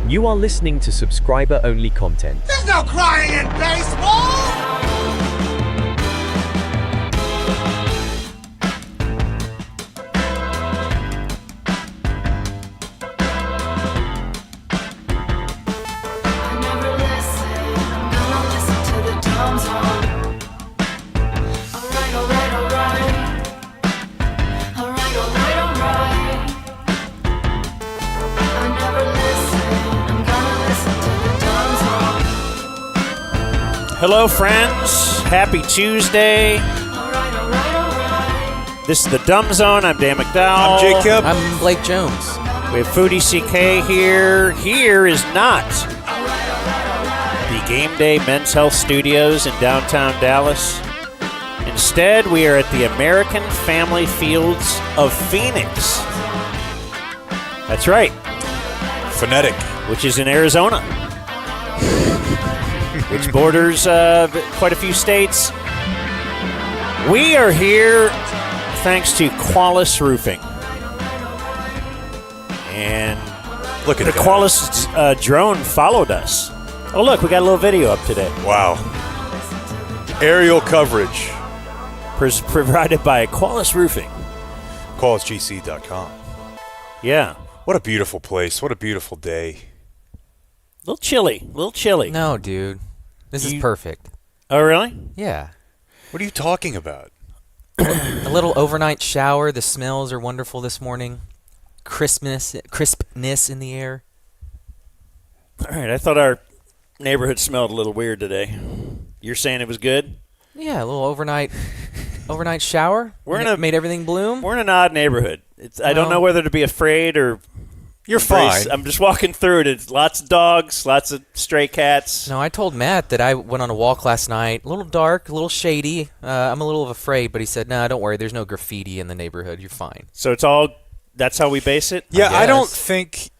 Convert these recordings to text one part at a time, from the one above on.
You are listening to subscriber-only content. There's no crying in baseball! Hello, friends. Happy Tuesday. This is the Dumb Zone. I'm Dan McDowell. I'm Jacob. I'm Blake Jones. We have Foodie CK here. Here is not the Game Day Men's Health Studios in downtown Dallas. Instead, we are at the American Family Fields of Phoenix. That's right. Phonetic. Which is in Arizona. Which borders quite a few states. We are here thanks to Qualis Roofing. And look at the Qualis drone followed us. Oh, look, we got a little video up today. Wow. Aerial coverage. Provided by Qualis Roofing. QualisGC.com. Yeah. What a beautiful place. What a beautiful day. A little chilly. No, dude. This is perfect. Oh, really? Yeah. What are you talking about? A little overnight shower. The smells are wonderful this morning. Crispness in the air. All right, I thought our neighborhood smelled a little weird today. You're saying it was good? Yeah, a little overnight shower. Made everything bloom. We're in an odd neighborhood. I don't know whether to be afraid or... You're fine. I'm just walking through it. It's lots of dogs, lots of stray cats. No, I told Matt that I went on a walk last night. A little dark, a little shady. I'm a little afraid, but he said, "Nah, don't worry. There's no graffiti in the neighborhood. You're fine." So that's how we base it? Yeah, I don't think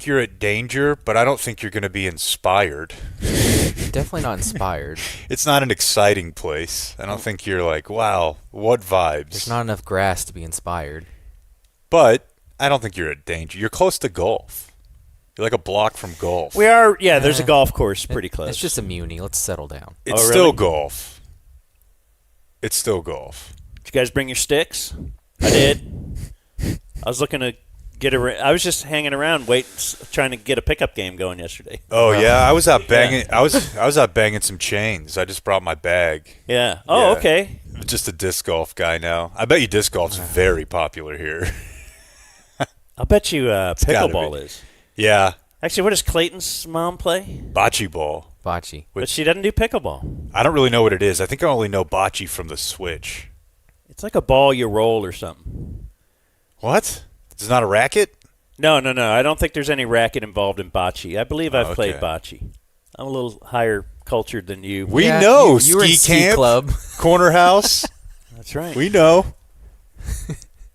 you're at danger, but I don't think you're going to be inspired. Definitely not inspired. It's not an exciting place. I don't think you're like, wow, what vibes. There's not enough grass to be inspired. But I don't think you're at danger. You're close to golf. You're like a block from golf. We are, yeah, there's a golf course pretty close. It's just a muni. Let's settle down. It's still golf. It's still golf. Did you guys bring your sticks? I did. I was looking to I was just hanging around trying to get a pickup game going yesterday. Oh, yeah? I was out banging I was out banging some chains. I just brought my bag. Yeah. Oh, yeah. Okay. I'm just a disc golf guy now. I bet you disc golf's very popular here. I'll bet you pickleball is. Yeah. Actually, what does Clayton's mom play? Bocce ball. Bocce. But she doesn't do pickleball. I don't really know what it is. I think I only know bocce from the Switch. It's like a ball you roll or something. What? It's not a racket? No. I don't think there's any racket involved in bocce. I believe I've played bocce. I'm a little higher cultured than you. We know. You were in camp, club. Corner house. That's right. We know.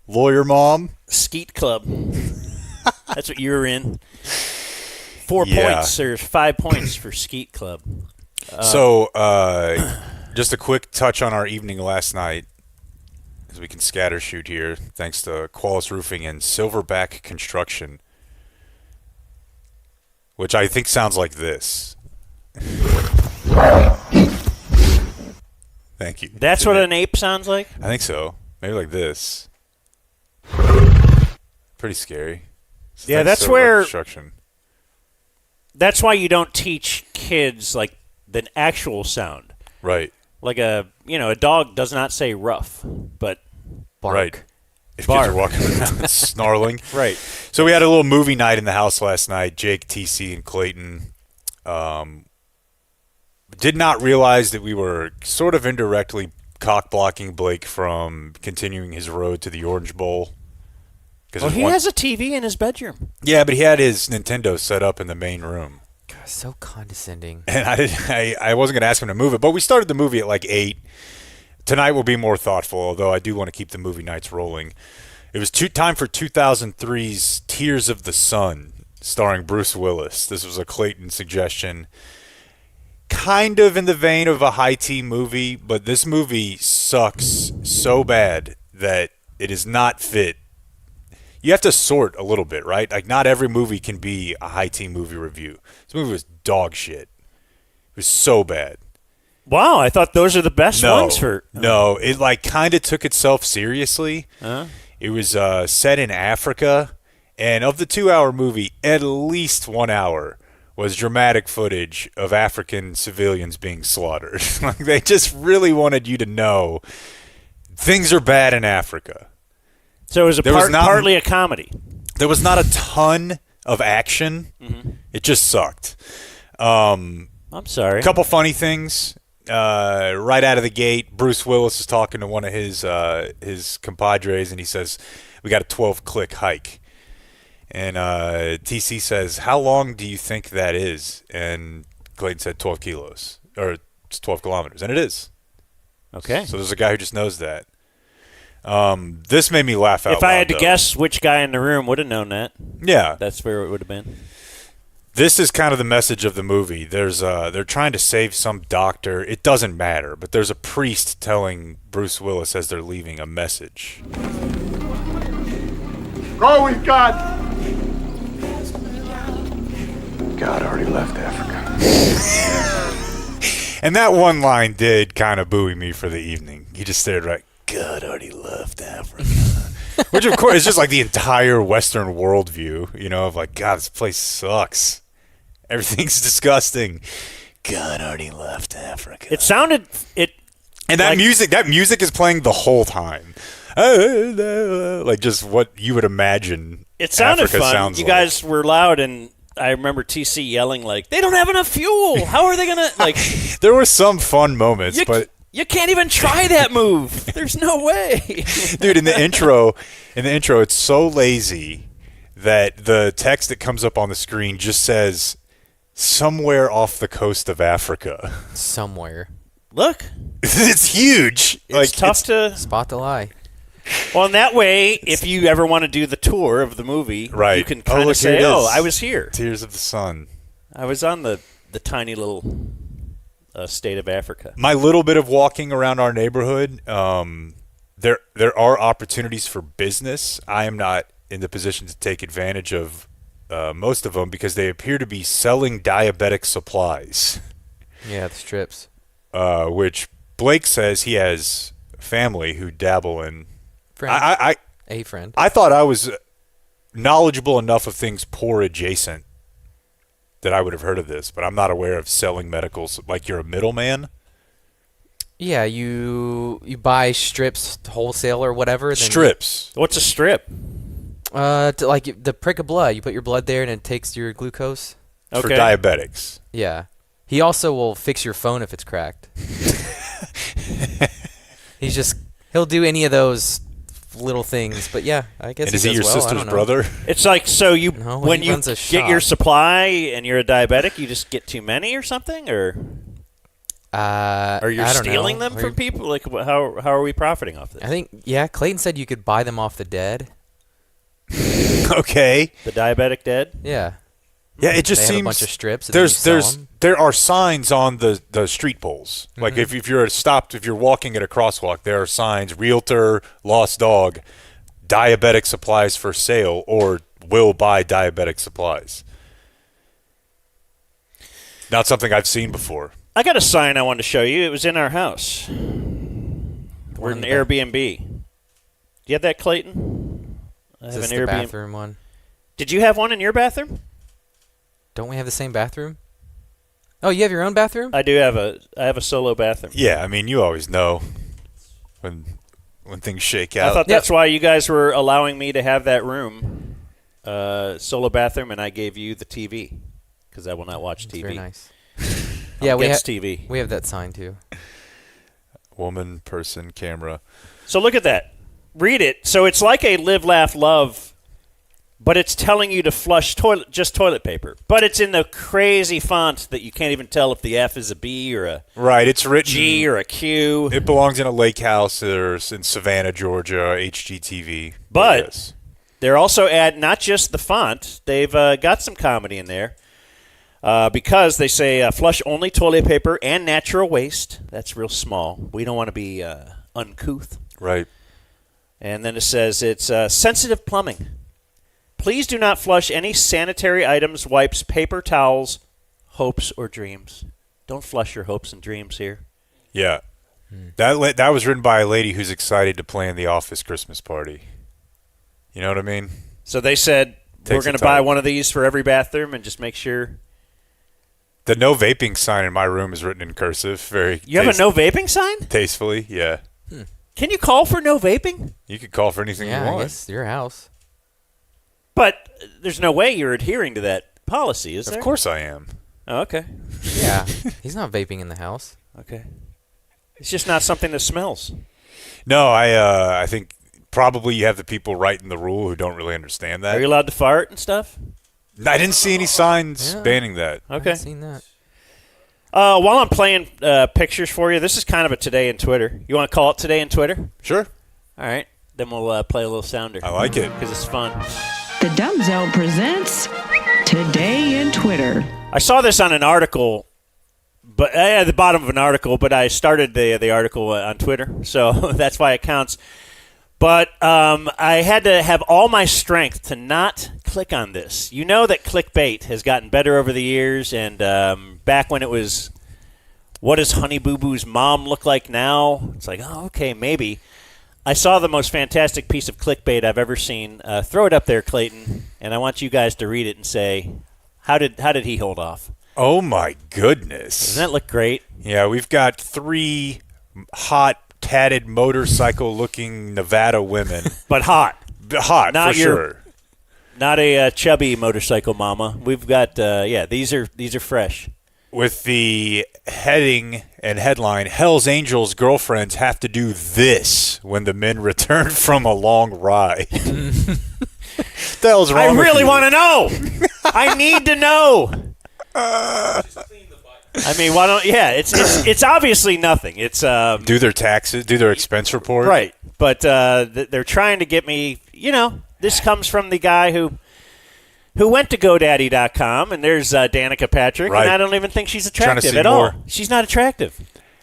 Lawyer mom. Skeet club. That's what you were in. 4 points or 5 points for Skeet club. So, just a quick touch on our evening last night, as we can scatter shoot here, thanks to Qualis Roofing and Silverback Construction, which I think sounds like this. Thank you. That's what an ape sounds like? I think so. Maybe like this. Pretty scary. So yeah, that's where. Construction. That's why you don't teach kids like the actual sound. Right. Like a dog does not say rough, but bark. Right. If kids are walking around snarling. Right. So we had a little movie night in the house last night. Jake, TC, and Clayton did not realize that we were sort of indirectly cock-blocking Blake from continuing his road to the Orange Bowl. Well, he has a TV in his bedroom. Yeah, but he had his Nintendo set up in the main room. God, so condescending. And I wasn't going to ask him to move it, but we started the movie at like 8. Tonight will be more thoughtful, although I do want to keep the movie nights rolling. It was time for 2003's Tears of the Sun, starring Bruce Willis. This was a Clayton suggestion. Kind of in the vein of a high-tea movie, but this movie sucks so bad that it is not fit. you have to sort a little bit, right? Like, not every movie can be a high team movie review. This movie was dog shit. It was so bad. Wow, I thought those are the best ones for. No, it like kind of took itself seriously. It was set in Africa, and of the 2-hour movie, at least 1 hour was dramatic footage of African civilians being slaughtered. Like, they just really wanted you to know things are bad in Africa. So it was partly a comedy. There was not a ton of action. It just sucked. I'm sorry. A couple funny things. Right out of the gate, Bruce Willis is talking to one of his compadres, and he says, "We got a 12-click hike." And TC says, "How long do you think that is?" And Clayton said 12 kilos, or it's 12 kilometers, and it is. Okay. So there's a guy who just knows that. This made me laugh out loud. If I had to though. guess which guy in the room would have known that, Yeah. that's where it would have been. This is kind of the message of the movie. They're trying to save some doctor. It doesn't matter, but there's a priest telling Bruce Willis as they're leaving a message. Go with God. God already left Africa. And that one line did kind of buoy me for the evening. He just stared right. God already left Africa. Which, of course, is just like the entire Western worldview, of like, God, this place sucks. Everything's disgusting. God already left Africa. It sounded And that music is playing the whole time. Like just what you would imagine. It sounded Africa fun. Sounds You like. guys were loud, and I remember TC yelling like, "They don't have enough fuel. How are they gonna like?" There were some fun moments, but you can't even try that move. There's no way. dude, in the intro, it's so lazy that the text that comes up on the screen just says somewhere off the coast of Africa. Somewhere. Look, It's huge. it's tough to. Spot the lie. Well, in that way, if you ever want to do the tour of the movie, Right. you can Oh, kind look, of say, here it "Oh, is. I was here. Tears of the Sun. I was on the tiny little state of Africa." My little bit of walking around our neighborhood, there are opportunities for business. I am not in the position to take advantage of most of them because they appear to be selling diabetic supplies, Yeah, the strips. which Blake says he has family who dabble in. Friend. A friend. I thought I was knowledgeable enough of things poor adjacent that I would have heard of this, but I'm not aware of selling medicals. Like, you're a middleman? Yeah, you buy strips wholesale or whatever. Then Strips. What's a strip? like the prick of blood. You put your blood there and it takes your glucose. For Okay. diabetics. Yeah. He also will fix your phone if it's cracked. He'll do any of those little things, but yeah, I guess. And is he does your well. I sister's don't know. brother? It's like, so you No, when he you runs a get your shop. supply and you're a diabetic, you just get too many or something, or you're I don't stealing know. them from people. Like, how are we profiting off this? I think Clayton said you could buy them off the dead. Okay. The diabetic dead. Yeah. Yeah, it just They seems have a bunch of strips. And then you sell 'em. there are signs on the street poles. Mm-hmm. Like if you're walking at a crosswalk, there are signs: realtor, lost dog, diabetic supplies for sale, or will buy diabetic supplies. Not something I've seen before. I got a sign I wanted to show you. It was in our house. We're in an Airbnb. Do you have that, Clayton? I Is have this an the Airbnb. bathroom one? Did you have one in your bathroom? Don't we have the same bathroom? Oh, you have your own bathroom? I do have I have a solo bathroom. Yeah, I mean, you always know when things shake out. I thought that's why you guys were allowing me to have that room, solo bathroom, and I gave you the TV because I will not watch TV. Very nice. Yeah, we have TV. We have that sign too. Woman, person, camera. So look at that. Read it. So it's like a live, laugh, love, but it's telling you to flush toilet paper. But it's in the crazy font that you can't even tell if the F is a B or a Right, it's written G or a Q. It belongs in a lake house or in Savannah, Georgia, HGTV. But Yes. they're also not just the font. They've got some comedy in there because they say flush only toilet paper and natural waste. That's real small. We don't want to be uncouth. Right. And then it says it's sensitive plumbing. Please do not flush any sanitary items, wipes, paper towels, hopes, or dreams. Don't flush your hopes and dreams here. Yeah. That was written by a lady who's excited to plan the office Christmas party. You know what I mean? So they said, we're Takes going to time. buy one of these for every bathroom and just make sure. The no vaping sign in my room is written in cursive. You have a no vaping sign? Tastefully, yeah. Can you call for no vaping? You could call for anything you Yeah, I want. guess your house. But there's no way you're adhering to that policy, is there? Of course I am. Oh, okay. Yeah, he's not vaping in the house. Okay. It's just not something that smells. No, I think probably you have the people writing the rule who don't really understand that. Are you allowed to fart and stuff? I didn't see any signs Yeah. banning that. I Okay. haven't seen that. While I'm playing pictures for you, this is kind of a Today in Twitter. You want to call it Today in Twitter? Sure. All right. Then we'll play a little sounder. I like it. Because it's fun. The Dumb Zone presents Today in Twitter. I saw this on an article, but at the bottom of an article, but I started the article on Twitter, so that's why it counts. But I had to have all my strength to not click on this. You know that clickbait has gotten better over the years, and back when it was, what does Honey Boo Boo's mom look like now? It's like, oh, okay, maybe. I saw the most fantastic piece of clickbait I've ever seen. Throw it up there, Clayton, and I want you guys to read it and say, how did he hold off? Oh, my goodness. Doesn't that look great? Yeah, we've got 3 hot, tatted, motorcycle-looking Nevada women. But hot. Hot, Not for your- sure. Not a chubby motorcycle mama. We've got, these are fresh. With the heading and headline, Hell's Angels girlfriends have to do this when the men return from a long ride. The hell's wrong I with really you? want to know. I need to know. I mean, why don't? Yeah, it's obviously nothing. It's Do their taxes, do their expense report. right, but they're trying to get me. You know, this comes from the guy who went to GoDaddy.com, and there's Danica Patrick, Right. and I don't even think she's Trying to attractive see at more. all. She's not attractive.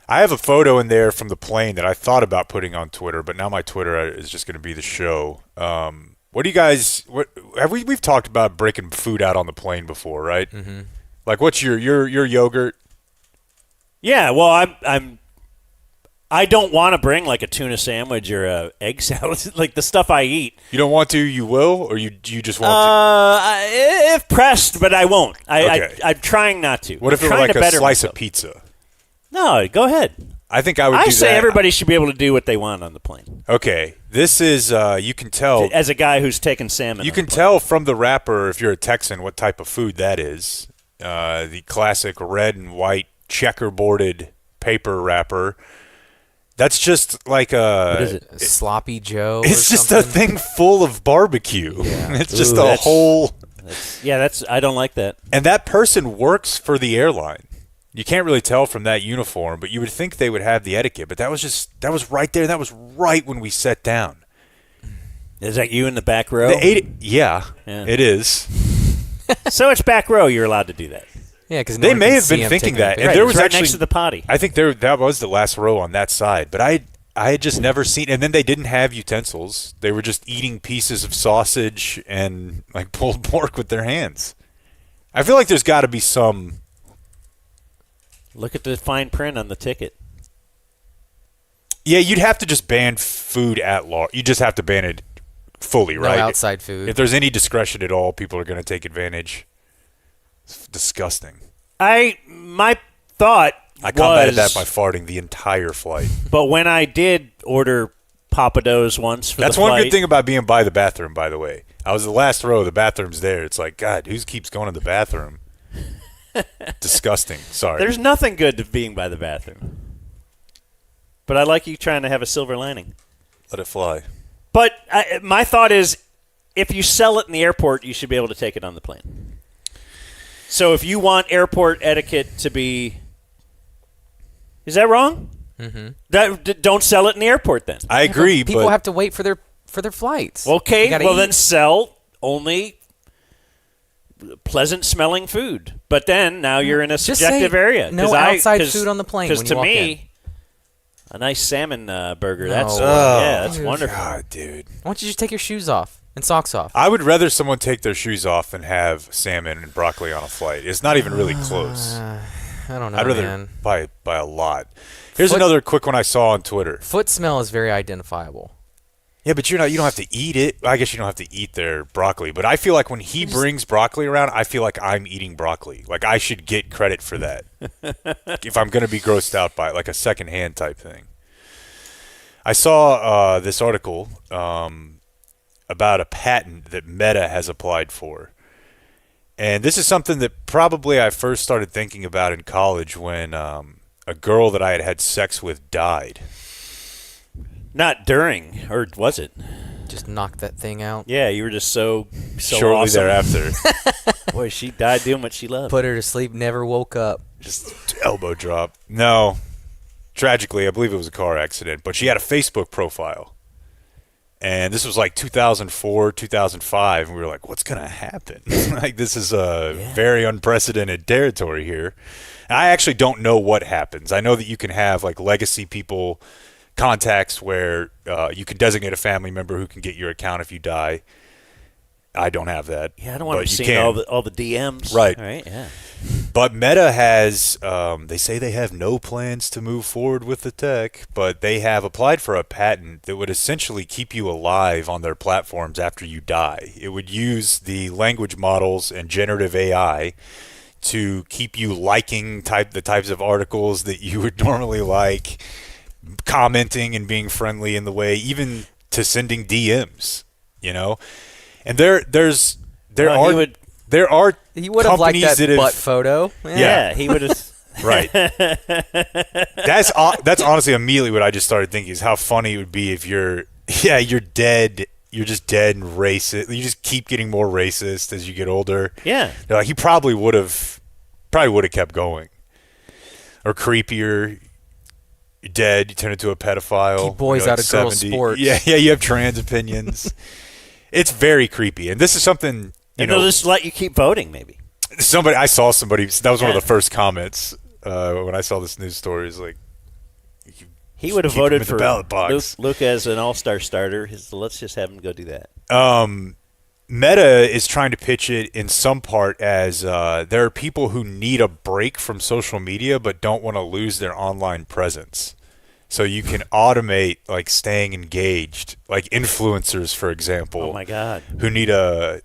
I have a photo in there from the plane that I thought about putting on Twitter, but now my Twitter is just going to be the show. What do you guys? What have we've talked about breaking food out on the plane before, right? Mm-hmm. Like, what's your yogurt? Yeah, well, I don't want to bring like a tuna sandwich or a egg salad, like the stuff I eat. You don't want to, you will, or you just want If pressed, but I won't. Okay. I'm trying not to. to? What if I'm it were trying like to a better slice myself. of pizza? No, go ahead. I think I would I do say that. everybody should be able to do what they want on the plane. Okay, this is you can tell. As a guy who's taken salmon, You on can the plane. tell from the wrapper, if you're a Texan, what type of food that is. The classic red and white checkerboarded paper wrapper. That's just like a. What is it? Sloppy Joe? It's or just a something? thing full of barbecue. Yeah. It's just Ooh, a that's- whole. Yeah, I don't like that. And that person works for the airline. You can't really tell from that uniform, but you would think they would have the etiquette. But that was right there. That was right when we sat down. Is that you in the back row? They ate it. Yeah, Yeah. it is. So it's back row. You're allowed to do that. Yeah, because They may have been thinking that. And Right, there it's was right actually next to the potty. I think that was the last row on that side, but I had just never seen. And then they didn't have utensils; they were just eating pieces of sausage and like pulled pork with their hands. I feel like there's got to be some. Look at the fine print on the ticket. Yeah, you'd have to just ban food at large. You just have to ban it fully, No right? outside food. If there's any discretion at all, people are going to take advantage. It's disgusting. My thought I combated was, that by farting the entire flight. but when I did order Papados once for That's the one flight, good thing about being by the bathroom, by the way. I was the last row. The bathroom's there. It's like, God, who keeps going to the bathroom? Disgusting. Sorry. There's nothing good to being by the bathroom. But I like you trying to have a silver lining. Let it fly. But my thought is, if you sell it in the airport, you should be able to take it on the plane. So if you want airport etiquette to be... Is that wrong? Mm-hmm. Don't sell it in the airport then. I agree, People but have to wait for their flights. Okay, You gotta well eat. then sell only pleasant-smelling food. But then now you're in a Just subjective say area. no 'Cause outside food on the plane Because when to you walk me, a nice salmon burger, that's No. yeah, that's wonderful. God, dude. Why don't you just take your shoes off? And socks off. I would rather someone take their shoes off than have salmon and broccoli on a flight. It's not even really close. I don't know, I'd rather man. by a lot. Here's Foot- another quick one I saw on Twitter. Foot smell is very identifiable. Yeah, but you don't have to eat it. I guess you don't have to eat their broccoli. But I feel like when he brings broccoli around, I feel like I'm eating broccoli. Like I should get credit for that. If I'm going to be grossed out by it, like a secondhand type thing. I saw this article about a patent that Meta has applied for. And this is something that probably I first started thinking about in college when a girl that I had had sex with died. Not during, or was it? Just knock that thing out. Yeah, you were just so Shortly awesome. thereafter. Boy, she died doing what she loved. Put her to sleep, never woke up. Just elbow drop. No. Tragically, I believe it was a car accident, but she had a Facebook profile. And this was like 2004, 2005, and we were like, what's going to happen? Like, this is a very unprecedented territory here. And I actually don't know what happens. I know that you can have, like, legacy people contacts where you can designate a family member who can get your account if you die. I don't have that. Yeah, I don't want but to you see can. all the DMs. Right. Yeah. But Meta has, they say they have no plans to move forward with the tech, but they have applied for a patent that would essentially keep you alive on their platforms after you die. It would use the language models and generative AI to keep you liking the types of articles that you would normally like, commenting and being friendly in the way, even to sending DMs, And there are He would have liked companies that that butt have, photo. Yeah, he would have. right. That's honestly immediately what I just started thinking is how funny it would be if you're dead. You're just dead and racist. You just keep getting more racist as you get older. Yeah. They're like, he probably would have kept going. Or creepier. You're dead. You turn into a pedophile. Keep boys you're out of girls' 70. sports. Yeah. You have trans opinions. It's very creepy, and this is something And they'll just let you keep voting, maybe. I saw somebody. That was one of the first comments when I saw this news story. Is like, He would have keep him voted in the for ballot box. Luke as an all-star starter. Let's just have him go do that. Meta is trying to pitch it in some part as there are people who need a break from social media but don't want to lose their online presence. So you can automate like staying engaged, like influencers, for example. Oh my God! Who need a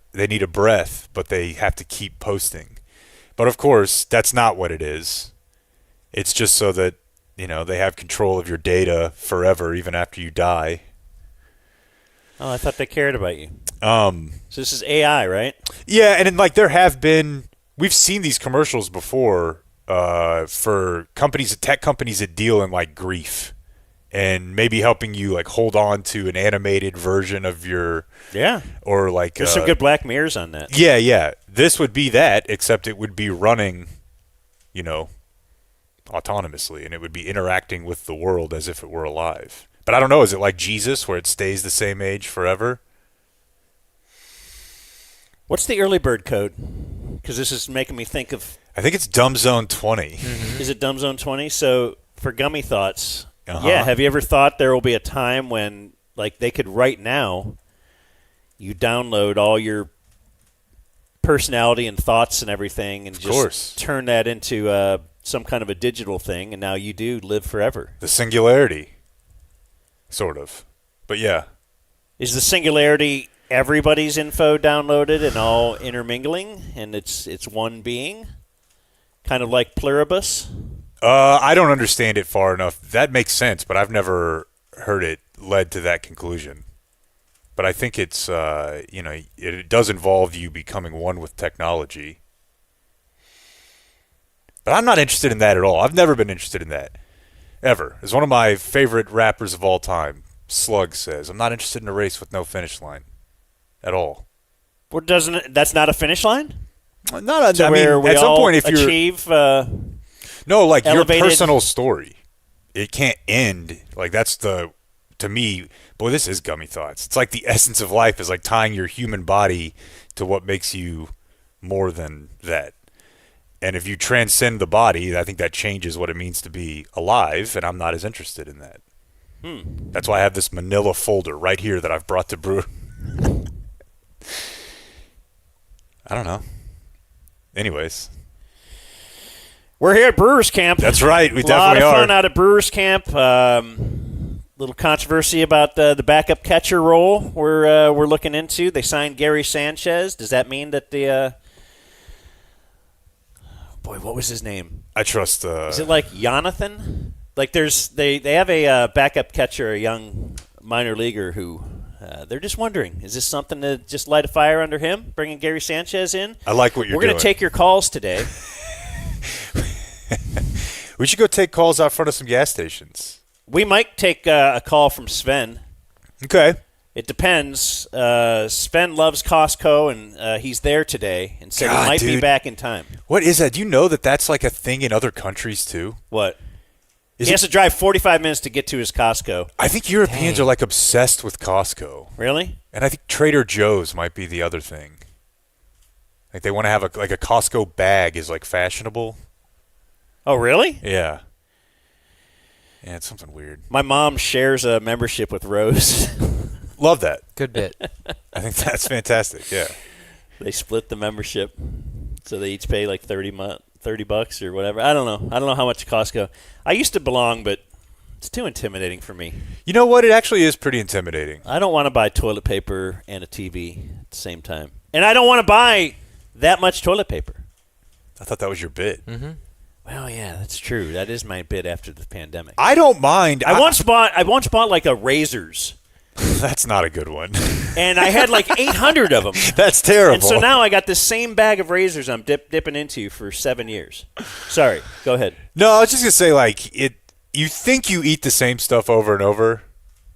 breath, but they have to keep posting. But of course, that's not what it is. It's just so that they have control of your data forever, even after you die. Oh, I thought they cared about you. So this is AI, right? Yeah, and we've seen these commercials before for tech companies that deal in like grief. And maybe helping you like hold on to an animated version of your or like there's some good Black Mirrors on that. Yeah. This would be that, except it would be running, autonomously, and it would be interacting with the world as if it were alive. But I don't know. Is it like Jesus, where it stays the same age forever? What's the early bird code? Because this is making me think of. I think it's DumbZone 20. Mm-hmm. Is it DumbZone 20? So for Gummy Thoughts. Uh-huh. Yeah, have you ever thought there will be a time when, like, they could right now, you download all your personality and thoughts and everything and just turn that into some kind of a digital thing, and now you do live forever. The singularity, sort of. But yeah. Is the singularity everybody's info downloaded and all intermingling, and it's one being? Kind of like Pluribus? I don't understand it far enough. That makes sense, but I've never heard it led to that conclusion. But I think it's, it does involve you becoming one with technology. But I'm not interested in that at all. I've never been interested in that. Ever. As one of my favorite rappers of all time, Slug, says, I'm not interested in a race with no finish line. At all. Well, that's not a finish line? At some all point, if you achieve... No, like elevated. Your personal story. It can't end. Like to me, boy, this is Gummy Thoughts. It's like the essence of life is like tying your human body to what makes you more than that. And if you transcend the body, I think that changes what it means to be alive, and I'm not as interested in that. That's why I have this manila folder right here that I've brought to Brew. I don't know. Anyways. We're here at Brewers Camp. That's right. We definitely are. A lot of fun are. out at Brewers Camp. Little controversy about the backup catcher role we're looking into. They signed Gary Sanchez. Does that mean that the boy, what was his name? I trust. Is it like Jonathan? Like they have a backup catcher, a young minor leaguer who they're just wondering, is this something to just light a fire under him, bringing Gary Sanchez in? I like what you're doing. We're going to take your calls today. We should go take calls out front of some gas stations. We might take a call from Sven. Okay. It depends. Sven loves Costco, and he's there today, and said he might be back in time. What is that? Do you know that that's like a thing in other countries too? What? He has to drive 45 minutes to get to his Costco. I think Europeans are like obsessed with Costco. Really? And I think Trader Joe's might be the other thing. Like they want to have a Costco bag is like fashionable. Oh, really? Yeah. Yeah, it's something weird. My mom shares a membership with Rose. Love that. Good bit. I think that's fantastic. Yeah. They split the membership, so they each pay like $30 or whatever. I don't know how much Costco. I used to belong, but it's too intimidating for me. You know what? It actually is pretty intimidating. I don't want to buy toilet paper and a TV at the same time, and I don't want to buy that much toilet paper. I thought that was your bit. Mm-hmm. Well, yeah, that's true. That is my bit after the pandemic. I don't mind. I once bought like a razors. That's not a good one. And I had like 800 of them. That's terrible. And so now I got this same bag of razors I'm dipping into for 7 years. Sorry, go ahead. No, I was just gonna say like it. You think you eat the same stuff over and over,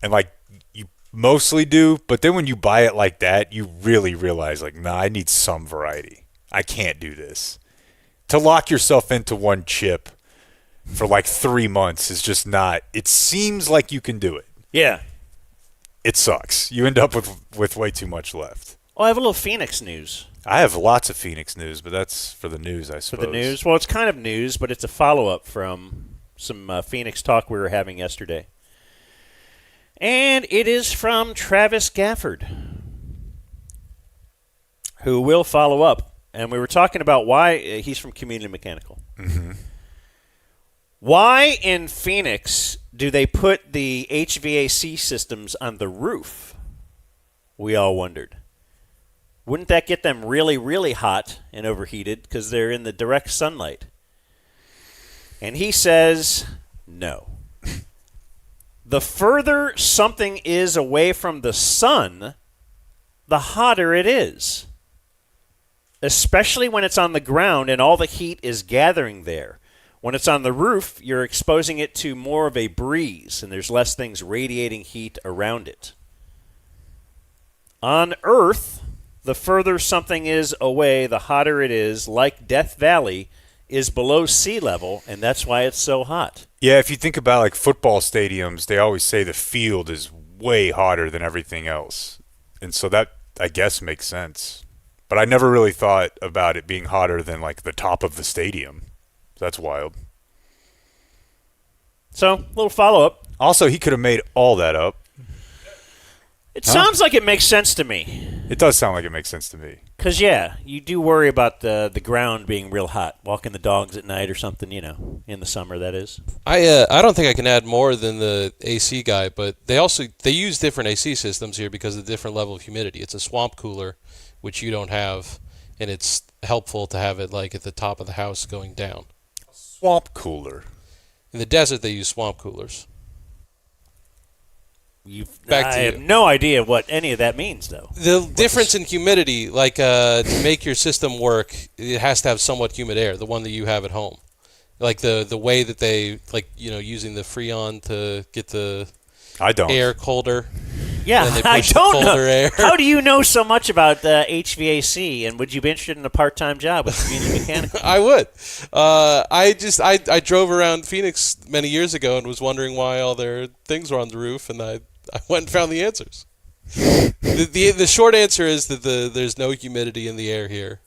and like you mostly do, but then when you buy it like that, you really realize like, nah, I need some variety. I can't do this. To lock yourself into one chip for like 3 months is just not. It seems like you can do it. Yeah. It sucks. You end up with way too much left. Oh, I have a little Phoenix news. I have lots of Phoenix news, but that's for the news, I suppose. For the news? Well, it's kind of news, but it's a follow-up from some Phoenix talk we were having yesterday. And it is from Travis Gafford, who will follow up. And we were talking about why he's from Community Mechanical. Mm-hmm. Why in Phoenix do they put the HVAC systems on the roof? We all wondered. Wouldn't that get them really, really hot and overheated because they're in the direct sunlight? And he says, no. The further something is away from the sun, the hotter it is. Especially when it's on the ground and all the heat is gathering there. When it's on the roof, you're exposing it to more of a breeze, and there's less things radiating heat around it. On Earth, the further something is away, the hotter it is. Like Death Valley is below sea level, and that's why it's so hot. Yeah, if you think about like football stadiums, they always say the field is way hotter than everything else. And so that, I guess, makes sense. But I never really thought about it being hotter than like the top of the stadium. That's wild. So, a little follow-up. Also, he could have made all that up. It sounds like it makes sense to me. It does sound like it makes sense to me. Because, yeah, you do worry about the ground being real hot, walking the dogs at night or something, you know, in the summer, that is. I don't think I can add more than the AC guy, but they use different AC systems here because of the different level of humidity. It's a swamp cooler, which you don't have, and it's helpful to have it like at the top of the house going down. Swamp cooler. In the desert, they use swamp coolers. I have no idea what any of that means, though. The difference in humidity, like to make your system work, it has to have somewhat humid air, the one that you have at home. Like the way that they, like, you know, using the Freon to get the air colder. Yeah, and they I push don't the colder know. Air. How do you know so much about HVAC, and would you be interested in a part-time job with Community Mechanical? I would. I drove around Phoenix many years ago and was wondering why all their things were on the roof, and I went and found the answers. The short answer is that there's no humidity in the air here,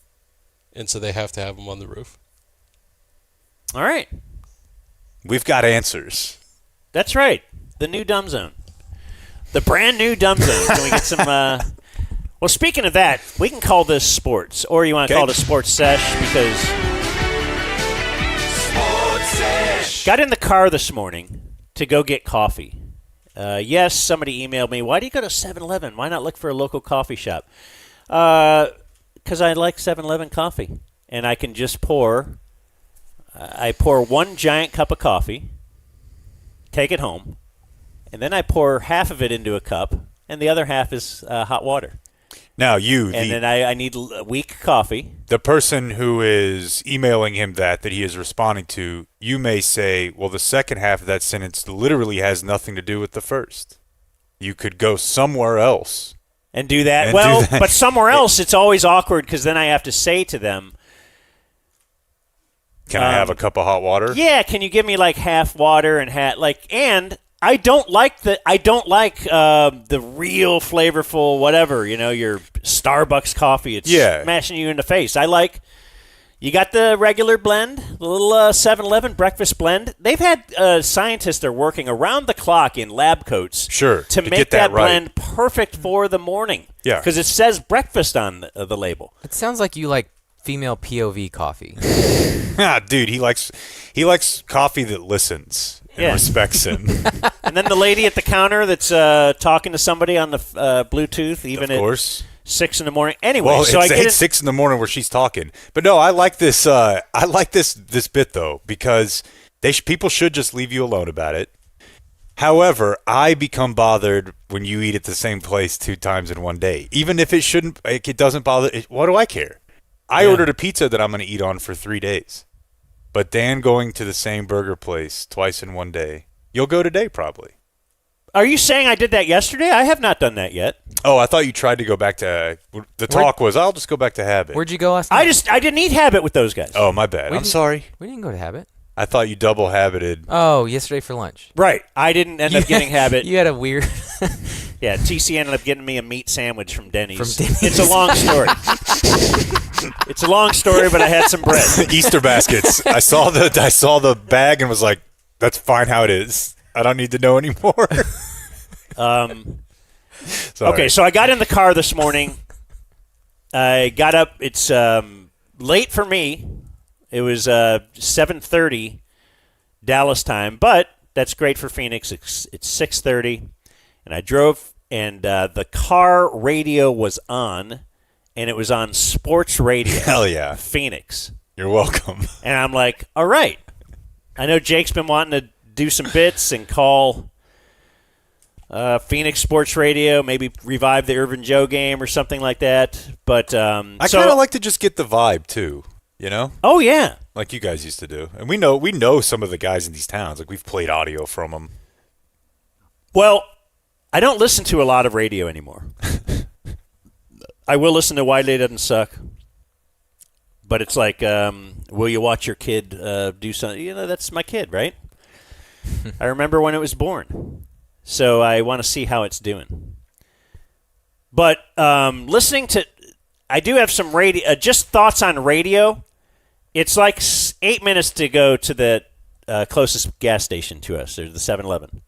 and so they have to have them on the roof. All right. We've got answers. That's right. The new Dumb Zone. The brand new Dumb Zone. Can we get some... well, Well, speaking of that, we can call this sports, or you want to call it a sports sesh because got in the car this morning to go get coffee. Yes, somebody emailed me, why do you go to 7-Eleven? Why not look for a local coffee shop? Because I like 7-Eleven coffee, and I can just pour one giant cup of coffee, take it home, and then I pour half of it into a cup, and the other half is hot water. Now then I need weak coffee. The person who is emailing him that he is responding to, you may say, well, the second half of that sentence literally has nothing to do with the first. You could go somewhere else. And do that. And but somewhere else, it's always awkward because then I have to say to them, can I have a cup of hot water? Yeah, can you give me like half water and and I don't like the real flavorful whatever, your Starbucks coffee. It's smashing you in the face. You got the regular blend, the little 7-Eleven breakfast blend. They've had scientists that are working around the clock in lab coats to make that blend perfect for the morning. Yeah. Because it says breakfast on the label. It sounds like you like female POV coffee. Dude, he likes coffee that listens and respects him. And then the lady at the counter that's talking to somebody on the Bluetooth, even of course. at 6 in the morning. Anyway, well, so it's 6 in the morning where she's talking. But no, I like this. I like this bit though because people should just leave you alone about it. However, I become bothered when you eat at the same place 2 times in one day, even if it doesn't bother. What do I care? I ordered a pizza that I'm going to eat on for 3 days. But Dan going to the same burger place twice in one day, you'll go today probably. Are you saying I did that yesterday? I have not done that yet. Oh, I thought you tried to go back to the talk was I'll just go back to Habit. Where'd you go last night? I didn't eat Habit with those guys. Oh, my bad. I'm sorry. We didn't go to Habit. I thought you double habited. Oh, yesterday for lunch. Right. I didn't end up getting Habit. You had a weird. Yeah, TC ended up getting me a meat sandwich from Denny's. It's a long story. It's a long story, but I had some bread. Easter baskets. I saw the bag and was like, that's fine how it is. I don't need to know anymore. Okay, so I got in the car this morning. I got up. It's late for me. It was 7:30 Dallas time, but that's great for Phoenix. It's 6:30, and I drove, and the car radio was on, and it was on sports radio. Hell yeah. Phoenix. You're welcome. And I'm like, all right. I know Jake's been wanting to do some bits and call Phoenix Sports Radio, maybe revive the Irvin Joe game or something like that. But I kind of like to just get the vibe too, you know? Oh yeah, like you guys used to do. And we know some of the guys in these towns. Like we've played audio from them. Well, I don't listen to a lot of radio anymore. I will listen to Why They Doesn't Suck. But it's like, will you watch your kid do something? You know, that's my kid, right? I remember when it was born. So I want to see how it's doing. But listening to, I do have some radio, just thoughts on radio. It's like 8 minutes to go to the closest gas station to us, or the 7-Eleven.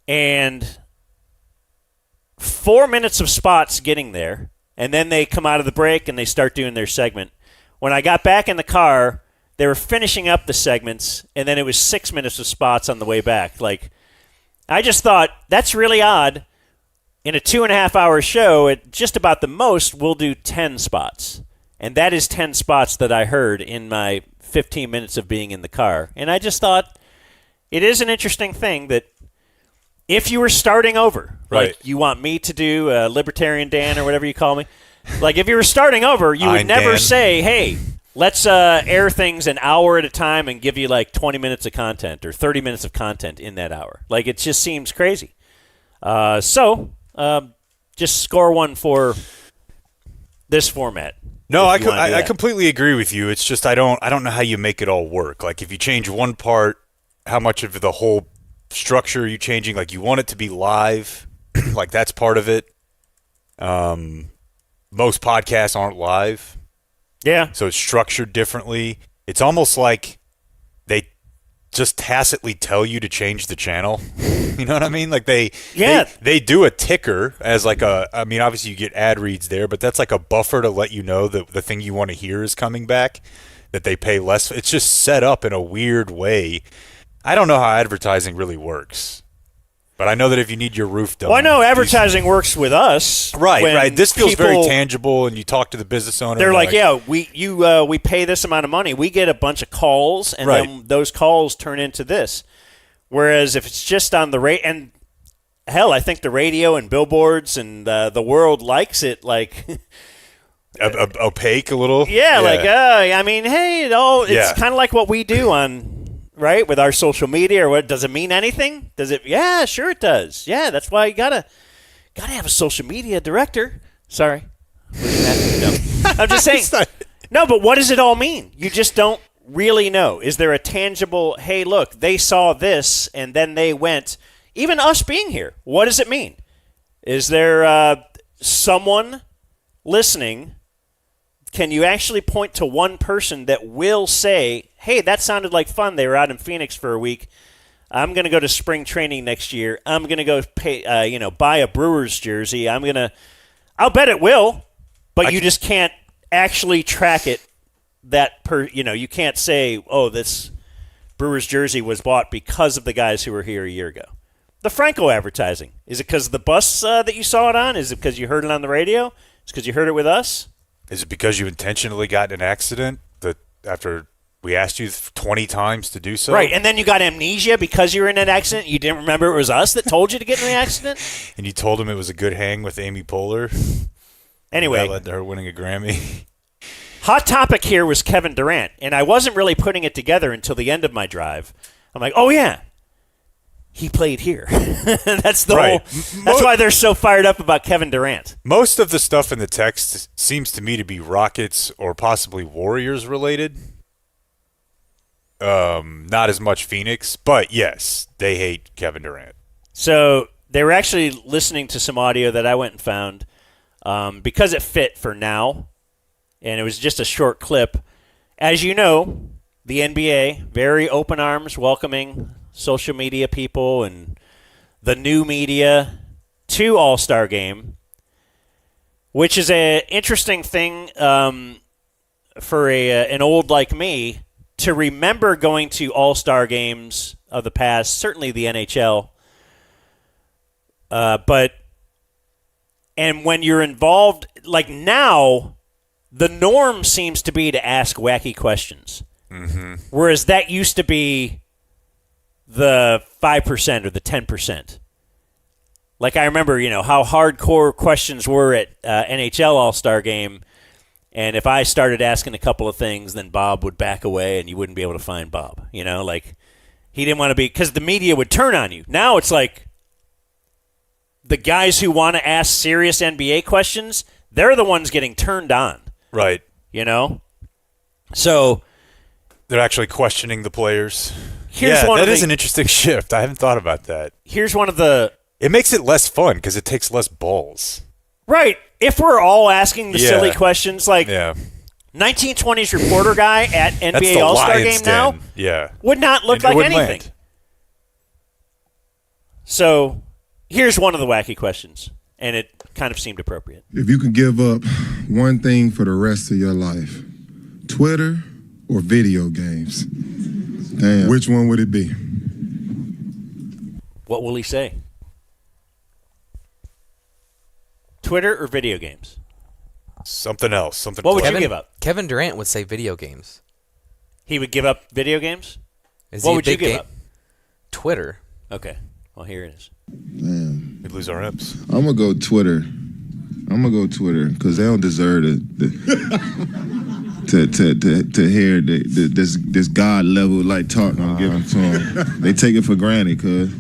And 4 minutes of spots getting there, and then they come out of the break and they start doing their segment. When I got back in the car, they were finishing up the segments, and then it was 6 minutes of spots on the way back. Like, I just thought, that's really odd. In a 2.5-hour show, at just about the most, we'll do 10 spots. And that is 10 spots that I heard in my 15 minutes of being in the car. And I just thought, it is an interesting thing that if you were starting over, right. Like you want me to do Libertarian Dan or whatever you call me, like if you were starting over, you would never say, hey, let's air things an hour at a time and give you like 20 minutes of content or 30 minutes of content in that hour. Like it just seems crazy. So just score one for this format. No, I completely agree with you. It's just I don't know how you make it all work. Like if you change one part, how much of the whole structure are you changing? Like you want it to be live, like that's part of it. Most podcasts aren't live. Yeah. So it's structured differently. It's almost like they just tacitly tell you to change the channel. You know what I mean? Like they do a ticker as like I mean, obviously you get ad reads there, but that's like a buffer to let you know that the thing you want to hear is coming back, that they pay less. It's just set up in a weird way. I don't know how advertising really works. But I know that if you need your roof done. Well, I know advertising works with us. Right. This feels very tangible, and you talk to the business owner. They're like, yeah, we pay this amount of money. We get a bunch of calls, and then those calls turn into this. Whereas if it's just on the rate, and hell, I think the radio and billboards and the world likes it like opaque a little. Yeah, like I mean, hey, it's kind of like what we do on. Right, with our social media, or what? Does it mean anything? Does it? Yeah, sure it does. Yeah, that's why you gotta have a social media director. Sorry, no, I'm just saying. No, but what does it all mean? You just don't really know. Is there a tangible? Hey, look, they saw this, and then they went. Even us being here, what does it mean? Is there someone listening? Can you actually point to one person that will say, hey, that sounded like fun. They were out in Phoenix for a week. I'm going to go to spring training next year. I'm going to go buy a Brewers jersey. I'll bet it will, but you just can't actually track it you can't say, oh, this Brewers jersey was bought because of the guys who were here a year ago. The Franco advertising. Is it because of the bus that you saw it on? Is it because you heard it on the radio? Is it because you heard it with us? Is it because you intentionally got in an accident that after we asked you 20 times to do so? Right, and then you got amnesia because you were in an accident. You didn't remember it was us that told you to get in the accident? And you told him it was a good hang with Amy Poehler. Anyway. That led to her winning a Grammy. Hot topic here was Kevin Durant, and I wasn't really putting it together until the end of my drive. I'm like, oh, yeah. He played here. That's the whole. That's why they're so fired up about Kevin Durant. Most of the stuff in the text seems to me to be Rockets or possibly Warriors related. Not as much Phoenix, but yes, they hate Kevin Durant. So they were actually listening to some audio that I went and found because it fit for now, and it was just a short clip. As you know, the NBA, very open arms, welcoming social media people and the new media to All-Star Game, which is an interesting thing for an old like me to remember going to All-Star Games of the past, certainly the NHL. And when you're involved, like now, the norm seems to be to ask wacky questions. Mm-hmm. Whereas that used to be the 5% or the 10%. Like I remember, how hardcore questions were at NHL All-Star Game, and if I started asking a couple of things, then Bob would back away and you wouldn't be able to find Bob. Like he didn't want to be, because the media would turn on you. Now it's like the guys who want to ask serious NBA questions, they're the ones getting turned on. Right. So they're actually questioning the players. That is an interesting shift. I haven't thought about that. Here's one of the... It makes it less fun because it takes less balls. Right. If we're all asking the silly questions, like 1920s reporter guy at NBA All-Star Game now would not look like anything. Land. So here's one of the wacky questions, and it kind of seemed appropriate. If you could give up one thing for the rest of your life, Twitter or video games, which one would it be? What will he say? Twitter or video games? Something else. What would you give up? Kevin Durant would say video games. He would give up video games? What would you give up? Twitter. Okay. Well, here it is. Damn. We'd lose our reps. I'm going to go Twitter. Because they don't deserve to hear this God level like talk I'm giving to them. They take it for granted, cuz.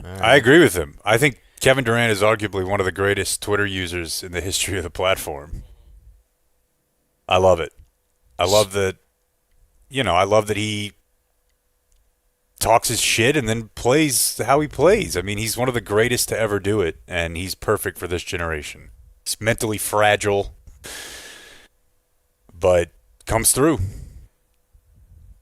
I agree with him. I think Kevin Durant is arguably one of the greatest Twitter users in the history of the platform. I love it. I love that he talks his shit and then plays how he plays. I mean, he's one of the greatest to ever do it, and he's perfect for this generation. He's mentally fragile, but comes through.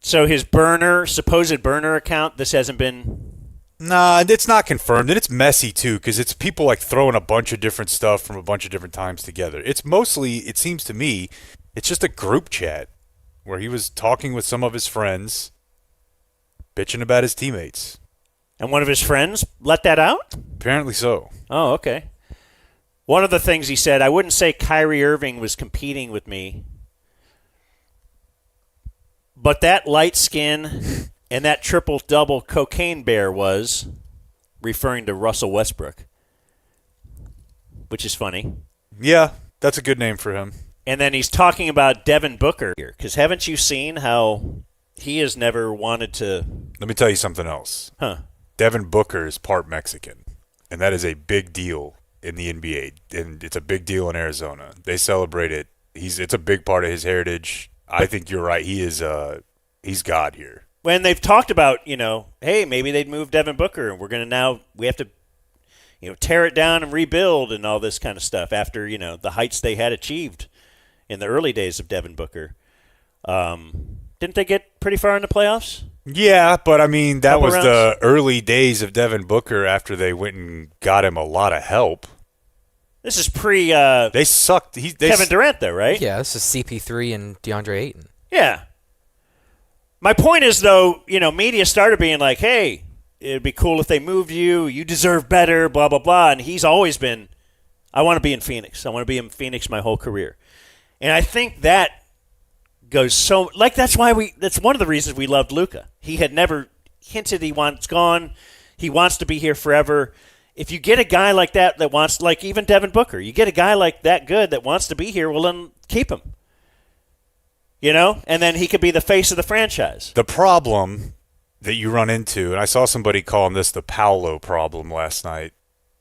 So his supposed burner account, this hasn't been... Nah, it's not confirmed, and it's messy too, because it's people like throwing a bunch of different stuff from a bunch of different times together. It's mostly, it seems to me, it's just a group chat where he was talking with some of his friends, bitching about his teammates. And one of his friends let that out? Apparently so. Oh, okay. One of the things he said, I wouldn't say Kyrie Irving was competing with me, but that light skin and that triple-double cocaine bear was, referring to Russell Westbrook, which is funny. Yeah, that's a good name for him. And then he's talking about Devin Booker here, because haven't you seen how he has never wanted to... Let me tell you something else. Huh. Devin Booker is part Mexican, and that is a big deal in the NBA, and it's a big deal in Arizona. They celebrate it. It's a big part of his heritage. I think you're right. He's God here. When they've talked about, hey, maybe they'd move Devin Booker, and we have to, tear it down and rebuild and all this kind of stuff after, the heights they had achieved in the early days of Devin Booker. Didn't they get pretty far in the playoffs? Yeah, but I mean, that Couple was rounds? the early days of Devin Booker after they went and got him a lot of help. This is pre They sucked. Kevin Durant, though, right? Yeah, this is CP3 and DeAndre Ayton. Yeah. My point is, though, media started being like, hey, it'd be cool if they moved you. You deserve better, blah, blah, blah. And he's always been, I want to be in Phoenix. I want to be in Phoenix my whole career. And I think that goes so, that's one of the reasons we loved Luka. He had never hinted he wants gone. He wants to be here forever. If you get a guy like that wants, like even Devin Booker, you get a guy like that good that wants to be here, well, then keep him. And then he could be the face of the franchise. The problem that you run into, and I saw somebody calling this the Paolo problem last night,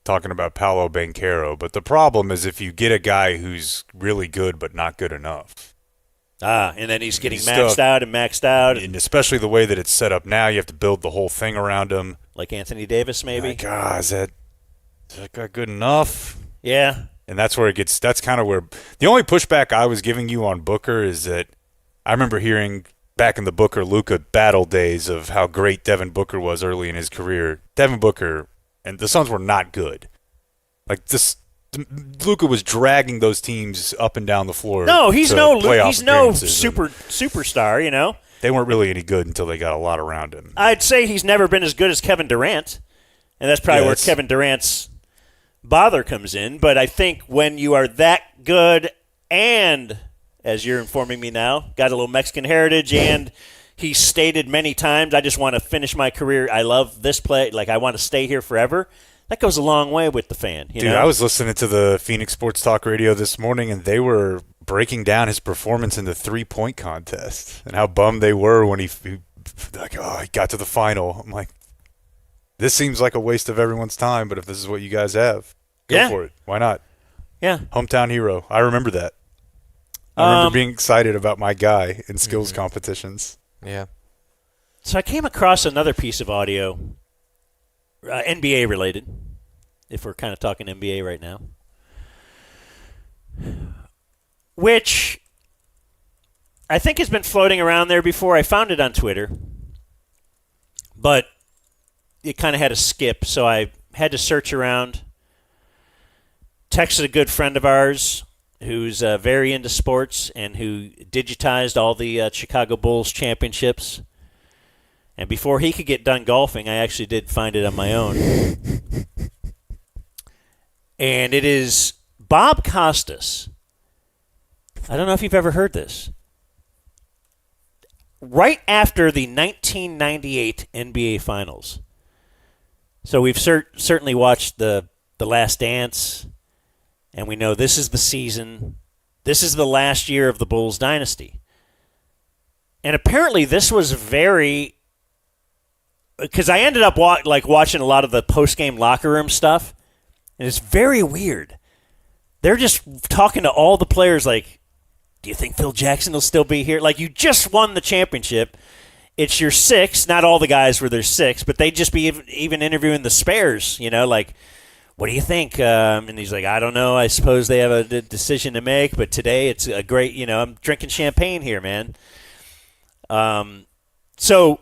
talking about Paolo Banchero, but the problem is if you get a guy who's really good but not good enough. And then he's getting maxed out. And especially the way that it's set up now, you have to build the whole thing around him. Like Anthony Davis, maybe? Like, is that guy good enough? Yeah. And that's kind of where the only pushback I was giving you on Booker is that I remember hearing back in the Booker-Luka battle days of how great Devin Booker was early in his career. Devin Booker and the Suns were not good. Like Luka was dragging those teams up and down the floor. No, he's no superstar, They weren't really any good until they got a lot around him. I'd say he's never been as good as Kevin Durant, and that's probably where Kevin Durant's bother comes in. But I think when you are that good and, as you're informing me now, got a little Mexican heritage, and he's stated many times, I just want to finish my career. I love this play. Like, I want to stay here forever. That goes a long way with the fan. Dude, I was listening to the Phoenix Sports Talk Radio this morning, and they were breaking down his performance in the three-point contest and how bummed they were when he got to the final. I'm like, this seems like a waste of everyone's time, but if this is what you guys have, go for it. Why not? Yeah. Hometown hero. I remember that. I remember being excited about my guy in skills competitions. Yeah. So I came across another piece of audio, NBA related, if we're kind of talking NBA right now, which I think has been floating around there before. I found it on Twitter, but it kind of had a skip, so I had to search around. Texted a good friend of ours who's very into sports and who digitized all the Chicago Bulls championships. And before he could get done golfing, I actually did find it on my own. And it is Bob Costas. I don't know if you've ever heard this. Right after the 1998 NBA Finals. So we've certainly watched the Last Dance, and we know this is the season. This is the last year of the Bulls dynasty. And apparently this was very... Because I ended up watching a lot of the post-game locker room stuff, and it's very weird. They're just talking to all the players like, do you think Phil Jackson will still be here? Like, you just won the championship. It's your sixth. Not all the guys were their sixth, but they'd just be even interviewing the spares, like, what do you think? And he's like, I don't know. I suppose they have a decision to make, but today it's a great, I'm drinking champagne here, man. So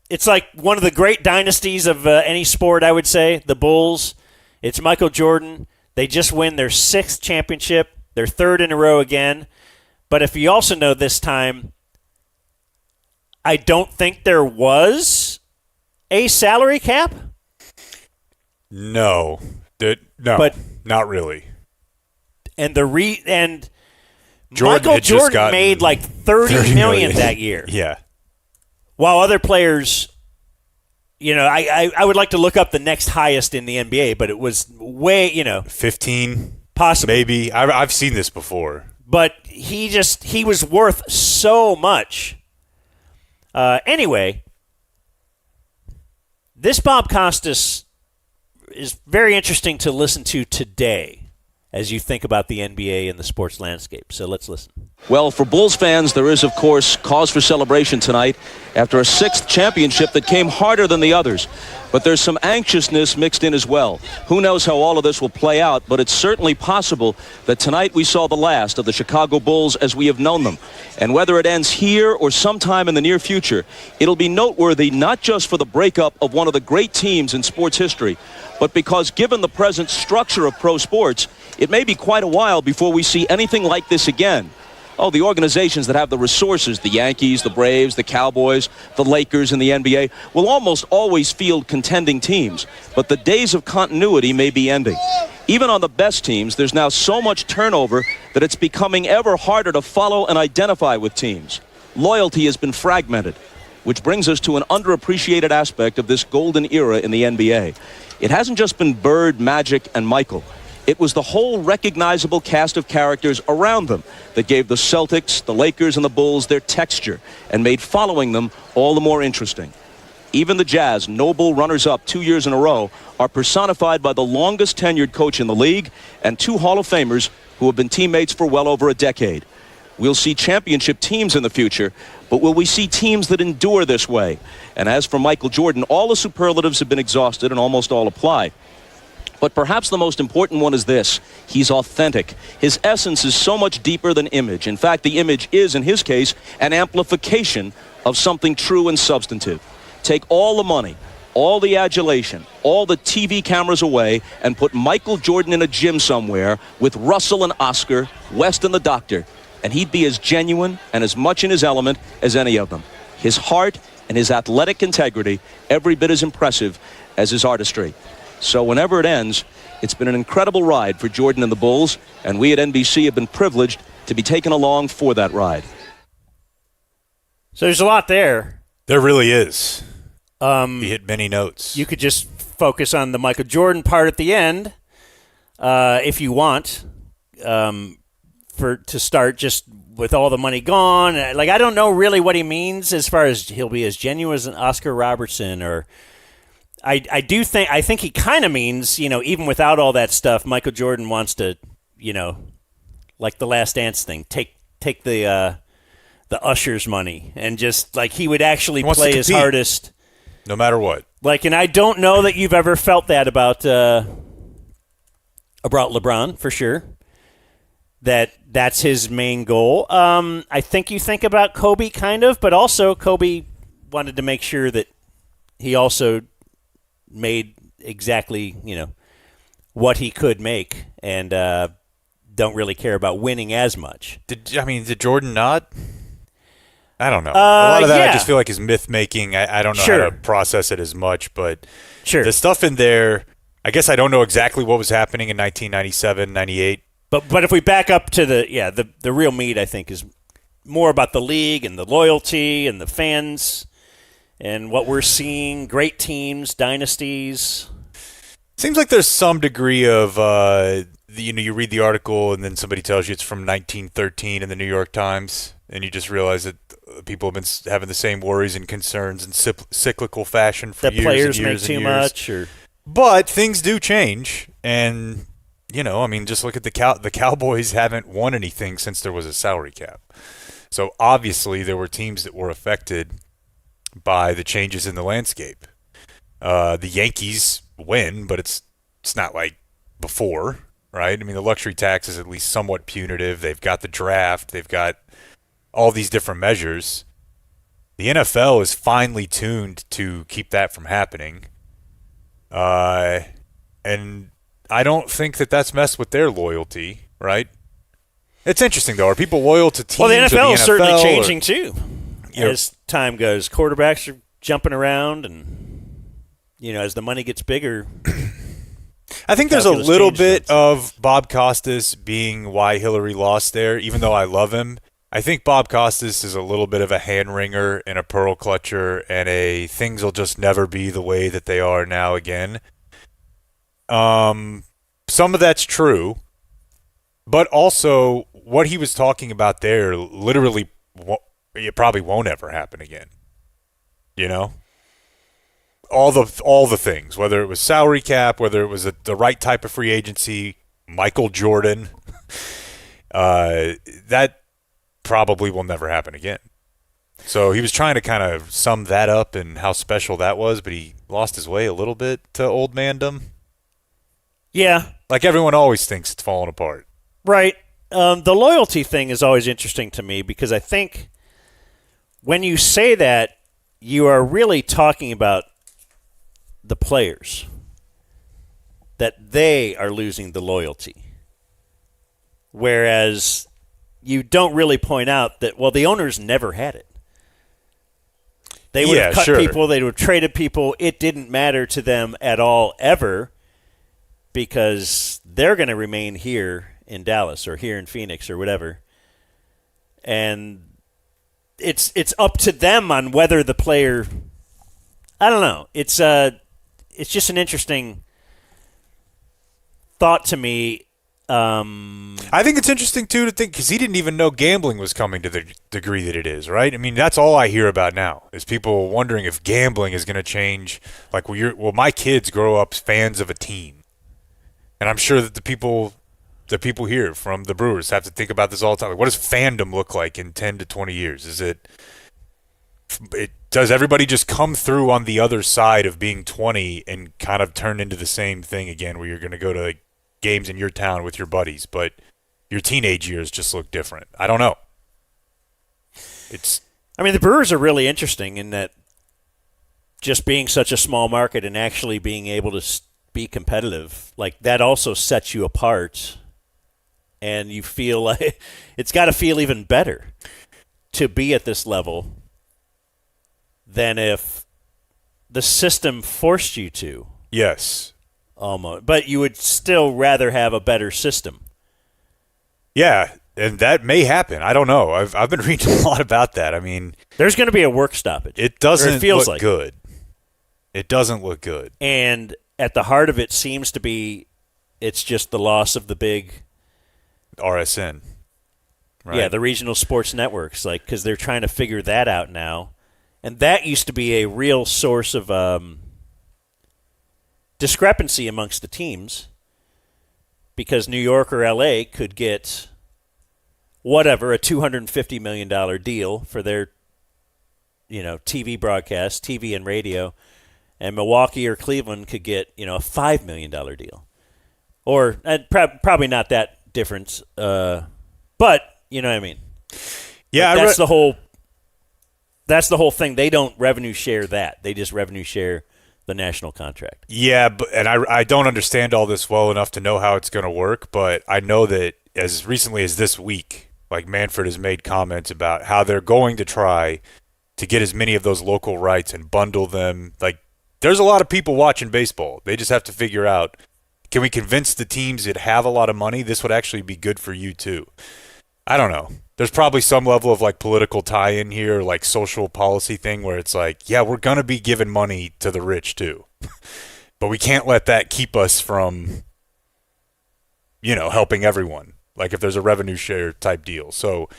it's like one of the great dynasties of any sport, I would say, the Bulls. It's Michael Jordan. They just win their 6th championship, their 3rd in a row again. But if you also know this time, I don't think there was a salary cap. No, but not really. And Jordan Michael Jordan made like $30 million that year. Yeah. While other players, I would like to look up the next highest in the NBA, but it was way, 15, possibly. Maybe. I've seen this before. But he was worth so much. Anyway, this Bob Costas is very interesting to listen to today as you think about the NBA and the sports landscape. So let's listen. Well, for Bulls fans, there is, of course, cause for celebration tonight after a 6th championship that came harder than the others. But there's some anxiousness mixed in as well. Who knows how all of this will play out, but it's certainly possible that tonight we saw the last of the Chicago Bulls as we have known them. And whether it ends here or sometime in the near future, it'll be noteworthy not just for the breakup of one of the great teams in sports history, but because given the present structure of pro sports, it may be quite a while before we see anything like this again. Oh, the organizations that have the resources, the Yankees, the Braves, the Cowboys, the Lakers, and the NBA, will almost always field contending teams. But the days of continuity may be ending. Even on the best teams, there's now so much turnover that it's becoming ever harder to follow and identify with teams. Loyalty has been fragmented, which brings us to an underappreciated aspect of this golden era in the NBA. It hasn't just been Bird, Magic, and Michael. It was the whole recognizable cast of characters around them that gave the Celtics, the Lakers, and the Bulls their texture and made following them all the more interesting. Even the Jazz, noble runners-up 2 years in a row, are personified by the longest tenured coach in the league and 2 Hall of Famers who have been teammates for well over a decade. We'll see championship teams in the future, but will we see teams that endure this way? And as for Michael Jordan, all the superlatives have been exhausted and almost all apply. But perhaps the most important one is this. He's authentic. His essence is so much deeper than image. In fact, the image is, in his case, an amplification of something true and substantive. Take all the money, all the adulation, all the TV cameras away, and put Michael Jordan in a gym somewhere with Russell and Oscar, West and the Doctor, and he'd be as genuine and as much in his element as any of them. His heart and his athletic integrity, every bit as impressive as his artistry. So whenever it ends, it's been an incredible ride for Jordan and the Bulls, and we at NBC have been privileged to be taken along for that ride. So there's a lot there. There really is. He hit many notes. You could just focus on the Michael Jordan part at the end, if you want, to start just with all the money gone. Like, I don't know really what he means as far as he'll be as genuine as an Oscar Robertson, or I think he kind of means, even without all that stuff, Michael Jordan wants to, like the Last Dance thing, take the ushers' money, and just like he would actually play his hardest, no matter what. Like, and I don't know that you've ever felt that about LeBron, for sure. That's his main goal. I think you think about Kobe kind of, but also Kobe wanted to make sure that he also made exactly, what he could make, and don't really care about winning as much. Did Jordan not? I don't know. A lot of that yeah. I just feel like is myth-making. I don't know Sure. how to process it as much, but Sure. the stuff in there, I guess I don't know exactly what was happening in 1997, 98. But if we back up to the real meat, I think, is more about the league and the loyalty and the fans and what we're seeing, great teams, dynasties. Seems like there's some degree of, you read the article and then somebody tells you it's from 1913 in the New York Times, and you just realize that people have been having the same worries and concerns in cyclical fashion for years and years and years. That players make too much, or but things do change, and just look at the Cowboys haven't won anything since there was a salary cap. So obviously there were teams that were affected by the changes in the landscape. The Yankees win, but it's not like before, right? I mean, the luxury tax is at least somewhat punitive. They've got the draft. They've got all these different measures. The NFL is finely tuned to keep that from happening. And I don't think that that's messed with their loyalty, right? It's interesting, though. Are people loyal to teams? Well, the or NFL is certainly or- changing, too, Yep. as time goes. Quarterbacks are jumping around, and, as the money gets bigger. I think there's a calculus little changes bit it. of Bob Costas being why Hillary lost there, even though I love him. I think Bob Costas is a little bit of a hand-wringer and a pearl clutcher and a things will just never be the way that they are now again. Some of that's true, but also what he was talking about there literally it probably won't ever happen again. All the things, whether it was salary cap, whether it was the right type of free agency, Michael Jordan, that probably will never happen again. So he was trying to kind of sum that up and how special that was, but he lost his way a little bit to old mandom. Yeah. Like everyone always thinks it's falling apart. Right. The loyalty thing is always interesting to me because I think when you say that, you are really talking about the players, that they are losing the loyalty. Whereas you don't really point out that, well, the owners never had it. They would have cut people. They would have traded people. It didn't matter to them at all ever because they're going to remain here in Dallas or here in Phoenix or whatever. And it's up to them on whether the player – I don't know. It's just an interesting thought to me. I think it's interesting, too, to think because he didn't even know gambling was coming to the degree that it is, right? I mean, that's all I hear about now is people wondering if gambling is going to change. Like, will my kids grow up fans of a team? And I'm sure that the people here from the Brewers have to think about this all the time. Like, what does fandom look like in 10 to 20 years? Does everybody just come through on the other side of being 20 and kind of turn into the same thing again where you're going to go to games in your town with your buddies, but your teenage years just look different? I don't know. The Brewers are really interesting in that just being such a small market and actually being able to be competitive, like that also sets you apart, and you feel like it's got to feel even better to be at this level than if the system forced you to. Yes. Almost. But you would still rather have a better system. Yeah, and that may happen. I don't know. I've been reading a lot about that. I mean, there's going to be a work stoppage. It doesn't feels look like good. It doesn't look good. And at the heart of it seems to be it's just the loss of the big RSN. Right? Yeah, the regional sports networks, because they're trying to figure that out now. And that used to be a real source of discrepancy amongst the teams because New York or L.A. could get a $250 million deal for their TV broadcast, TV and radio, and Milwaukee or Cleveland could get a $5 million deal. Or probably not that difference, but you know what I mean. Yeah, that's the whole thing. They don't revenue share that. They just revenue share the national contract. Yeah, and I don't understand all this well enough to know how it's going to work, but I know that as recently as this week, Manfred has made comments about how they're going to try to get as many of those local rights and bundle them. There's a lot of people watching baseball. They just have to figure out, can we convince the teams that have a lot of money this would actually be good for you too? I don't know. There's probably some level of political tie-in here, social policy thing where it's yeah, we're going to be giving money to the rich too. But we can't let that keep us from, helping everyone. If there's a revenue share type deal. So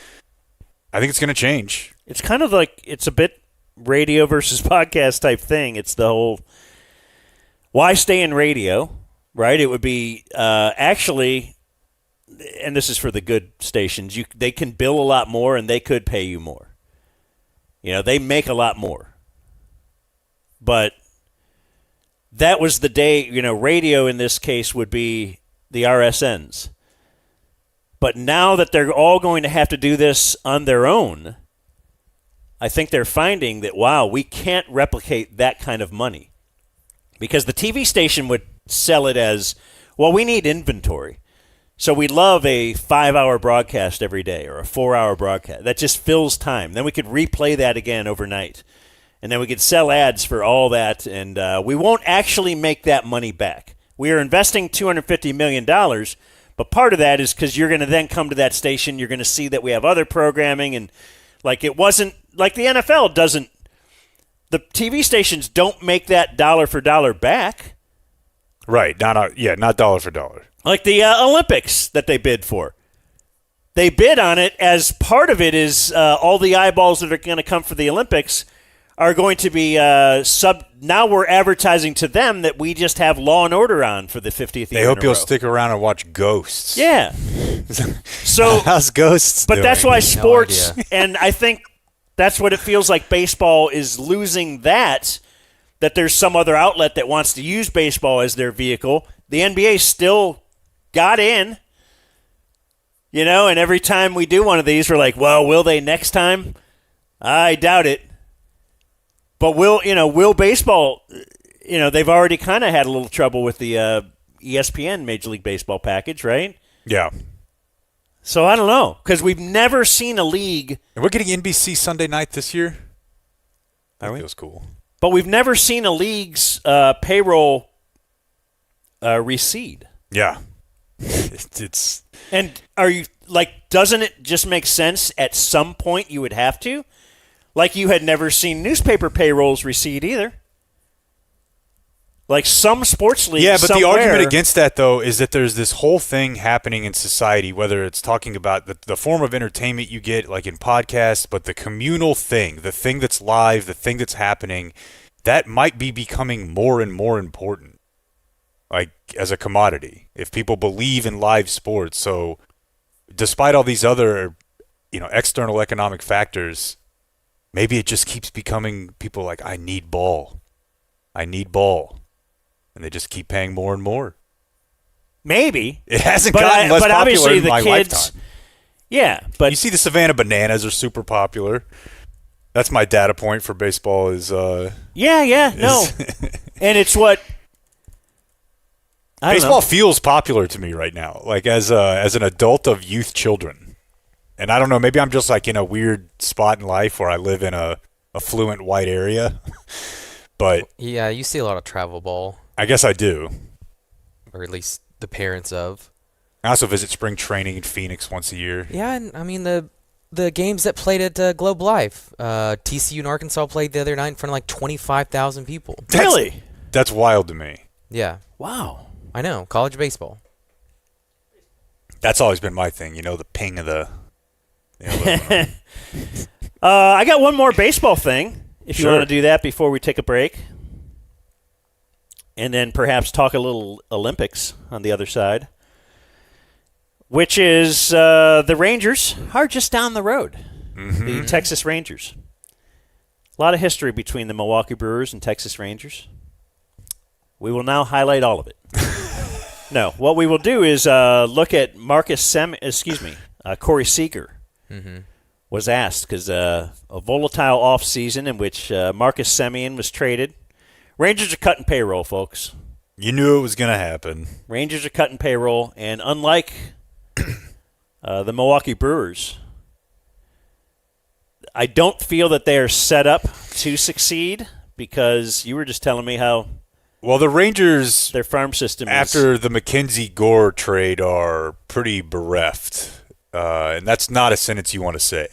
I think it's going to change. It's kind of it's a bit radio versus podcast type thing. It's the whole, why stay in radio, right? It would be actually, and this is for the good stations, they can bill a lot more and they could pay you more. They make a lot more. But that was the day, radio in this case would be the RSNs. But now that they're all going to have to do this on their own, I think they're finding that, wow, we can't replicate that kind of money. Because the TV station would sell it as, well, we need inventory. So we love a 5-hour broadcast every day or a 4-hour broadcast. That just fills time. Then we could replay that again overnight. And then we could sell ads for all that, and we won't actually make that money back. We are investing $250 million, but part of that is because you're going to then come to that station, you're going to see that we have other programming, and like it wasn't, like the NFL doesn't, the TV stations don't make that dollar for dollar back. Right, not dollar for dollar. Like the Olympics that they bid for. They bid on it as part of it is all the eyeballs that are going to come for the Olympics are going to be now we're advertising to them that we just have Law and Order on for the 50th year. They hope you'll stick around and watch Ghosts. Yeah. So how's Ghosts But doing? that's why sports, and I think that's what it feels like baseball is losing that there's some other outlet that wants to use baseball as their vehicle. The NBA still got in, and every time we do one of these, we're like, well, will they next time? I doubt it. But will baseball, they've already kind of had a little trouble with the ESPN Major League Baseball package, right? Yeah. So I don't know, because we've never seen a league. And we're getting NBC Sunday night this year. That feels cool. But we've never seen a league's payroll recede. Yeah. It's. And are you, doesn't it just make sense at some point you would have to? Like you had never seen newspaper payrolls recede either. Like some sports leagues. Yeah, but the argument against that, though, is that there's this whole thing happening in society, whether it's talking about the form of entertainment you get, like in podcasts, but the communal thing, the thing that's live, the thing that's happening, that might be becoming more and more important, like as a commodity, if people believe in live sports. So despite all these other, external economic factors, maybe it just keeps becoming people like, I need ball. And they just keep paying more and more. Maybe. It hasn't gotten less popular in my kids, lifetime. Yeah, but you see the Savannah Bananas are super popular. That's my data point for baseball is no. And it's what baseball feels popular to me right now, like as an adult of youth children. And I don't know, maybe I'm just like in a weird spot in life where I live in a affluent white area. But yeah, you see a lot of travel ball. I guess I do. Or at least the parents of. I also visit spring training in Phoenix once a year. Yeah, and I mean the games that played at Globe Life. TCU and Arkansas played the other night in front of like 25,000 people. Really? That's wild to me. Yeah. Wow. I know, college baseball. That's always been my thing, the ping of the... I got one more baseball thing, if Sure. you want to do that before we take a break. And then perhaps talk a little Olympics on the other side. Which is the Rangers are just down the road. Mm-hmm. The Texas Rangers. A lot of history between the Milwaukee Brewers and Texas Rangers. We will now highlight all of it. No, what we will do is look at Corey Seager. Mm-hmm. Was asked because a volatile offseason in which Marcus Semien was traded. Rangers are cutting payroll, folks. You knew it was going to happen. Rangers are cutting payroll, and unlike the Milwaukee Brewers, I don't feel that they are set up to succeed because you were just telling me how well the Rangers, their farm system after the Mackenzie Gore trade, are pretty bereft. And that's not a sentence you want to say.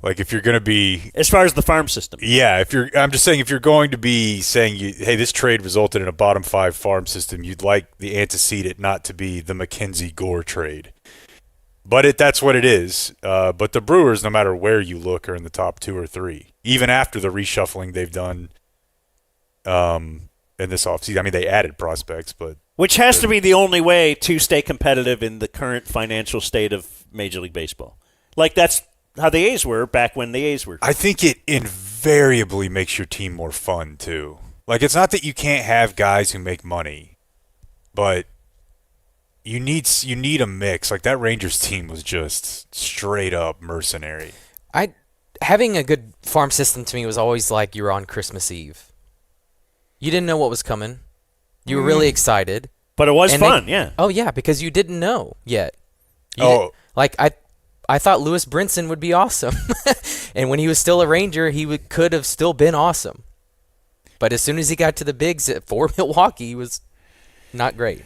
Like if you're going to be... As far as the farm system. Yeah, I'm just saying if you're going to be saying, hey, this trade resulted in a bottom 5 farm system, you'd like the antecedent not to be the Mackenzie Gore trade. But that's what it is. But the Brewers, no matter where you look, are in the top 2 or 3. Even after the reshuffling they've done in this offseason. I mean, they added prospects, but... Which has to be the only way to stay competitive in the current financial state of Major League Baseball. Like, that's how the A's were back when the A's were. I think it invariably makes your team more fun, too. Like, it's not that you can't have guys who make money, but you need a mix. Like, that Rangers team was just straight up mercenary. having a good farm system to me was always like you were on Christmas Eve. You didn't know what was coming. You were really excited. But it was fun, yeah. Oh, yeah, because you didn't know yet. I thought Lewis Brinson would be awesome. And when he was still a Ranger, he could have still been awesome. But as soon as he got to the bigs for Milwaukee, he was not great.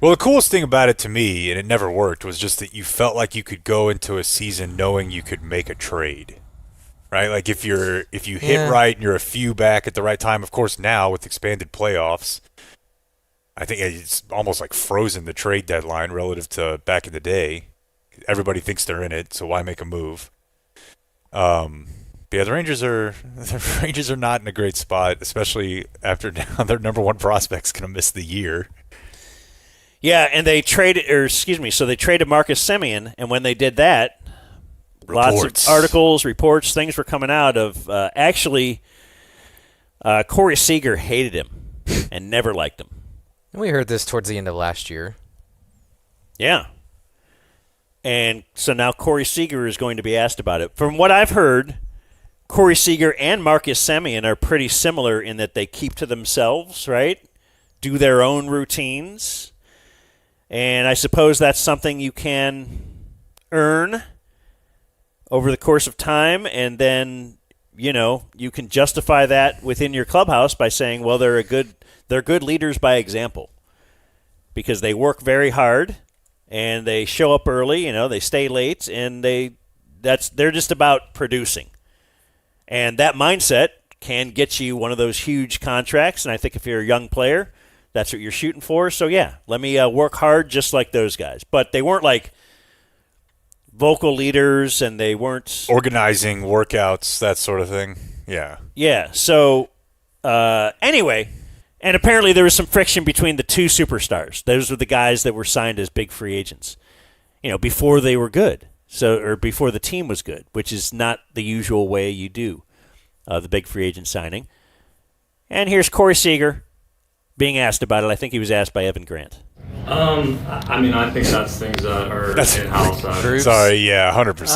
Well, the coolest thing about it to me, and it never worked, was just that you felt like you could go into a season knowing you could make a trade, right? Like if you hit right and you're a few back at the right time. Of course, now with expanded playoffs, I think it's almost like frozen the trade deadline relative to back in the day. Everybody thinks they're in it, so why make a move? But yeah, the Rangers are not in a great spot, especially after their number one prospect's going to miss the year. Yeah, and they traded Marcus Semien, and when they did that, lots of articles, reports, things were coming out of Corey Seager hated him and never liked him. We heard this towards the end of last year. Yeah. And so now Corey Seager is going to be asked about it. From what I've heard, Corey Seager and Marcus Semien are pretty similar in that they keep to themselves, right? Do their own routines. And I suppose that's something you can earn over the course of time, and then, you can justify that within your clubhouse by saying, well, they're good leaders by example because they work very hard and they show up early, they stay late, and they're just about producing. And that mindset can get you one of those huge contracts, and I think if you're a young player, that's what you're shooting for. So, yeah, let me work hard just like those guys. But they weren't like vocal leaders, and they weren't organizing workouts, that sort of thing. Yeah. Yeah. So, anyway, and apparently there was some friction between the two superstars. Those were the guys that were signed as big free agents, before they were good. Or before the team was good, which is not the usual way you do the big free agent signing. And here's Corey Seager being asked about it. I think he was asked by Evan Grant. I think that's things that are in-house. Sorry, yeah, 100%.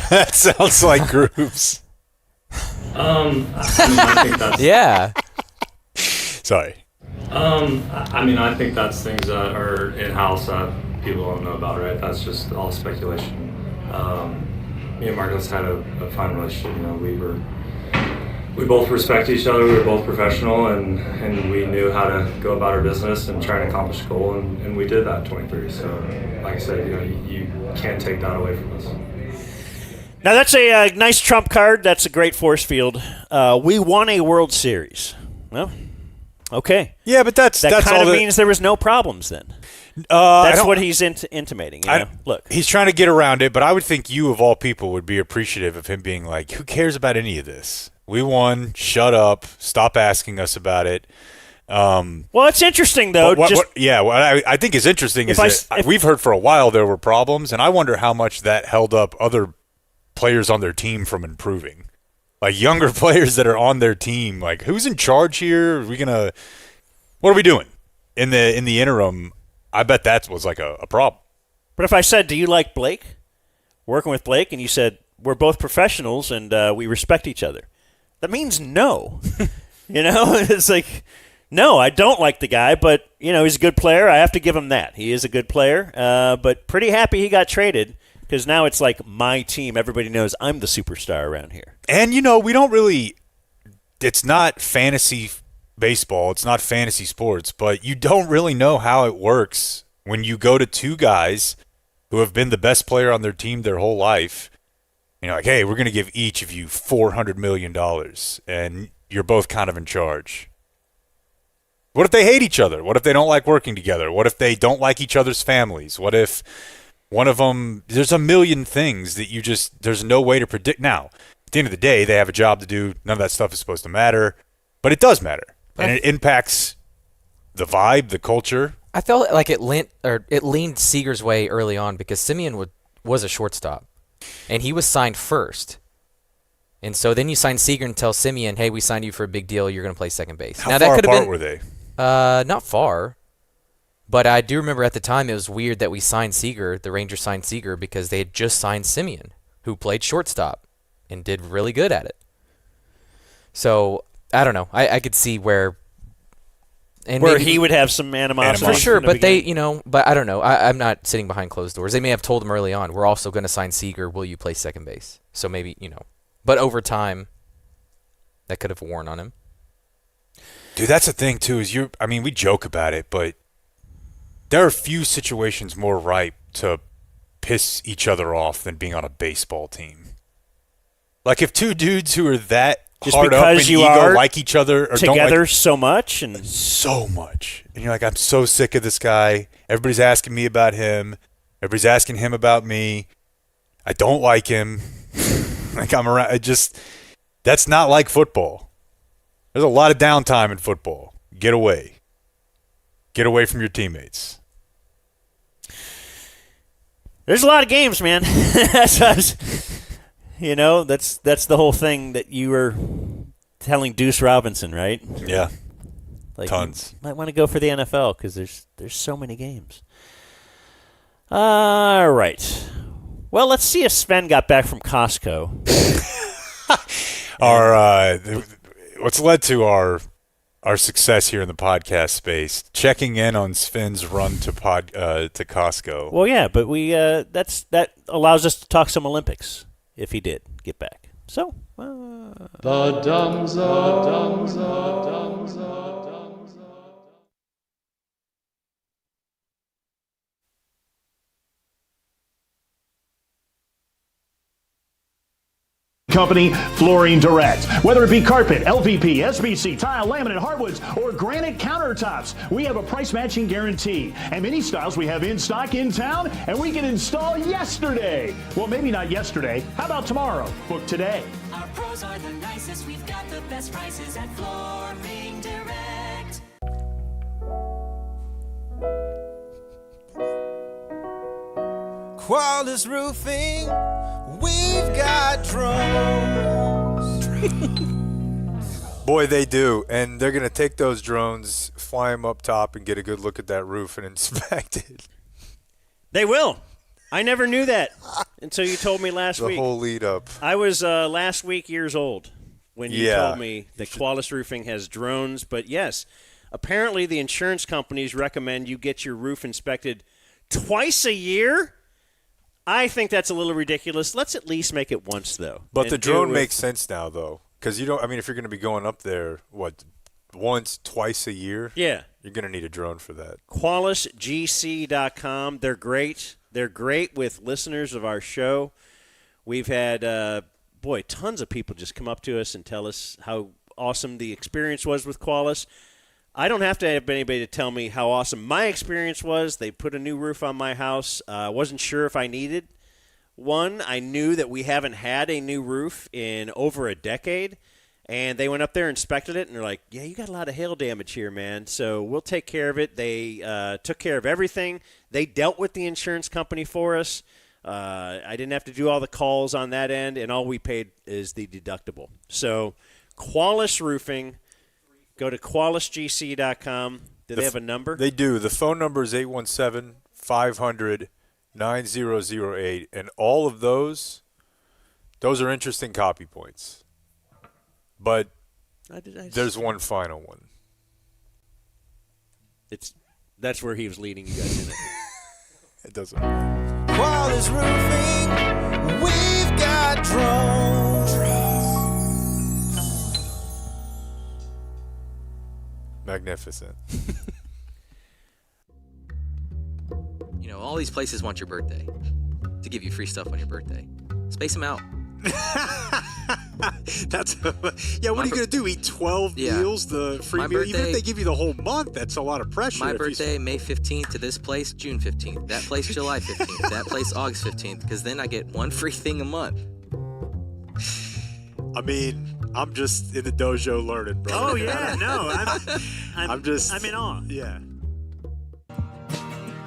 That sounds like groups. I think that's... Yeah. Sorry. I think that's things that are in-house that people don't know about, right? That's just all speculation. Me and Marcus had a fine relationship. We both respect each other. We were both professional, and we knew how to go about our business and try and accomplish a goal, and we did that in 23. So, like I said, you can't take that away from us. Now that's a nice trump card. That's a great force field. We won a World Series. Well, okay. Yeah, but that kind of means there was no problems then. That's what he's intimating. Look, he's trying to get around it, but I would think you, of all people, would be appreciative of him being like, who cares about any of this? We won. Shut up. Stop asking us about it. Well, it's interesting, though. What I think is interesting is that we've heard for a while there were problems, and I wonder how much that held up other players on their team from improving. Like younger players that are on their team, like who's in charge here? What are we doing in the interim? I bet that was like a problem. But if I said, do you like Blake? Working with Blake, and you said, we're both professionals and we respect each other. That means no. It's like, no, I don't like the guy, but, he's a good player. I have to give him that. He is a good player, but pretty happy he got traded because now it's like my team. Everybody knows I'm the superstar around here. And, we don't really – it's not fantasy baseball. It's not fantasy sports, but you don't really know how it works when you go to two guys who have been the best player on their team their whole life. Like, hey, we're going to give each of you $400 million, and you're both kind of in charge. What if they hate each other? What if they don't like working together? What if they don't like each other's families? What if one of them – there's a million things that there's no way to predict. Now, at the end of the day, they have a job to do. None of that stuff is supposed to matter, but it does matter, and it impacts the vibe, the culture. I felt like it leaned Seager's way early on because Semien was a shortstop. And he was signed first. And so then you sign Seager and tell Semien, hey, we signed you for a big deal. You're going to play second base. How far apart were they? Not far. But I do remember at the time it was weird that we signed Seager, the Rangers signed Seager, because they had just signed Semien, who played shortstop. and did really good at it. So I don't know. I could see where he would have some animosity. For sure, but beginning. but I don't know. I'm not sitting behind closed doors. They may have told him early on, we're also going to sign Seager. Will you play second base? So maybe, but over time, that could have worn on him. Dude, that's the thing, too, is we joke about it, but there are few situations more ripe to piss each other off than being on a baseball team. Like, if two dudes who are that just hard up and ego like each other or together don't like, so much. And you're like, I'm so sick of this guy. Everybody's asking me about him. Everybody's asking him about me. I don't like him. Like, I'm around. That's not like football. There's a lot of downtime in football. Get away. Get away from your teammates. There's a lot of games, man. That's the whole thing that you were telling Deuce Robinson, right? Yeah. Like, tons. You might want to go for the NFL because there's so many games. All right. Well, let's see if Sven got back from Costco. What's led to our success here in the podcast space, checking in on Sven's run to Costco. Well, yeah, but that allows us to talk some Olympics if he did get back. So, The Dumb Zone. Company Flooring Direct. Whether it be carpet, LVP, SBC, tile, laminate, hardwoods, or granite countertops, we have a price matching guarantee. And many styles we have in stock in town, and we can install yesterday. Well, maybe not yesterday. How about tomorrow? Book today. Our pros are the nicest. We've got the best prices at Flooring Direct. Quality Roofing. We've got drones. Boy, they do. And they're going to take those drones, fly them up top, and get a good look at that roof and inspect it. They will. I never knew that until you told me last week. The whole lead up. I was last week years old when you told me that Qualis Roofing has drones. But, yes, apparently the insurance companies recommend you get your roof inspected twice a year. I think that's a little ridiculous. Let's at least make it once, though. But the drone makes sense now, though, because if you're going to be going up there, once, twice a year? Yeah. You're going to need a drone for that. QualisGC.com. They're great. They're great with listeners of our show. We've had, tons of people just come up to us and tell us how awesome the experience was with Qualis. I don't have to have anybody to tell me how awesome my experience was. They put a new roof on my house. I wasn't sure if I needed one. I knew that we haven't had a new roof in over a decade. And they went up there, inspected it, and they're like, yeah, you got a lot of hail damage here, man. So we'll take care of it. They took care of everything. They dealt with the insurance company for us. I didn't have to do all the calls on that end, and all we paid is the deductible. So Qualis Roofing. Go to QualisGC.com. Do they have a number? They do. The phone number is 817-500-9008. And all of those are interesting copy points. But there's one final one. That's where he was leading you guys in it. It doesn't. Qualis Roofing. We've got drones. Magnificent. All these places want your birthday to give you free stuff on your birthday. Space them out. What are you going to do? Eat 12 meals, the free meal? Even if they give you the whole month, that's a lot of pressure. My birthday, May 15th to this place, June 15th. That place, July 15th. That place, August 15th. Because then I get one free thing a month. I'm just in the dojo learning, bro. Oh, yeah, no. I'm in awe. Yeah.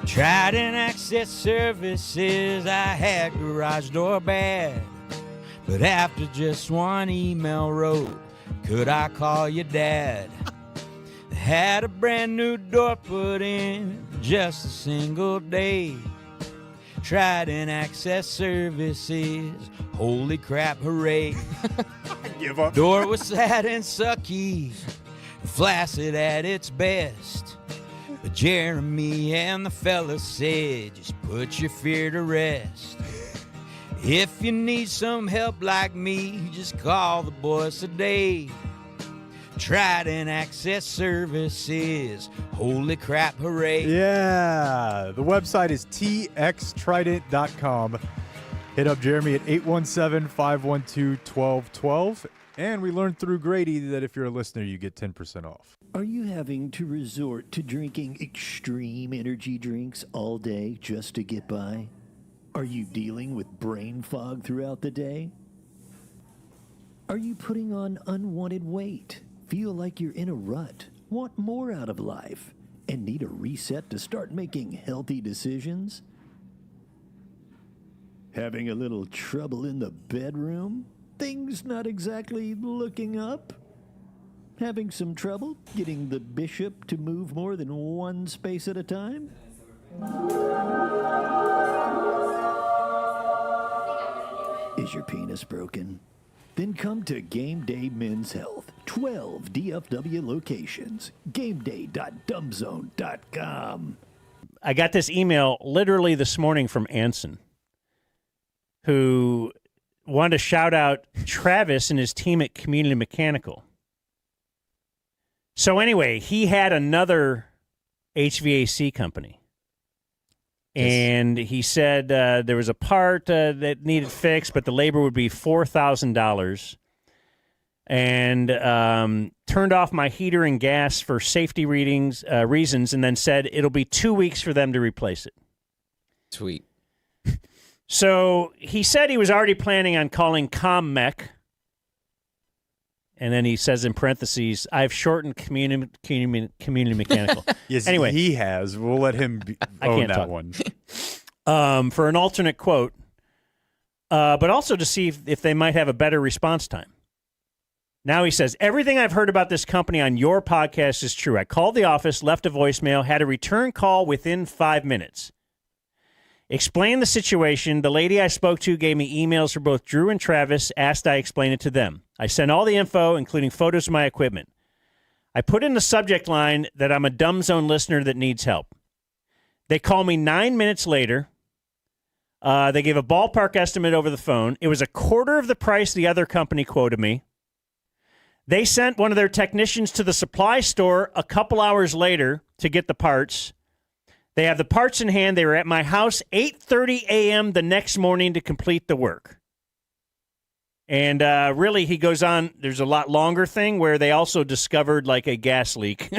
Trident Access Services, I had garage door bad. But after just one email wrote, could I call you dad? Had a brand new door put in just a single day. Trident Access Services. Holy crap, hooray. Give up. Door was sad and sucky, flaccid at its best. But Jeremy and the fellas said, just put your fear to rest. If you need some help like me, just call the boys today. Trident Access Services. Holy crap, hooray. Yeah. The website is txtrident.com. Hit up Jeremy at 817-512-1212. And we learned through Grady that if you're a listener, you get 10% off. Are you having to resort to drinking extreme energy drinks all day just to get by? Are you dealing with brain fog throughout the day? Are you putting on unwanted weight? Feel like you're in a rut? Want more out of life? And need a reset to start making healthy decisions? Having a little trouble in the bedroom? Things not exactly looking up? Having some trouble getting the bishop to move more than one space at a time? Is your penis broken? Then come to Game Day Men's Health. 12 DFW locations. GameDay.dumbzone.com. I got this email literally this morning from Anson, who wanted to shout out Travis and his team at Community Mechanical. So anyway, he had another HVAC company. And he said there was a part that needed fixed, but the labor would be $4,000. And turned off my heater and gas for safety reasons, and then said it'll be 2 weeks for them to replace it. Sweet. So he said he was already planning on calling CommMech. And then he says in parentheses, I've shortened community mechanical. Yes, anyway, he has. We'll let him own that one. For an alternate quote, but also to see if they might have a better response time. Now he says, everything I've heard about this company on your podcast is true. I called the office, left a voicemail, had a return call within 5 minutes. Explained the situation. The lady I spoke to gave me emails for both Drew and Travis, asked I explain it to them. I sent all the info, including photos of my equipment. I put in the subject line that I'm a Dumb Zone listener that needs help. They call me 9 minutes later. They gave a ballpark estimate over the phone. It was a quarter of the price the other company quoted me. They sent one of their technicians to the supply store a couple hours later to get the parts. They have the parts in hand. They were at my house 8:30 a.m. the next morning to complete the work. And really, he goes on, there's a lot longer thing where they also discovered like a gas leak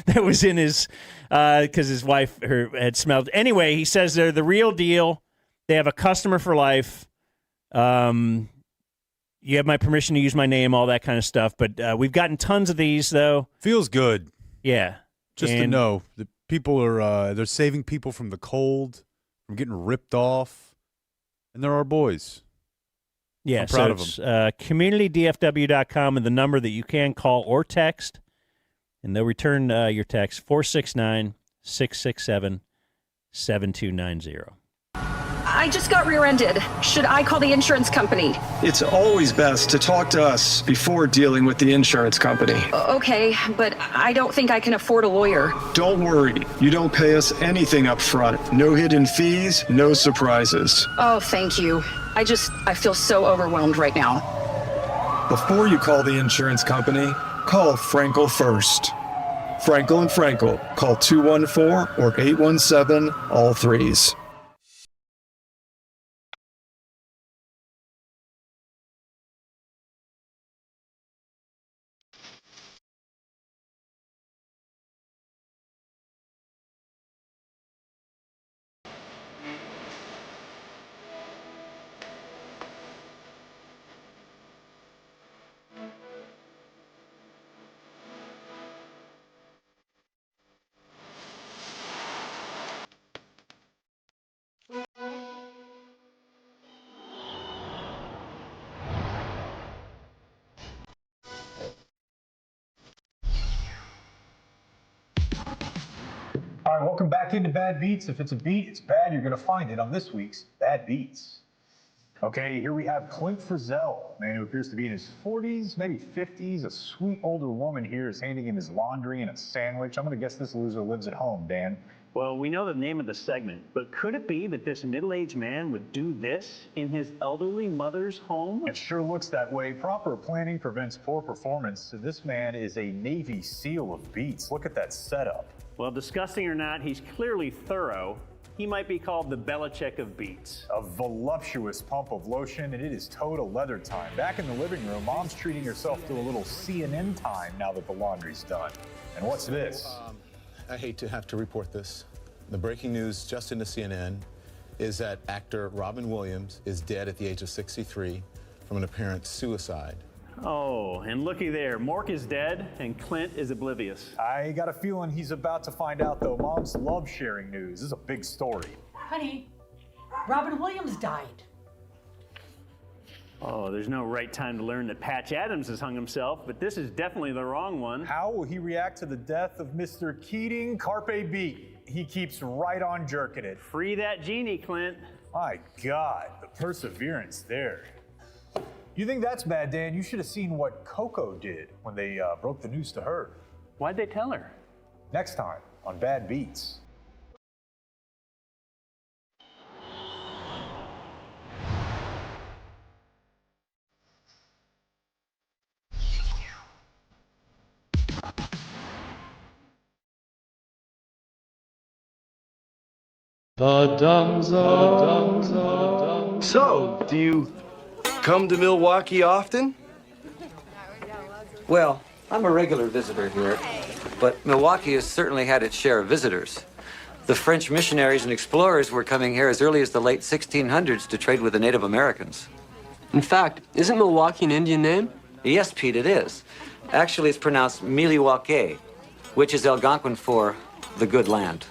that was in his, because his wife had smelled. Anyway, he says they're the real deal. They have a customer for life. You have my permission to use my name, all that kind of stuff. But we've gotten tons of these, though. Feels good. Yeah. Just to know that people are, they're saving people from the cold, from getting ripped off. And they're our boys. Yeah, I'm proud of it's, them. communitydfw.com and the number that you can call or text, and they'll return your text, 469-667-7290. I just got rear-ended. Should I call the insurance company? It's always best to talk to us before dealing with the insurance company. Okay, but I don't think I can afford a lawyer. Don't worry. You don't pay us anything up front. No hidden fees, no surprises. Oh, thank you. I feel so overwhelmed right now. Before you call the insurance company, call Frankel first. Frankel and Frankel. Call 214 or 817 all threes. All right, welcome back into Bad Beats. If it's a beat, it's bad. You're going to find it on this week's Bad Beats. Okay, here we have Clint Frizzell, man who appears to be in his 40s, maybe 50s. A sweet older woman here is handing him his laundry and a sandwich. I'm going to guess this loser lives at home, Dan. Well, we know the name of the segment, but could it be that this middle-aged man would do this in his elderly mother's home? It sure looks that way. Proper planning prevents poor performance. This man is a Navy SEAL of beats. Look at that setup. Well, disgusting or not, he's clearly thorough. He might be called the Belichick of beats. A voluptuous pump of lotion, and it is total leather time. Back in the living room, Mom's treating herself to a little CNN time now that the laundry's done. And what's this? I hate to have to report this. The breaking news just into CNN is that actor Robin Williams is dead at the age of 63 from an apparent suicide. Oh, and looky there, Mork is dead and Clint is oblivious. I got a feeling he's about to find out, though. Moms love sharing news. This is a big story. Honey, Robin Williams died. Oh, there's no right time to learn that Patch Adams has hung himself, but this is definitely the wrong one. How will he react to the death of Mr. Keating? Carpe beat. He keeps right on jerking it. Free that genie, Clint. My God, the perseverance there. You think that's bad, Dan? You should have seen what Coco did when they broke the news to her. Why'd they tell her? Next time on Bad Beats. The Dumb Zone. So, do you come to Milwaukee often? Well, I'm a regular visitor here, but Milwaukee has certainly had its share of visitors. The French missionaries and explorers were coming here as early as the late 1600s to trade with the Native Americans. In fact, isn't Milwaukee an Indian name? Yes, Pete, it is. Actually, it's pronounced Miliwake, which is Algonquin for the good land.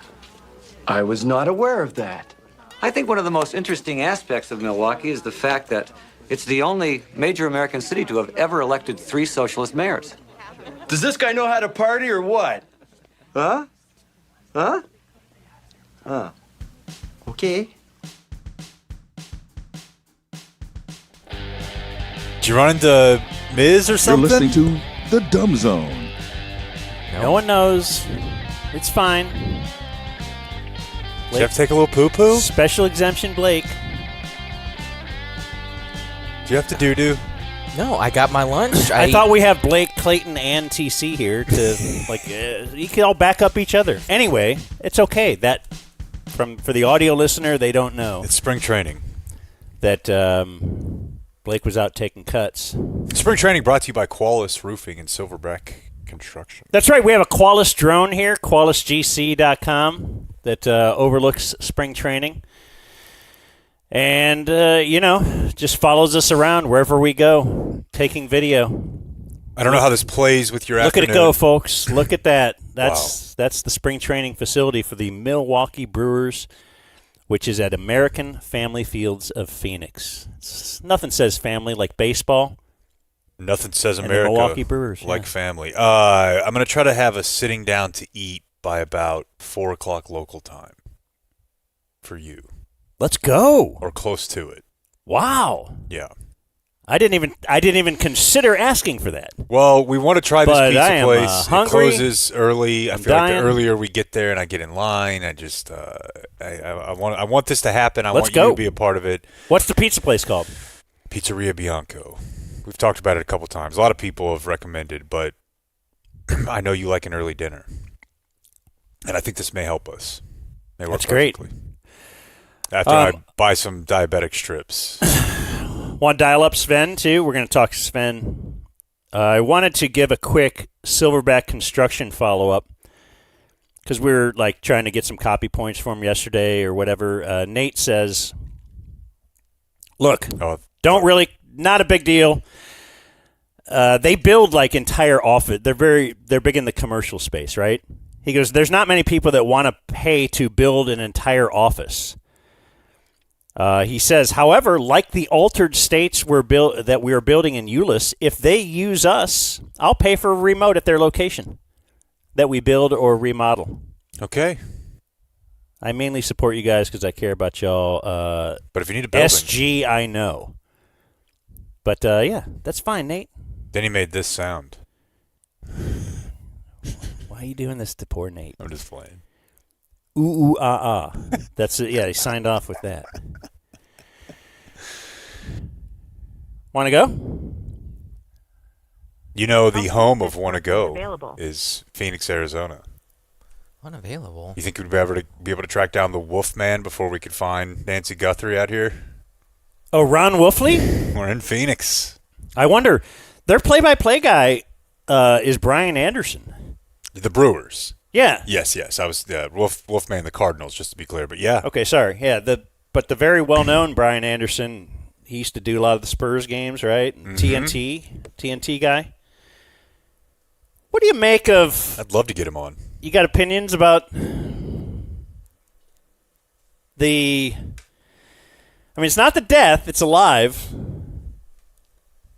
I was not aware of that. I think one of the most interesting aspects of Milwaukee is the fact that it's the only major American city to have ever elected 3 socialist mayors. Does this guy know how to party or what? Huh? Huh? Huh. Okay. Did you run into Miz or something? You're listening to The Dumb Zone. No one knows. It's fine. Did you have to take a little poo-poo? Special exemption, Blake. Do you have to doo-doo? No, I got my lunch. I thought we have Blake, Clayton, and TC here to, you can all back up each other. Anyway, it's okay. That, for the audio listener, they don't know. It's spring training. That Blake was out taking cuts. Spring training brought to you by Qualis Roofing and Silverback Construction. That's right. We have a Qualis drone here, QualisGC.com, that overlooks spring training. And, just follows us around wherever we go, taking video. I don't know how this plays with your Look afternoon. at it go, folks. Look at that. Wow. That's the spring training facility for the Milwaukee Brewers, which is at American Family Fields of Phoenix. Nothing says family like baseball. Nothing says and America the Milwaukee Brewers, like family. I'm going to try to have a sitting down to eat by about 4 o'clock local time for you. Let's go. Or close to it. Wow. Yeah. I didn't even consider asking for that. Well, we want to try this pizza place. Hungry. It closes early. I feel like the earlier we get there and I get in line, I just I want this to happen. I Let's want go. you to be a part of it. What's the pizza place called? Pizzeria Bianco. We've talked about it a couple times. A lot of people have recommended, but I know you like an early dinner. And I think this may help us. May work That's great. perfectly. After I buy some diabetic strips. Want to dial up Sven, too? We're going to talk to Sven. I wanted to give a quick Silverback Construction follow-up because we were trying to get some copy points for him yesterday or whatever. Nate says, look, not a big deal. They build entire office. They're big in the commercial space, right? He goes, there's not many people that want to pay to build an entire office. He says, however, like the altered states that we are building in Euless, if they use us, I'll pay for a remote at their location that we build or remodel. Okay. I mainly support you guys because I care about y'all. But if you need a building. SG, I know. But, yeah, that's fine, Nate. Then he made this sound. Why are you doing this to poor Nate? I'm just playing. Ooh, ooh, ah, ah. That's it. Yeah, he signed off with that. Want to go? You know, the home of Want to Go is Phoenix, Arizona. Unavailable. You think we'd be able to track down the Wolfman before we could find Nancy Guthrie out here? Oh, Ron Wolfley? We're in Phoenix. I wonder. Their play-by-play guy is Brian Anderson. The Brewers. Yeah. Yes. I was Wolfman, the Cardinals, just to be clear. But yeah. Okay, sorry. Yeah, but the very well-known Brian Anderson, he used to do a lot of the Spurs games, right? TNT guy. What do you make of... I'd love to get him on. You got opinions about the... I mean, it's not the death. It's alive.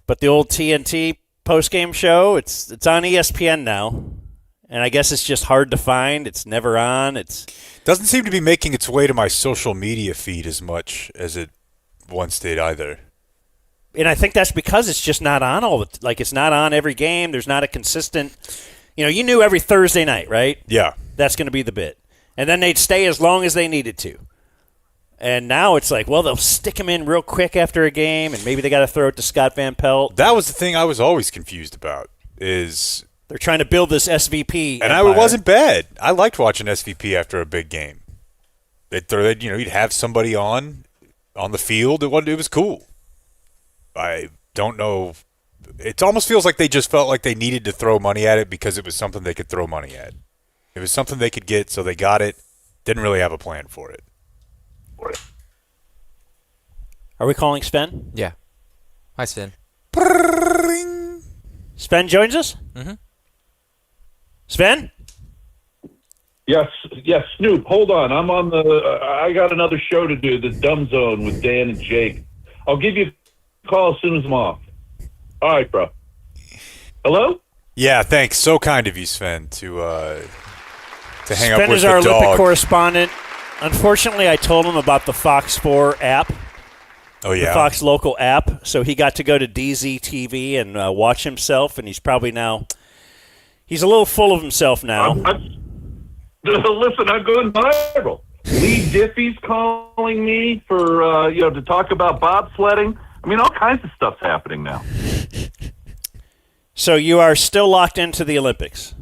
But the old TNT post-game show, it's on ESPN now. And I guess it's just hard to find. It's never on. It doesn't seem to be making its way to my social media feed as much as it once did either. And I think that's because it's just not on it's not on every game. There's not a consistent, you knew every Thursday night, right? Yeah. That's going to be the bit. And then they'd stay as long as they needed to. And now it's like, well, they'll stick him in real quick after a game, and maybe they got to throw it to Scott Van Pelt. That was the thing I was always confused about is they're trying to build this SVP and empire. it wasn't bad. I liked watching SVP after a big game. You'd have somebody on the field. It was cool. I don't know. It almost feels like they just felt like they needed to throw money at it because it was something they could throw money at. It was something they could get, so they got it. Didn't really have a plan for it. Are we calling Sven? Yeah. Hi, Sven. Sven joins us? Mm-hmm. Sven? Yes, Snoop, hold on. I'm on I got another show to do, the Dumb Zone with Dan and Jake. I'll give you a call as soon as I'm off. All right, bro. Hello? Yeah, thanks. So kind of you, Sven, to hang Sven up with the dog. Sven is our Olympic correspondent. Unfortunately, I told him about the Fox 4 app. Oh, yeah. The Fox local app. So he got to go to DZTV and watch himself, and he's probably now – he's a little full of himself now. Listen, I'm going viral. Lee Diffie's calling me for, to talk about bobsledding. I mean, all kinds of stuff's happening now. So you are still locked into the Olympics?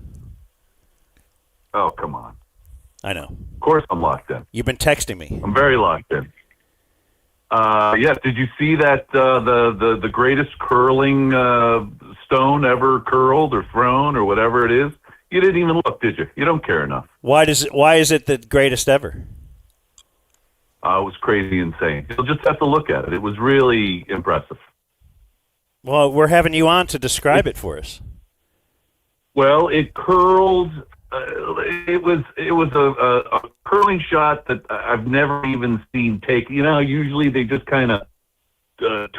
Oh, come on. I know. Of course I'm locked in. You've been texting me. I'm very locked in. Yeah, did you see that the greatest curling stone ever curled or thrown or whatever it is? You didn't even look, did you? You don't care enough. Why is it the greatest ever? It was crazy insane. You'll just have to look at it. It was really impressive. Well, we're having you on to describe it for us. Well, it curled. It was a curling shot that I've never even seen take. Usually they just kind of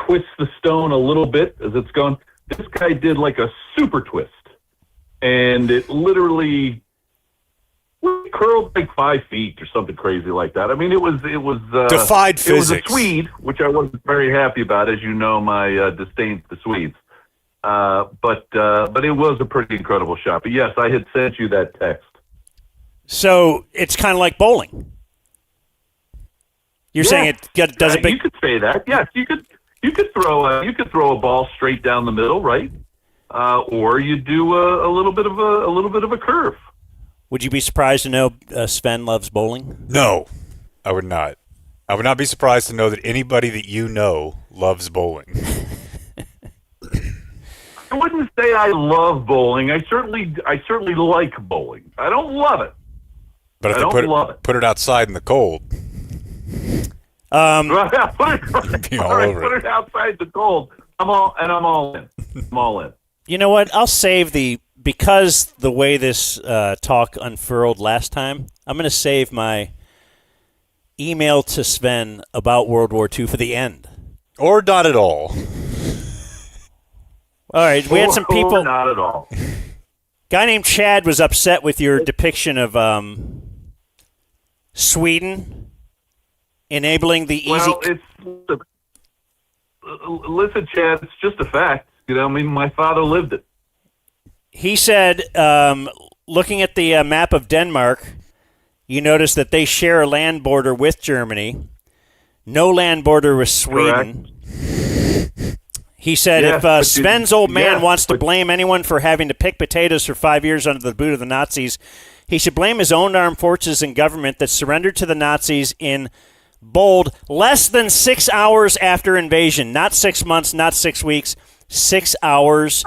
twist the stone a little bit as it's going. This guy did like a super twist, and it literally curled like 5 feet or something crazy like that. I mean, it was defied physics. It was a Swede, which I wasn't very happy about, as you know, my disdain for the Swedes. But it was a pretty incredible shot. But yes, I had sent you that text. So it's kind of like bowling. You're saying it does a big. You could say that. Yes, you could throw a ball straight down the middle, right? Or you do a little bit of a curve. Would you be surprised to know Sven loves bowling? No, I would not. I would not be surprised to know that anybody that you know loves bowling. I wouldn't say I love bowling. I certainly like bowling. I don't love it. But if they put it outside in the cold, put it outside the cold. I'm all in. I'm all in. You know what? I'll save because the way this talk unfurled last time, I'm going to save my email to Sven about World War II for the end. Or not at all. All right, we had some people. Not at all. Guy named Chad was upset with your depiction of Sweden, enabling the easy. Well, listen, Chad, it's just a fact. I mean, my father lived it. He said, looking at the map of Denmark, you notice that they share a land border with Germany, no land border with Sweden. Correct. He said, if Sven's old man wants to blame anyone for having to pick potatoes for 5 years under the boot of the Nazis, he should blame his own armed forces and government that surrendered to the Nazis in, bold, less than 6 hours after invasion. Not 6 months, not 6 weeks, 6 hours.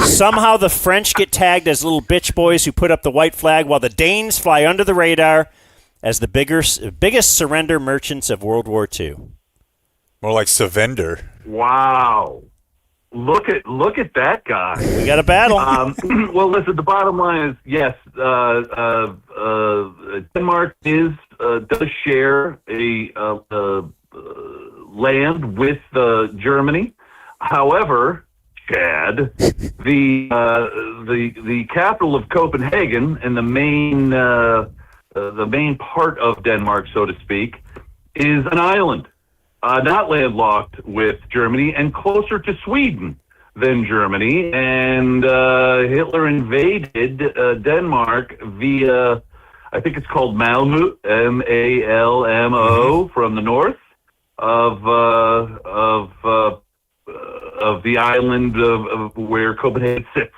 Somehow the French get tagged as little bitch boys who put up the white flag while the Danes fly under the radar as the biggest surrender merchants of World War II. More like Savender. Wow. Look at that guy. We got a battle. Well, listen, the bottom line is, yes, Denmark does share a land with Germany. However, Chad, the capital of Copenhagen and the main part of Denmark, so to speak, is an island. Not landlocked with Germany and closer to Sweden than Germany. And Hitler invaded Denmark via, I think it's called Malmö, Malmo, from the north of the island of where Copenhagen sits.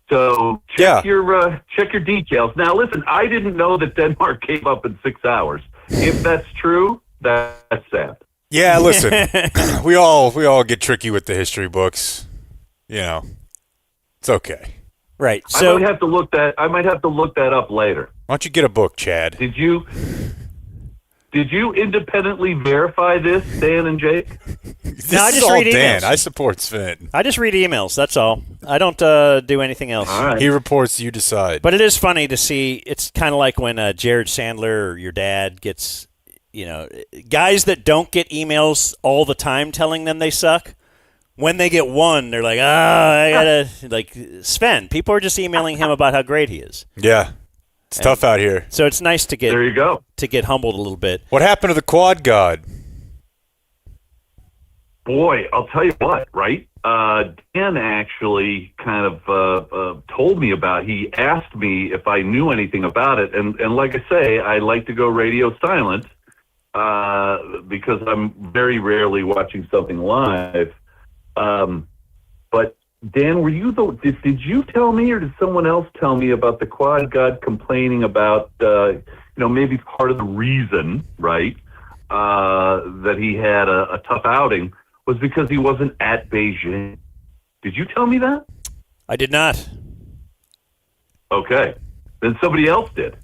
So check your details. Now, listen, I didn't know that Denmark came up in 6 hours. If that's true, that's sad. Yeah, listen, we all get tricky with the history books. It's okay. Right. So I might have to look that up later. Why don't you get a book, Chad? Did you independently verify this, Dan and Jake? No, I just read emails. Dan. I support Sven. I just read emails. That's all. I don't do anything else. All right. He reports. You decide. But it is funny to see. It's kind of like when Jared Sandler or your dad gets. Guys that don't get emails all the time telling them they suck, when they get one, they're like, I gotta, like Sven. People are just emailing him about how great he is. Yeah. It's tough out here. So it's nice to get there you go. To get humbled a little bit. What happened to the quad god? Boy, I'll tell you what, right? Dan actually kind of told me about. He asked me if I knew anything about it, and like I say, I like to go radio silent because I'm very rarely watching something live. But Dan, were you did you tell me, or did someone else tell me about the quad god complaining about maybe part of the reason, right, that he had a tough outing was because he wasn't at Beijing? Did you tell me that? I did not. Okay. Then somebody else did.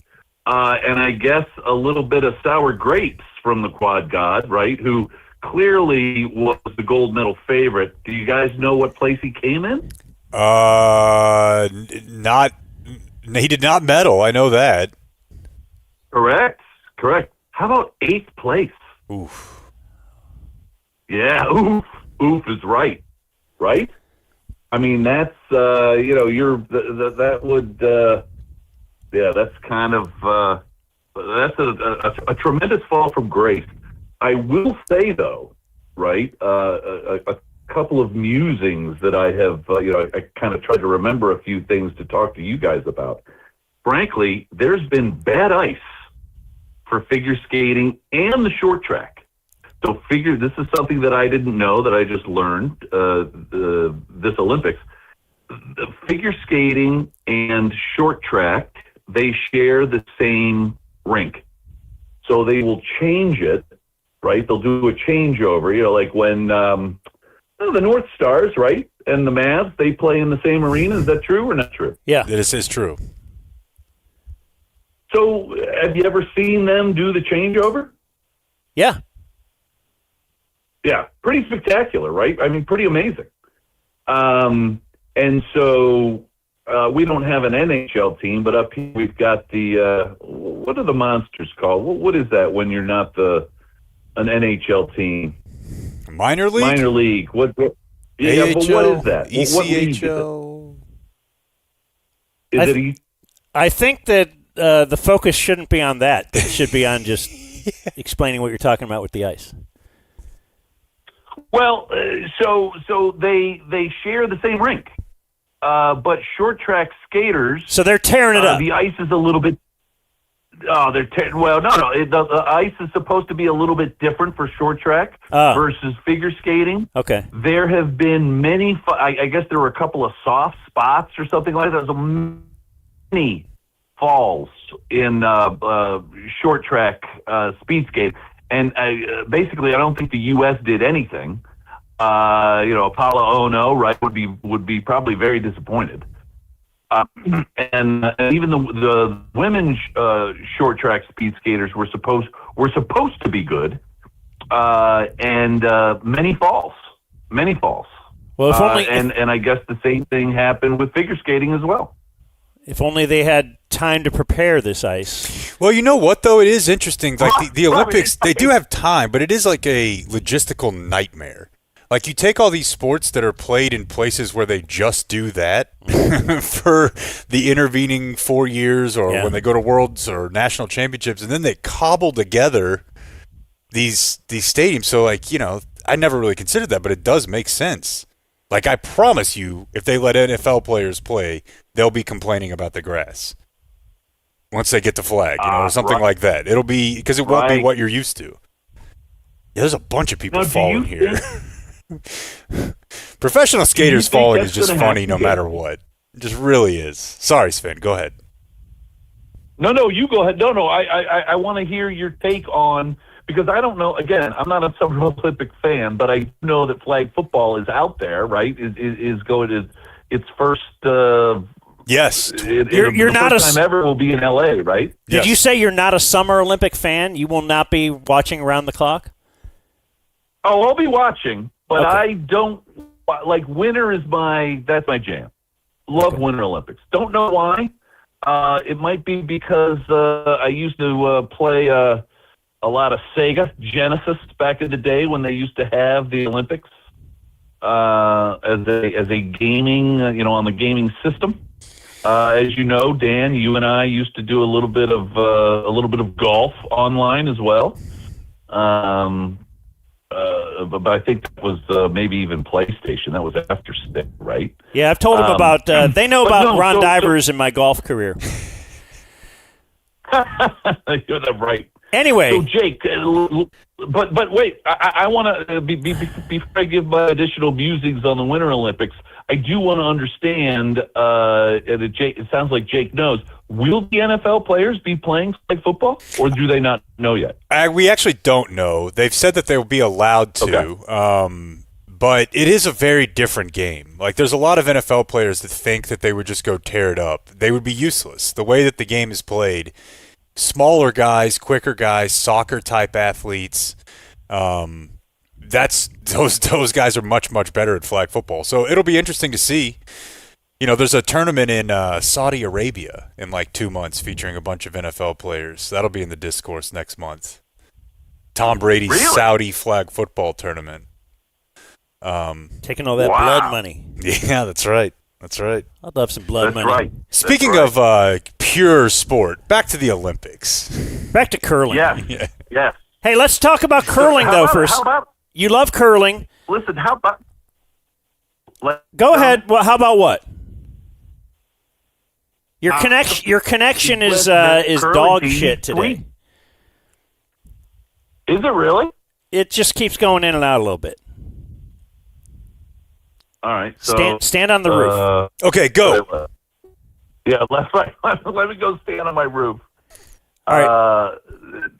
And I guess a little bit of sour grapes from the quad god, right, who clearly was the gold medal favorite. Do you guys know what place he came in? He did not medal. I know that. Correct. How about 8th place? Oof. Yeah, oof is right. Right? I mean, that's, that would, that's kind of, that's a tremendous fall from grace. I will say, though, right, a couple of musings that I have, I kind of tried to remember a few things to talk to you guys about. Frankly, there's been bad ice for figure skating and the short track. So this is something that I didn't know, that I just learned this Olympics. Figure skating and short track, they share the same rink. So they will change it, right? They'll do a changeover, like when the North Stars, right, and the Mavs, they play in the same arena. Is that true or not true? Yeah. This is true. So have you ever seen them do the changeover? Yeah. Yeah, pretty spectacular, right? I mean, pretty amazing. And so we don't have an NHL team, but up here we've got the what are the monsters called? What is that when you're not an NHL team? Minor league. Minor league. What? Yeah, AHL, but what is that? ECHL. Is it? I think that the focus shouldn't be on that. It should be on just explaining what you're talking about with the ice. Well, so they share the same rink, but short track skaters. So they're tearing it up. The ice is a little bit. Oh, well, no. The ice is supposed to be a little bit different for short track versus figure skating. Okay. There have been many. I guess there were a couple of soft spots or something like that. There's many falls in short track speed skate, and basically, I don't think the U.S. did anything. Apollo Ono, right, would be probably very disappointed. And even the women's short track speed skaters were supposed to be good, and many falls. Well, if only and I guess the same thing happened with figure skating as well. If only they had time to prepare this ice. Well, you know what, though? It is interesting. Like the Olympics, they do have time, but it is like a logistical nightmare. Like, you take all these sports that are played in places where they just do that for the intervening 4 years or when they go to Worlds or National Championships, and then they cobble together these stadiums. So, I never really considered that, but it does make sense. Like, I promise you, if they let NFL players play, they'll be complaining about the grass once they get the flag, or something like that. It'll be – because it won't be what you're used to. Yeah, there's a bunch of people falling here. Professional skaters falling is just funny no matter what. It just really is. Sorry, Sven. Go ahead. No, you go ahead. No, I want to hear your take on, because I don't know. Again, I'm not a Summer Olympic fan, but I know that flag football is out there, right? Is going to its first. Yes, you're not first time ever will be in LA, right? Did you say you're not a Summer Olympic fan? You will not be watching around the clock? Oh, I'll be watching. But I don't like winter that's my jam. Love Winter Olympics. Don't know why. It might be because I used to play a lot of Sega Genesis back in the day when they used to have the Olympics as a gaming, on the gaming system. As you know, Dan, you and I used to do a little bit of golf online as well. But I think that was maybe even PlayStation. That was after Stick, right? Yeah, I've told them about. They know about Ron Divers in my golf career. You're right. Anyway, so Jake, but wait, I want to before I give my additional musings on the Winter Olympics, I do want to understand. It sounds like Jake knows. Will the NFL players be playing flag football, or do they not know yet? We actually don't know. They've said that they will be allowed to, but it is a very different game. Like, there's a lot of NFL players that think that they would just go tear it up. They would be useless. The way that the game is played, smaller guys, quicker guys, soccer-type athletes, those guys are much, much better at flag football. So it'll be interesting to see. There's a tournament in Saudi Arabia in 2 months featuring a bunch of NFL players. That'll be in the discourse next month. Tom Brady's Saudi flag football tournament. Taking all that blood money. Yeah, that's right. I'd love some blood money. Right. Speaking of pure sport, back to the Olympics. Back to curling. Yes. Hey, let's talk about curling, first. How about, you love curling. Listen, how about... Go ahead. Well, how about what? Your connection is dog shit today. Is it really? It just keeps going in and out a little bit. All right. So stand on the roof. Okay, go. Yeah, let me go stand on my roof. All right.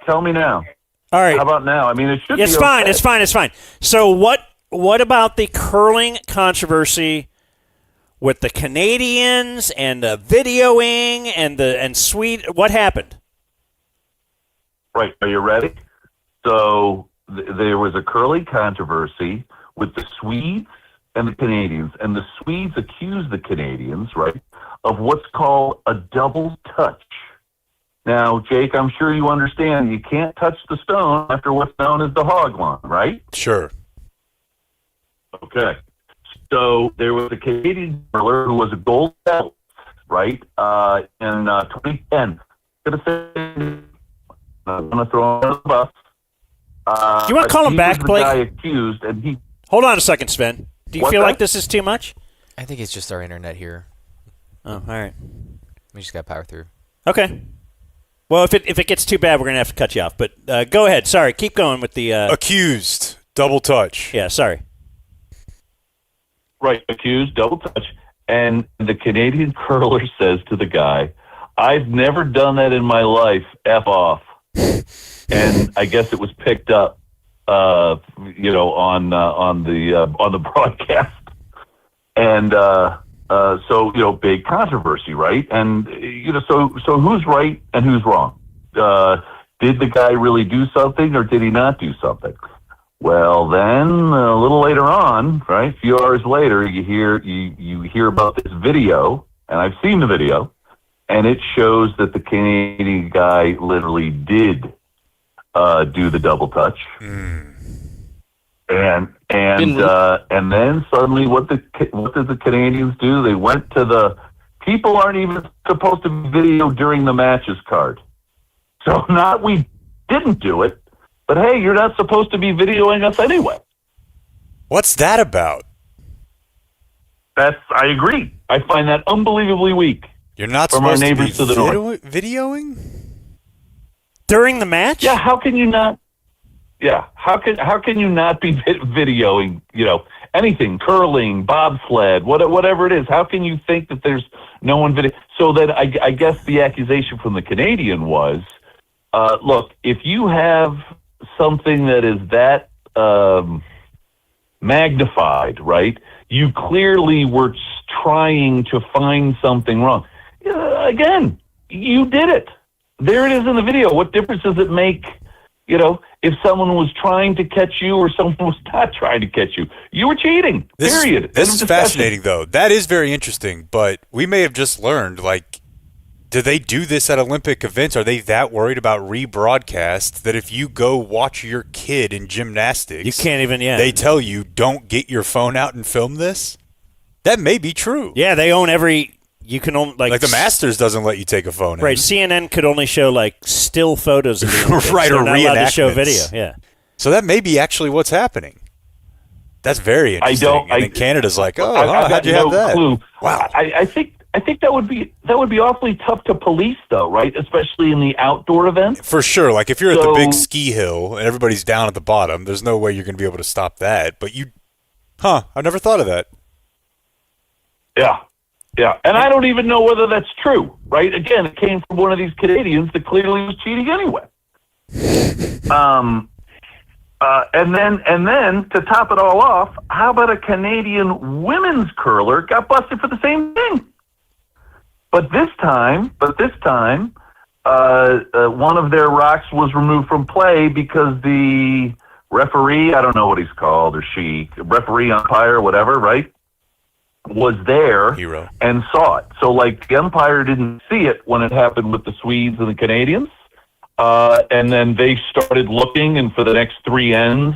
Tell me now. All right. How about now? I mean, it should be It's fine. okay. It's fine. So what about the curling controversy with the Canadians and the videoing and Sweden? What happened? Right. Are you ready? So there was a curling controversy with the Swedes and the Canadians, and the Swedes accused the Canadians, right, of what's called a double touch. Now, Jake, I'm sure you understand you can't touch the stone after what's known as the hog line, right? Sure. Okay. So there was a Canadian curler who was a gold medalist, right, in 2010. going to say, I'm going to throw him under the bus. Do you want to call him back, Blake? Guy accused, and he. Hold on a second, Sven. Do you feel like this is too much? I think it's just our internet here. Oh, all right. We just got to power through. Okay. Well, if it gets too bad, we're going to have to cut you off. But go ahead. Sorry. Keep going with the... Accused. Double touch. Yeah, sorry. Right, accused, double touch. And the Canadian curler says to the guy, I've never done that in my life. F off. And I guess it was picked up, on the broadcast. And so big controversy, right? And so who's right and who's wrong? Did the guy really do something or did he not do something? Well, then a little later on, right, a few hours later, you hear about this video, and I've seen the video, and it shows that the Canadian guy literally did do the double touch, and then suddenly, what did the Canadians do? They went to the people aren't even supposed to video during the matches card, so not we didn't do it. But hey, you're not supposed to be videoing us anyway. What's that about? I agree. I find that unbelievably weak. You're not from our supposed neighbors to be the north. videoing? During the match? Yeah, how can you not? Yeah, how can you not be videoing, anything, curling, bobsled, whatever it is? How can you think that there's no one video? So then I guess the accusation from the Canadian was, look, if you have something that is that magnified, right? You clearly were trying to find something wrong. Again, you did it. There it is in the video. What difference does it make, if someone was trying to catch you or someone was not trying to catch you? You were cheating, period. This is fascinating, though. That is very interesting, but we may have just learned, do they do this at Olympic events? Are they that worried about rebroadcast that if you go watch your kid in gymnastics, you can't even, they tell you, don't get your phone out and film this? That may be true. Yeah, they own you can only, like the Masters doesn't let you take a phone. Right, CNN could only show, still photos of the Olympics. Right, or not allowed to show reenactments. video, yeah. So that may be actually what's happening. That's very interesting. And then Canada's like, how'd you have that? Clue. Wow. I think that would be awfully tough to police, though, right? Especially in the outdoor events. For sure. Like if you're at the big ski hill and everybody's down at the bottom, there's no way you're going to be able to stop that. But I never thought of that. Yeah. And I don't even know whether that's true, right? Again, it came from one of these Canadians that clearly was cheating anyway. And then to top it all off, how about a Canadian women's curler got busted for the same thing? But this time, one of their rocks was removed from play because the referee, I don't know what he's called, or she, referee, umpire, whatever, right, was there and saw it. So, the umpire didn't see it when it happened with the Swedes and the Canadians. And then they started looking, and for the next three ends,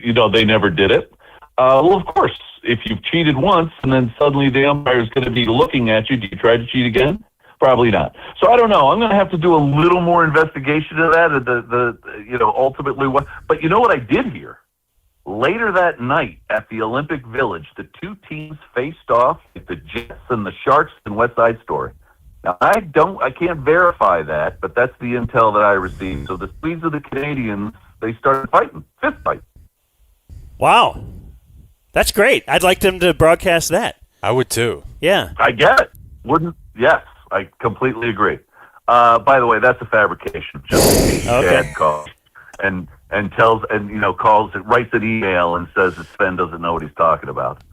they never did it. Well, of course, if you've cheated once and then suddenly the umpire is going to be looking at you, do you try to cheat again? Probably not. So I don't know. I'm going to have to do a little more investigation of that. Ultimately what. But you know what I did hear? Later that night at the Olympic Village, the two teams faced off, the Jets and the Sharks in West Side Story. Now, I can't verify that, but that's the intel that I received. So the Swedes and the Canadians, they started fighting, fist fight. Wow. That's great. I'd like them to broadcast that. I would too. Yeah. I get it. Yes, I completely agree. By the way, that's a fabrication. Just Dad calls and tells calls it, writes an email and says that Sven doesn't know what he's talking about.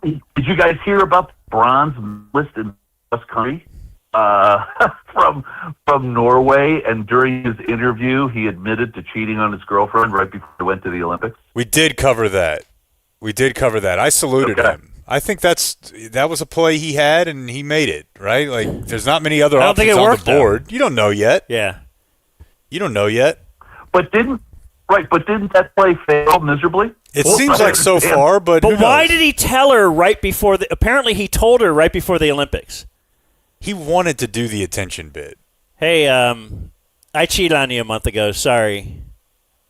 Did you guys hear about the bronze medalist in West Country from Norway? And during his interview, he admitted to cheating on his girlfriend right before he went to the Olympics. We did cover that. I saluted him. I think that was a play he had, and he made it, right? There's not many other options on the board. You don't know yet. Yeah. You don't know yet. But didn't that play fail miserably? It seems like so far, but why did he tell her right before apparently he told her right before the Olympics. He wanted to do the attention bit. Hey, I cheated on you a month ago. Sorry.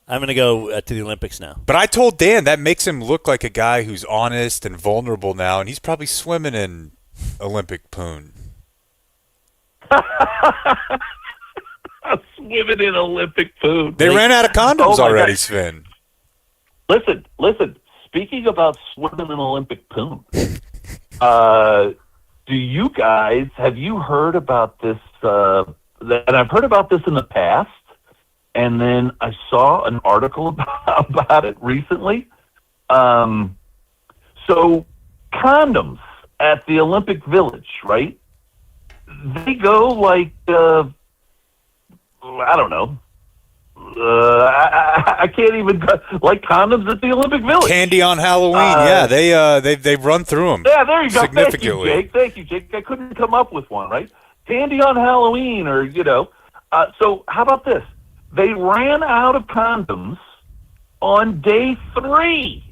I'm going to go to the Olympics now. But I told Dan that makes him look like a guy who's honest and vulnerable now, and he's probably swimming in Olympic poon. Swimming in Olympic poon. They ran out of condoms already, Sven. Listen. Speaking about swimming in Olympic poon, do you guys, have you heard about this? And I've heard about this in the past, and then I saw an article about it recently. So condoms at the Olympic Village, right? They go like, I don't know. I can't even like condoms at the Olympic Village. Candy on Halloween, yeah. They run through them. Yeah, there you go. Significantly. Thank you, Jake. I couldn't come up with one, right? Candy on Halloween, or So how about this? They ran out of condoms on day 3.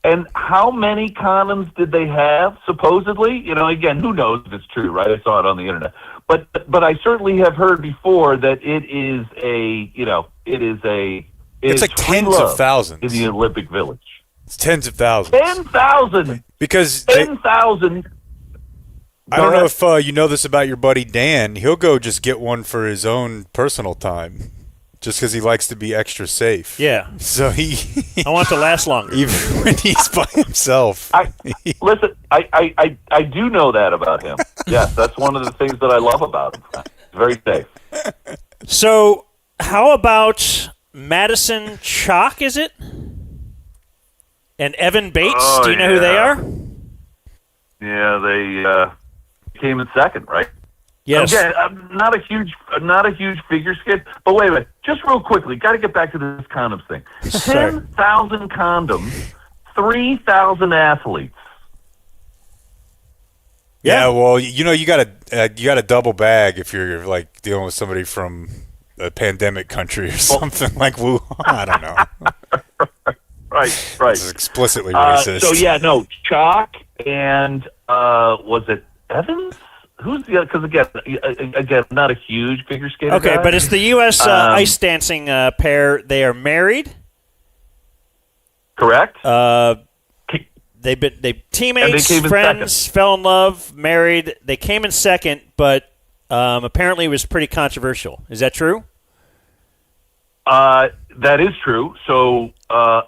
And how many condoms did they have, supposedly? Again, who knows if it's true, right? I saw it on the internet. But I certainly have heard before that it's like tens of thousands in the Olympic Village. It's tens of thousands. 10,000. Because 10,000. I don't know if you know this about your buddy Dan. He'll go just get one for his own personal time, just because he likes to be extra safe. Yeah. So I want to last longer, even when he's by himself. Listen, I do know that about him. Yes, that's one of the things that I love about him. Very safe. So, how about Madison Chalk? Is it? And Evan Bates. Do you know who they are? Yeah, they came in second, right? Yes. Again, I'm not a huge figure skate, but wait a minute. Just real quickly, got to get back to this condoms thing. 10,000 condoms, 3,000 athletes. Yeah, well, you got to double bag if you're like dealing with somebody from a pandemic country or something like Wuhan. I don't know. Right. It's explicitly racist. So yeah, no, Chalk and was it Evans? Who's the other? Because again, not a huge figure skater. Okay, guy. but it's the U.S. ice dancing pair. They are married. Correct. They teammates, they friends, fell in love, married. They came in second, but apparently it was pretty controversial. Is that true? That is true. So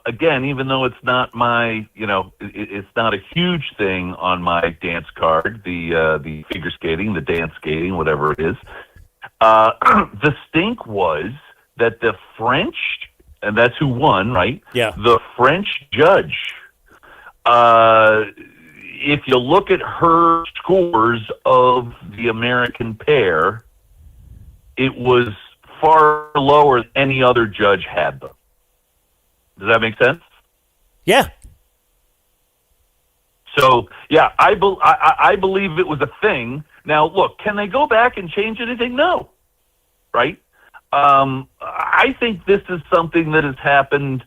again, even though it's not my, it's not a huge thing on my dance card, the figure skating, the dance skating, whatever it is. The stink was that the French, and that's who won, right? Yeah. The French judge. If you look at her scores of the American pair, it was far lower than any other judge had them. Does that make sense? Yeah. So, yeah, I believe it was a thing. Now, look, can they go back and change anything? No. Right? I think this is something that has happened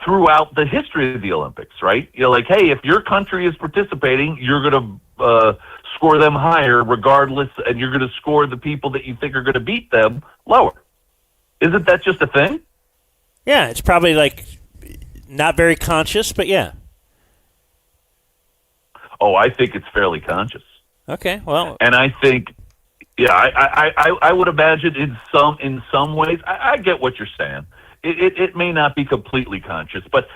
throughout the history of the Olympics, right? Like, hey, if your country is participating, you're going to score them higher regardless, and you're going to score the people that you think are going to beat them lower. Isn't that just a thing? Yeah, it's probably like not very conscious, but yeah. Oh, I think it's fairly conscious. Okay, well, and I think, yeah, I would imagine in some ways, I get what you're saying. It may not be completely conscious, but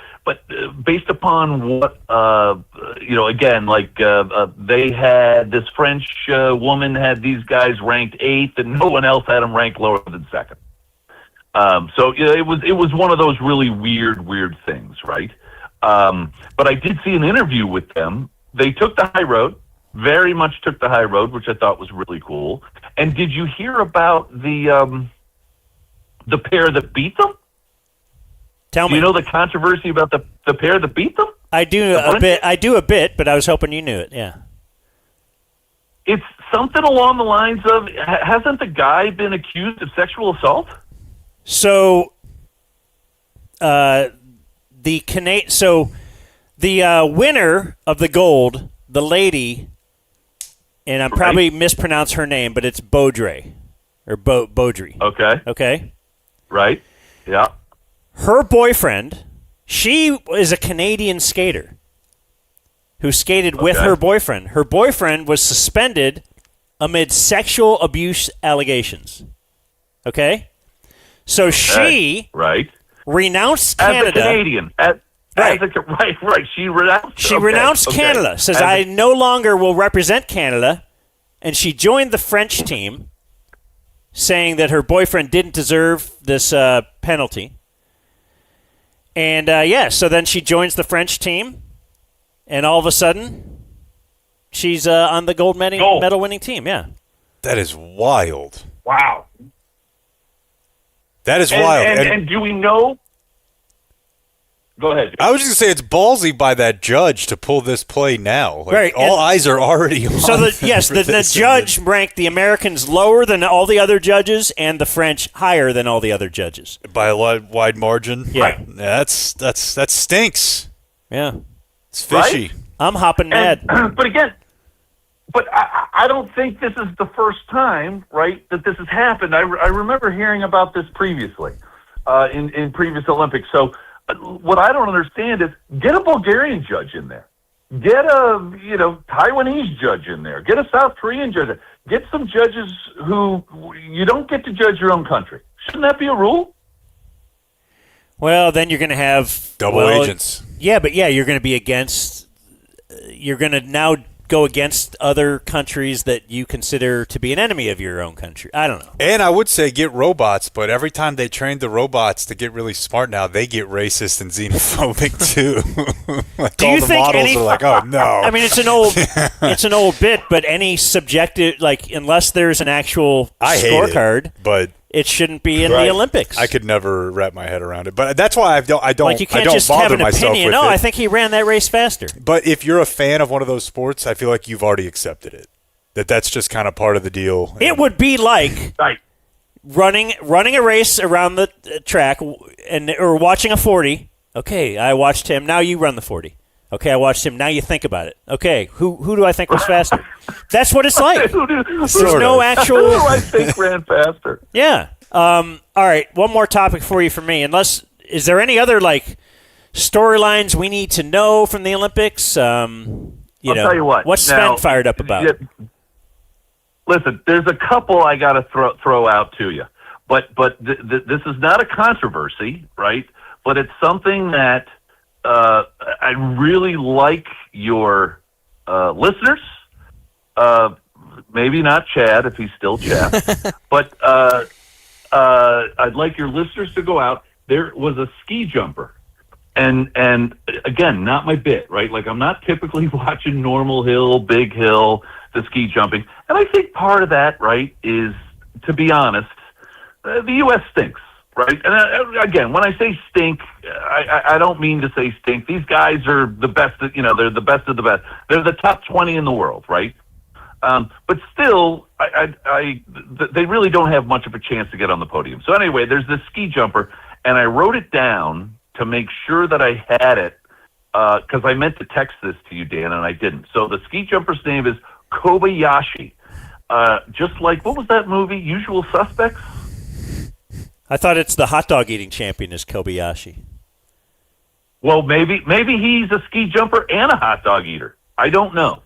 based upon what again, like they had this French woman had these guys ranked 8th, and no one else had them ranked lower than 2nd. So it was one of those really weird things, right? But I did see an interview with them. They took the high road, very much took the high road, which I thought was really cool. And did you hear about the pair that beat them? Tell me. Do you know the controversy about the pair that beat them? I do a bit, but I was hoping you knew it. Yeah. It's something along the lines of, hasn't the guy been accused of sexual assault? So, the winner of the gold, the lady, and I'm probably mispronounce her name, but it's Baudry or Baudry. Okay. Okay. Right. Yeah. Her boyfriend, she is a Canadian skater who skated with her boyfriend. Her boyfriend was suspended amid sexual abuse allegations. Okay? So she renounced Canada. As a Canadian. Right. She renounced. She renounced Canada. Says, I no longer will represent Canada. And she joined the French team, saying that her boyfriend didn't deserve this penalty. And, so then she joins the French team, and all of a sudden, she's on the gold medal winning team, yeah. That is wild. Wow. That is wild. And do we know? Go ahead. I was just going to say, it's ballsy by that judge to pull this play now. Like, right. All eyes are already on So, the judge ranked the Americans lower than all the other judges and the French higher than all the other judges. By a wide margin? Yeah. Right. That stinks. Yeah. It's fishy. Right? I'm hopping mad. But again, I don't think this is the first time, right, that this has happened. I remember hearing about this previously in previous Olympics. So what I don't understand is get a Bulgarian judge in there. Get a Taiwanese judge in there. Get a South Korean judge. Get some judges who you don't get to judge your own country. Shouldn't that be a rule? Well, then you're going to have double agents. Yeah, but you're going to be against. You're going to now go against other countries that you consider to be an enemy of your own country. I don't know. And I would say get robots, but every time they train the robots to get really smart now, they get racist and xenophobic too. Like Do all you the think models are like, oh no. I mean, it's an old bit, but any subjective, like unless there's an actual scorecard, but it shouldn't be in the Olympics. I could never wrap my head around it, but that's why I don't. Like you can't I don't just bother have an myself opinion. with No, it. I think he ran that race faster. But if you're a fan of one of those sports, I feel like you've already accepted it. That's just kind of part of the deal. It would be like running a race around the track or watching a 40. Okay, I watched him. Now you run the 40. Okay, I watched him. Now you think about it. Okay, who do I think was faster? That's what it's like. There's no actual. Who do I think ran faster? Yeah. All right. One more topic for you from me. Is there any other storylines we need to know from the Olympics? I'll tell you what. What's Sven fired up about? Listen, there's a couple I got to throw out to you, but this is not a controversy, right? But it's something that I really like your listeners. Maybe not Chad if he's still Chad, but I'd like your listeners to go out. There was a ski jumper, and again, not my bit, right? Like I'm not typically watching normal hill, big hill, the ski jumping, and I think part of that, right, is to be honest, the U.S. stinks. Right, and again, when I say stink, I don't mean to say stink. These guys are the best. They're the best of the best. They're the top 20 in the world, right? But still, they really don't have much of a chance to get on the podium. So anyway, there's this ski jumper, and I wrote it down to make sure that I had it because I meant to text this to you, Dan, and I didn't. So the ski jumper's name is Kobayashi. Just like what was that movie, Usual Suspects? I thought it's the hot dog eating champion is Kobayashi. Well, maybe he's a ski jumper and a hot dog eater. I don't know.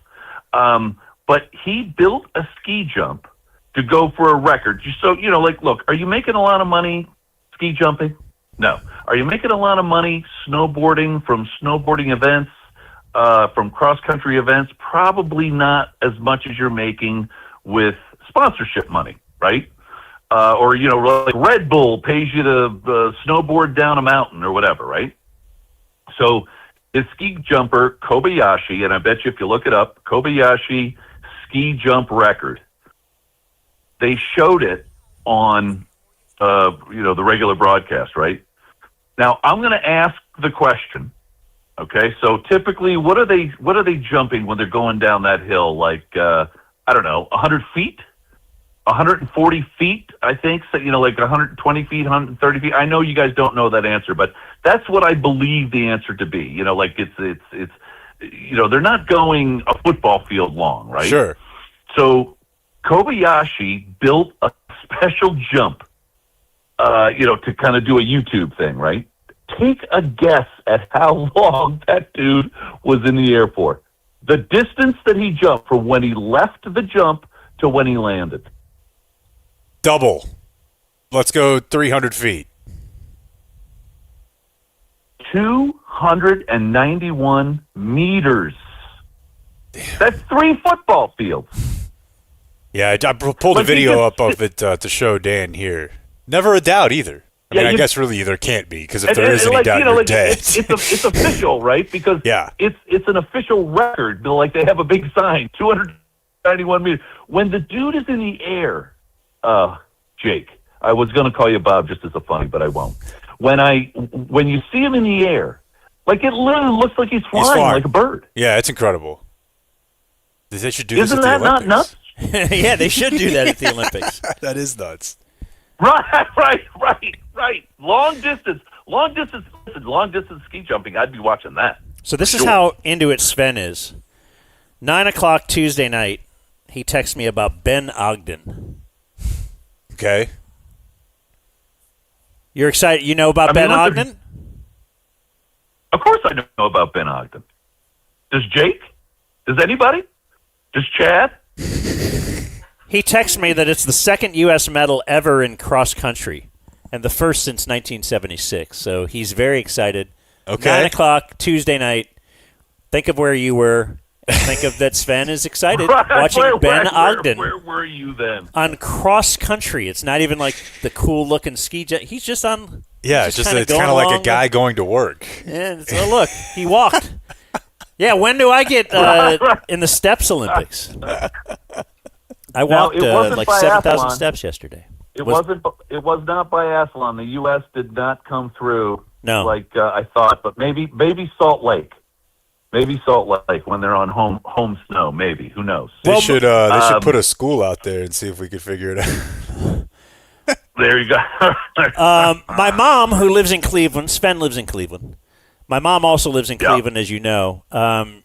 But he built a ski jump to go for a record. So, look, are you making a lot of money ski jumping? No. Are you making a lot of money snowboarding from snowboarding events, from cross-country events? Probably not as much as you're making with sponsorship money, right? Or, like Red Bull pays you to snowboard down a mountain or whatever, right? So his ski jumper, Kobayashi, and I bet you if you look it up, Kobayashi ski jump record, they showed it on, the regular broadcast, right? Now, I'm going to ask the question, okay? So typically, what are they jumping when they're going down that hill? Like, 100 feet? 140 feet, I think, so, like 120 feet, 130 feet. I know you guys don't know that answer, but that's what I believe the answer to be. Like it's they're not going a football field long, right? Sure. So Kobayashi built a special jump, to kind of do a YouTube thing, right? Take a guess at how long that dude was in the air for. The distance that he jumped from when he left the jump to when he landed. Double. Let's go 300 feet. 291 meters. Damn. That's 3 football fields. Yeah, I pulled a video up of it to show Dan here. Never a doubt either. I guess really there can't be, because if there is any doubt, you're dead. It's official, right? Because it's an official record. Like, they have a big sign, 291 meters. When the dude is in the air, Jake, I was going to call you Bob just as a funny, but I won't. When you see him in the air, like, it literally looks like he's flying like a bird. Yeah, it's incredible. They should do this at the Isn't that Olympics. not nuts? Yeah, they should do that at the Olympics. That is nuts. Right. Long distance ski jumping. I'd be watching that. So this is how into it Sven is. 9:00 Tuesday night, he texts me about Ben Ogden. Okay. You're excited? You know about Ben Ogden? Of course I know about Ben Ogden. Does Jake? Does anybody? Does Chad? He texts me that it's the second U.S. medal ever in cross country, and the first since 1976. So he's very excited. Okay. 9:00 Tuesday night. Think of where you were. And think of that Sven is excited watching Ben Ogden. Where were you then? On cross country. It's not even like the cool looking ski jet. He's just on. Yeah, it's kind of like a guy going to work. Yeah. So look, he walked. Yeah. When do I get in the Steps Olympics? I walked like 7,000 steps yesterday. It was not biathlon. The U.S. did not come through. No. Like I thought, but maybe Salt Lake. Maybe Salt Lake when they're on home snow. Maybe, who knows? They should put a school out there and see if we could figure it out. There you go. My mom, who lives in Cleveland, Sven lives in Cleveland. My mom also lives in Cleveland, as you know.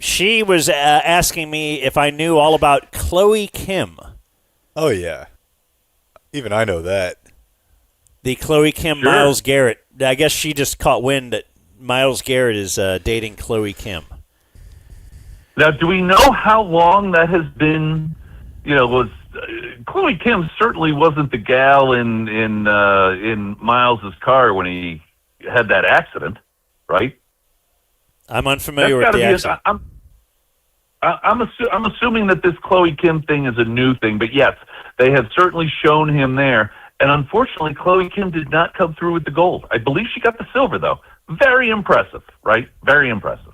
She was asking me if I knew all about Chloe Kim. Oh, yeah. Even I know that. The Chloe Kim Miles Garrett. I guess she just caught wind that Miles Garrett is dating Chloe Kim. Now, do we know how long that has been? Chloe Kim certainly wasn't the gal in Miles's car when he had that accident, right? I'm unfamiliar with the accident. I'm assuming that this Chloe Kim thing is a new thing, but yes, they have certainly shown him there. And unfortunately, Chloe Kim did not come through with the gold. I believe she got the silver, though. Very impressive, right? Very impressive.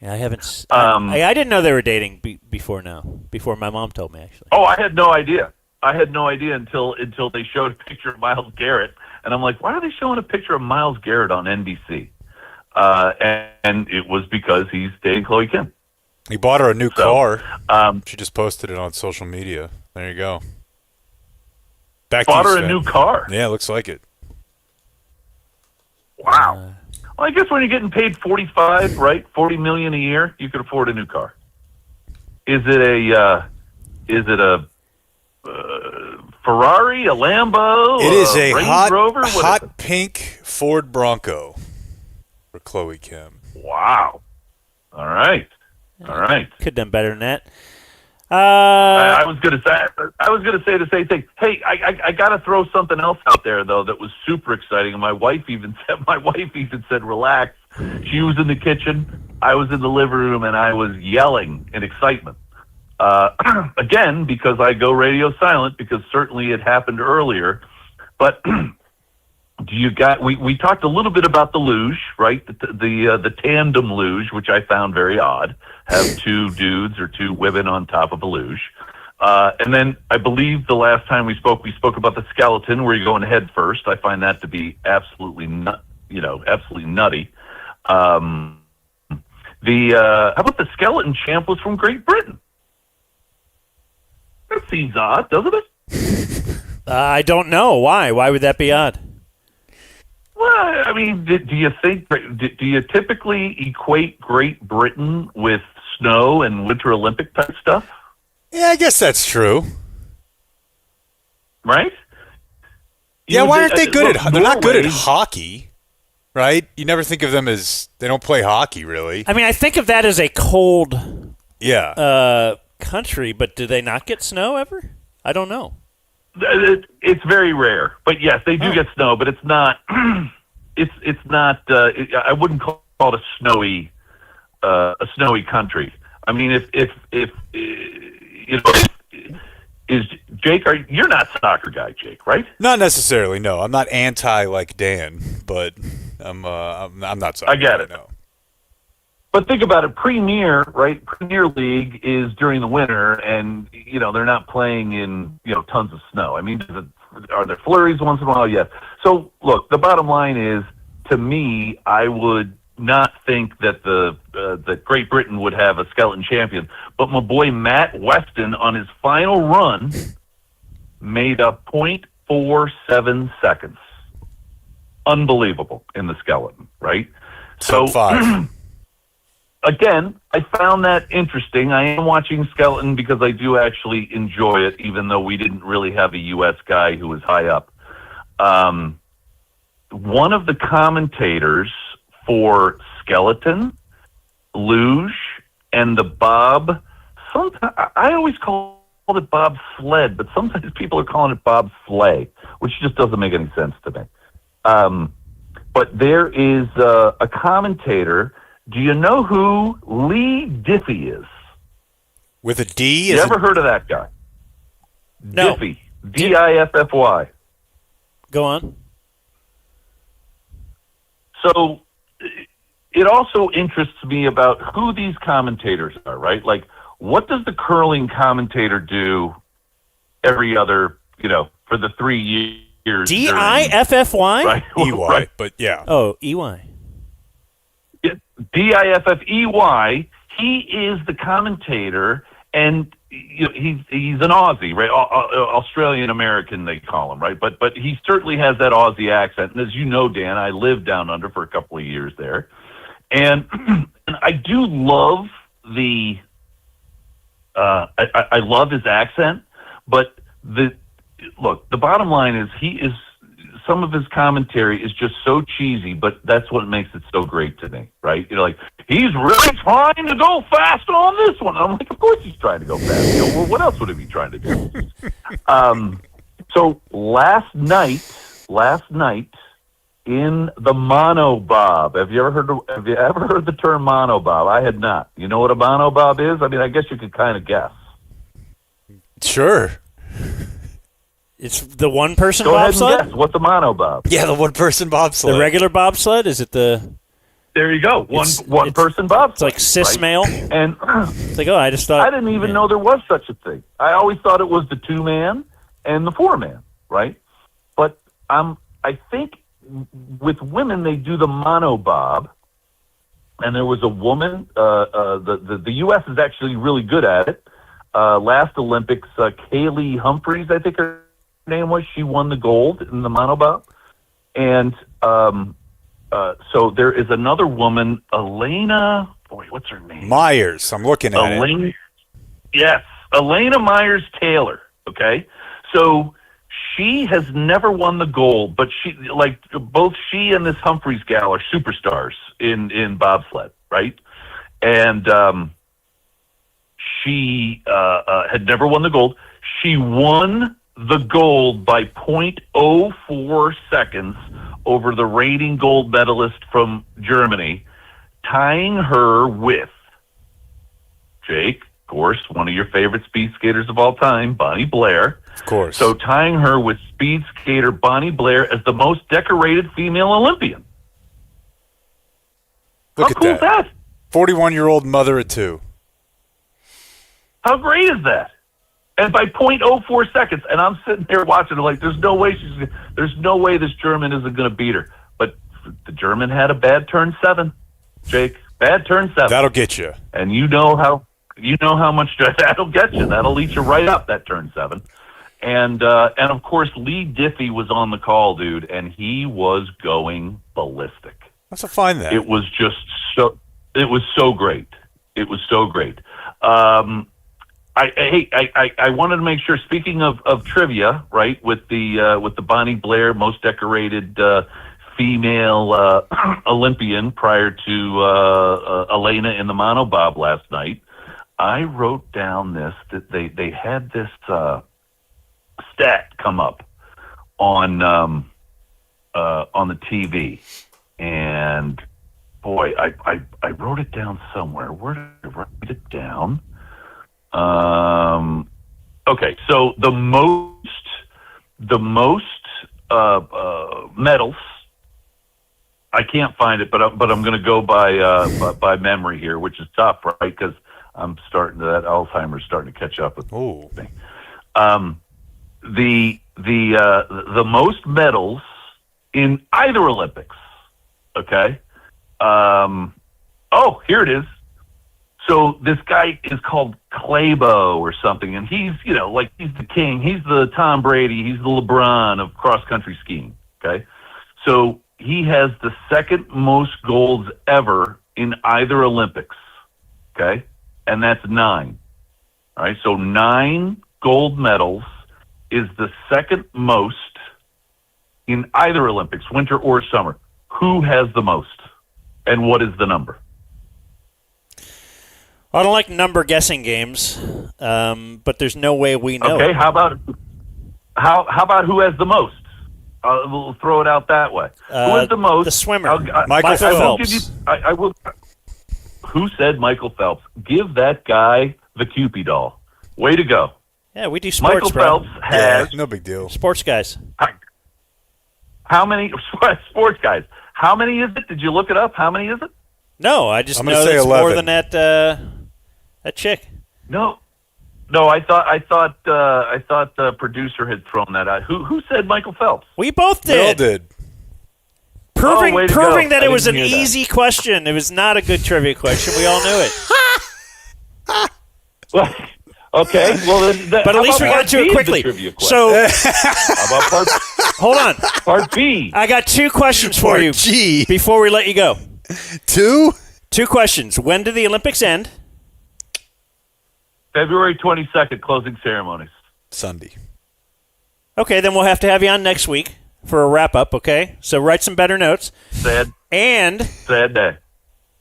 Yeah, I haven't. I didn't know they were dating before my mom told me, actually. Oh, I had no idea. Until they showed a picture of Miles Garrett, and I'm like, why are they showing a picture of Miles Garrett on NBC? And it was because he's dating Chloe Kim. He bought her a new car. She just posted it on social media. There you go. Bought her a new car? Yeah, looks like it. Wow. Well, I guess when you're getting paid $40 million a year, you can afford a new car. Is it a Ferrari, a Lambo? It is a Range Rover? hot pink Ford Bronco for Chloe Kim. Wow. All right. Could have done better than that. I was going to say the same thing. Hey, I got to throw something else out there though that was super exciting. And my wife even said, "Relax." She was in the kitchen, I was in the living room, and I was yelling in excitement. Again, because I go radio silent, because certainly it happened earlier. But we talked a little bit about the luge, right? The tandem luge, which I found very odd. Have two dudes or two women on top of a luge. And then I believe the last time we spoke about the skeleton where you're going head first. I find that to be absolutely absolutely nutty. How about the skeleton champ was from Great Britain? That seems odd, doesn't it? I don't know. Why? Why would that be odd? Well, I mean, do you typically equate Great Britain with snow and Winter Olympic type stuff? Yeah, I guess that's true. Right? Yeah, why aren't they good at? They're not good at Norway- hockey, right? You never think of them as they don't play hockey, really. I mean, I think of that as a cold country, but do they not get snow ever? I don't know. It's very rare, but yes, they do get snow, but it's not. It's not. I wouldn't call it a snowy country. I mean, if you know, is Jake? You're not a soccer guy, Jake, right? Not necessarily. No, I'm not anti like Dan, but I'm not soccer. I get it. No. But think about it, Premier, right? Premier League is during the winter, and you know they're not playing in tons of snow. I mean, are there flurries once in a while? Yes. So look, the bottom line is, to me, I would not think that that Great Britain would have a skeleton champion, but my boy Matt Weston on his final run made a 0.47 seconds. Unbelievable in the skeleton, right? So. Again, I found that interesting. I am watching skeleton because I do actually enjoy it, even though we didn't really have a U.S. guy who was high up. One of the commentators for skeleton, luge, and the bob, I always called it bob sled, but sometimes people are calling it bob sleigh, which just doesn't make any sense to me. But there is a commentator. Do you know who Lee Diffie is? With a D? You ever heard of that guy? No. Diffie. Diffy. Go on. So it also interests me about who these commentators are, right? Like, what does the curling commentator do every other, for the 3 years? Diffy? Right? EY, Right. but yeah. Oh, EY. Diffy. He is the commentator, and he's an Aussie, right? Australian American, they call him, right? But he certainly has that Aussie accent. And as you know, Dan, I lived down under for a couple of years there, and I do love I love his accent. But the bottom line is some of his commentary is just so cheesy, but that's what makes it so great to me, right? Like, he's really trying to go fast on this one. I'm like, of course he's trying to go fast. Well, what else would he be trying to do? So last night in the monobob, have you ever heard the term monobob? I had not. You know what a monobob is? I mean, I guess you could kind of guess. Sure. It's the one-person Go ahead bobsled? and guess. What's a monobob? Yeah, the one-person bobsled. The regular bobsled? Is it the... There you go. One person bobsled. It's like cis right? male? And it's like, I just thought... I didn't even know there was such a thing. I always thought it was the 2-man and the 4-man, right? But I think with women, they do the monobob. And there was a woman, the U.S. is actually really good at it. Last Olympics, Kaylee Humphreys, I think her name was, she won the gold in the monobob. And so there is another woman, Elena, what's her name? Myers. I'm looking at it. Yes, Elena Myers-Taylor, okay? So she has never won the gold, but both she and this Humphreys gal are superstars in bobsled, right? And she had never won the gold. She won the gold by 0.04 seconds over the reigning gold medalist from Germany, tying her with, Jake, of course, one of your favorite speed skaters of all time, Bonnie Blair. Of course. So tying her with speed skater Bonnie Blair as the most decorated female Olympian. Look How at cool is that? 41-year-old mother of two. How great is that? And by 0.04 seconds, and I'm sitting there watching it like, there's no way this German isn't going to beat her. But the German had a bad turn 7, Jake. Bad turn 7. That'll get you. And you know how much that'll get you. That'll eat you right up, that turn 7. And of course, Lee Diffie was on the call, dude, and he was going ballistic. Let's find that. It was just so great. It was so great. I wanted to make sure. Speaking of trivia, right, with the Bonnie Blair most decorated female Olympian prior to Elena in the monobob last night, I wrote down that they had this stat come up on the TV, and boy, I wrote it down somewhere. Where did I write it down? Okay, so the most medals. I can't find it, but I'm going to go by memory here, which is tough, right? Because that Alzheimer's starting to catch up with me. The most medals in either Olympics. Okay. Here it is. So this guy is called Claybo or something, and he's he's the king. He's the Tom Brady. He's the LeBron of cross country skiing. Okay. So he has the second most golds ever in either Olympics. Okay. And that's 9. All right. So 9 gold medals is the second most in either Olympics, winter or summer. Who has the most? And what is the number? I don't like number guessing games, but there's no way we know. Okay, how about who has the most? We'll throw it out that way. Who has the most? The swimmer, Michael Phelps. I will. Who said Michael Phelps? Give that guy the Cupid doll. Way to go. Yeah, we do sports, Michael bro. Phelps has no big deal. Sports guys. How many sports guys? How many is it? Did you look it up? How many is it? No, I just I'm know gonna say it's 11. more than that chick. No, I thought the producer had thrown that out. Who said Michael Phelps? We both did. We all did. Proving that I it was an didn't hear that. easy question. It was not a good trivia question. We all knew it. Well, okay. Well, But at least we got to it quickly. So, how about hold on. Part B? I got 2 questions for you G. before we let you go. 2 questions. When do the Olympics end? February 22nd, closing ceremonies. Sunday. Okay, then we'll have to have you on next week for a wrap-up, okay? So write some better notes. Sad day.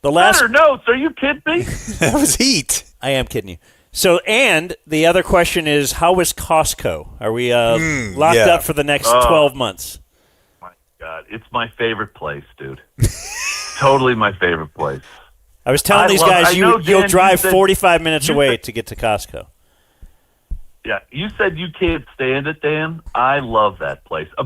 The last Better notes? Are you kidding me? That was heat. I am kidding you. So, and the other question is, how is Costco? Are we locked up for the next 12 months? My God, it's my favorite place, dude. Totally my favorite place. I was telling these guys you'll drive 45 minutes away to get to Costco. Yeah, you said you can't stand it, Dan. I love that place. We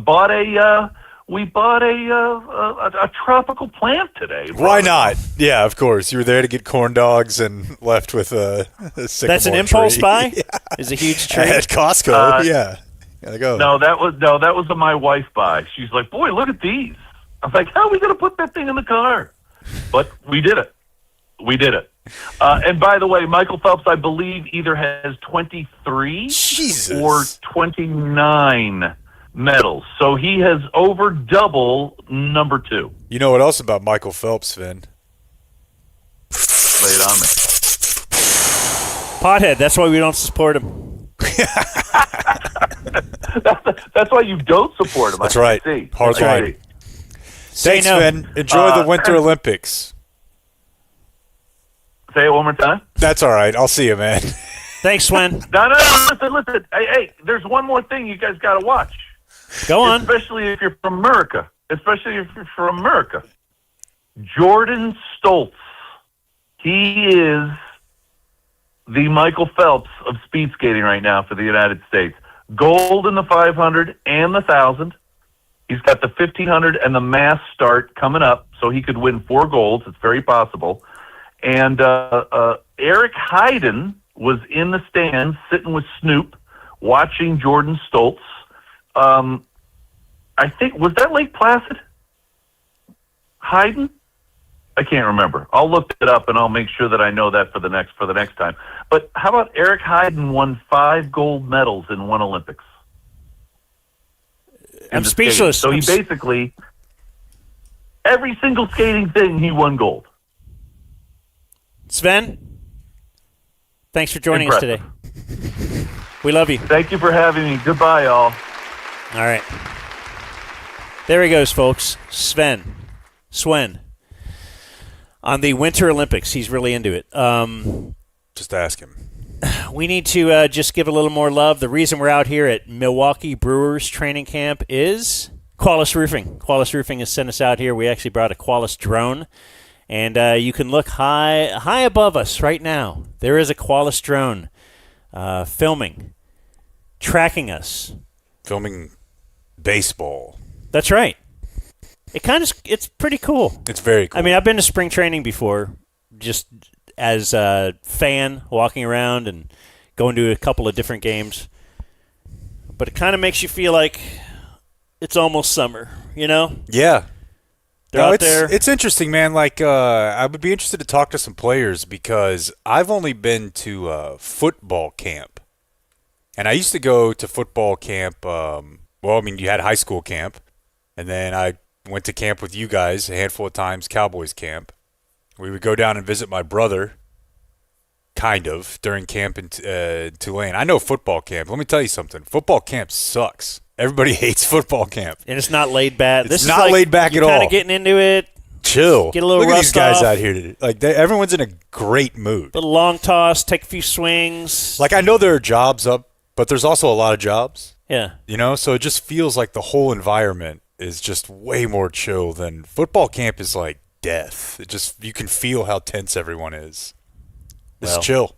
bought a tropical plant today. Why not? Yeah, of course. You were there to get corn dogs and left with a sycamore That's an impulse tree. buy? Yeah. Is a huge tree? At Costco, yeah. Gotta go. No, that was a my wife buy. She's like, boy, look at these. I was like, how are we going to put that thing in the car? But we did it. And by the way, Michael Phelps, I believe, either has 23 or 29 medals. So he has over double number 2. You know what else about Michael Phelps, Sven? Lay it on me. Pothead. That's why we don't support him. That's why you don't support him. That's I right. See. Hard I line. see. Thanks, Sven. Enjoy the Winter Olympics. Say it one more time. That's all right. I'll see you, man. Thanks, Sven. No. Listen. Hey, there's one more thing you guys got to watch. Go on. Especially if you're from America. Jordan Stoltz. He is the Michael Phelps of speed skating right now for the United States. Gold in the 500 and the 1,000. He's got the 1,500 and the mass start coming up, so he could win 4 golds. It's very possible. And Eric Hayden was in the stands sitting with Snoop watching Jordan Stoltz. I think, was that Lake Placid? Hayden? I can't remember. I'll look it up and I'll make sure that I know that for the next time. But how about Eric Hayden won 5 gold medals in one Olympics? I'm speechless. So he basically, every single skating thing, he won gold. Sven, thanks for joining us today. We love you. Thank you for having me. Goodbye, all. All right. There he goes, folks. Sven. On the Winter Olympics. He's really into it. Just ask him. We need to just give a little more love. The reason we're out here at Milwaukee Brewers Training Camp is Qualis Roofing. Qualis Roofing has sent us out here. We actually brought a Qualis drone. And you can look high above us right now. There is a Qualis drone filming, tracking us. Filming baseball. That's right. It's pretty cool. It's very cool. I mean, I've been to spring training before, just as a fan, walking around and going to a couple of different games. But it kind of makes you feel like it's almost summer, you know? Yeah. They're out there. It's interesting, man. Like, I would be interested to talk to some players because I've only been to football camp. And I used to go to football camp. You had high school camp. And then I went to camp with you guys a handful of times, Cowboys camp. We would go down and visit my brother, kind of, during camp in Tulane. I know football camp. Let me tell you something. Football camp sucks. Everybody hates football camp. And it's not laid back. It's not laid back at all. You're kind of getting into it. Chill. Get a little Look at these guys off. out here today. Like, everyone's in a great mood. Little long toss, take a few swings. Like, I know there are jobs up, but there's also a lot of jobs. Yeah. You know, so it just feels like the whole environment is just way more chill than football camp is like death. You can feel how tense everyone is. It's chill.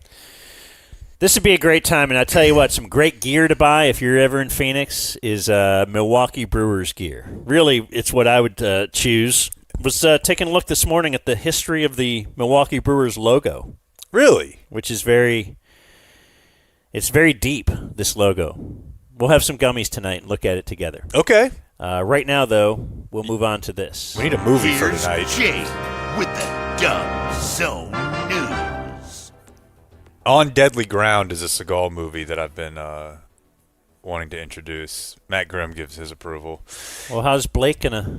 This would be a great time, and I tell you what, some great gear to buy if you're ever in Phoenix is Milwaukee Brewers gear. Really, it's what I would choose. Was taking a look this morning at the history of the Milwaukee Brewers logo. Really? Which is very deep, this logo. We'll have some gummies tonight and look at it together. Okay. Right now, though, we'll move on to this. We need a movie for tonight. Jay with the Dumb Zone News. On Deadly Ground is a Seagal movie that I've been wanting to introduce. Matt Grimm gives his approval. Well, how's Blake going to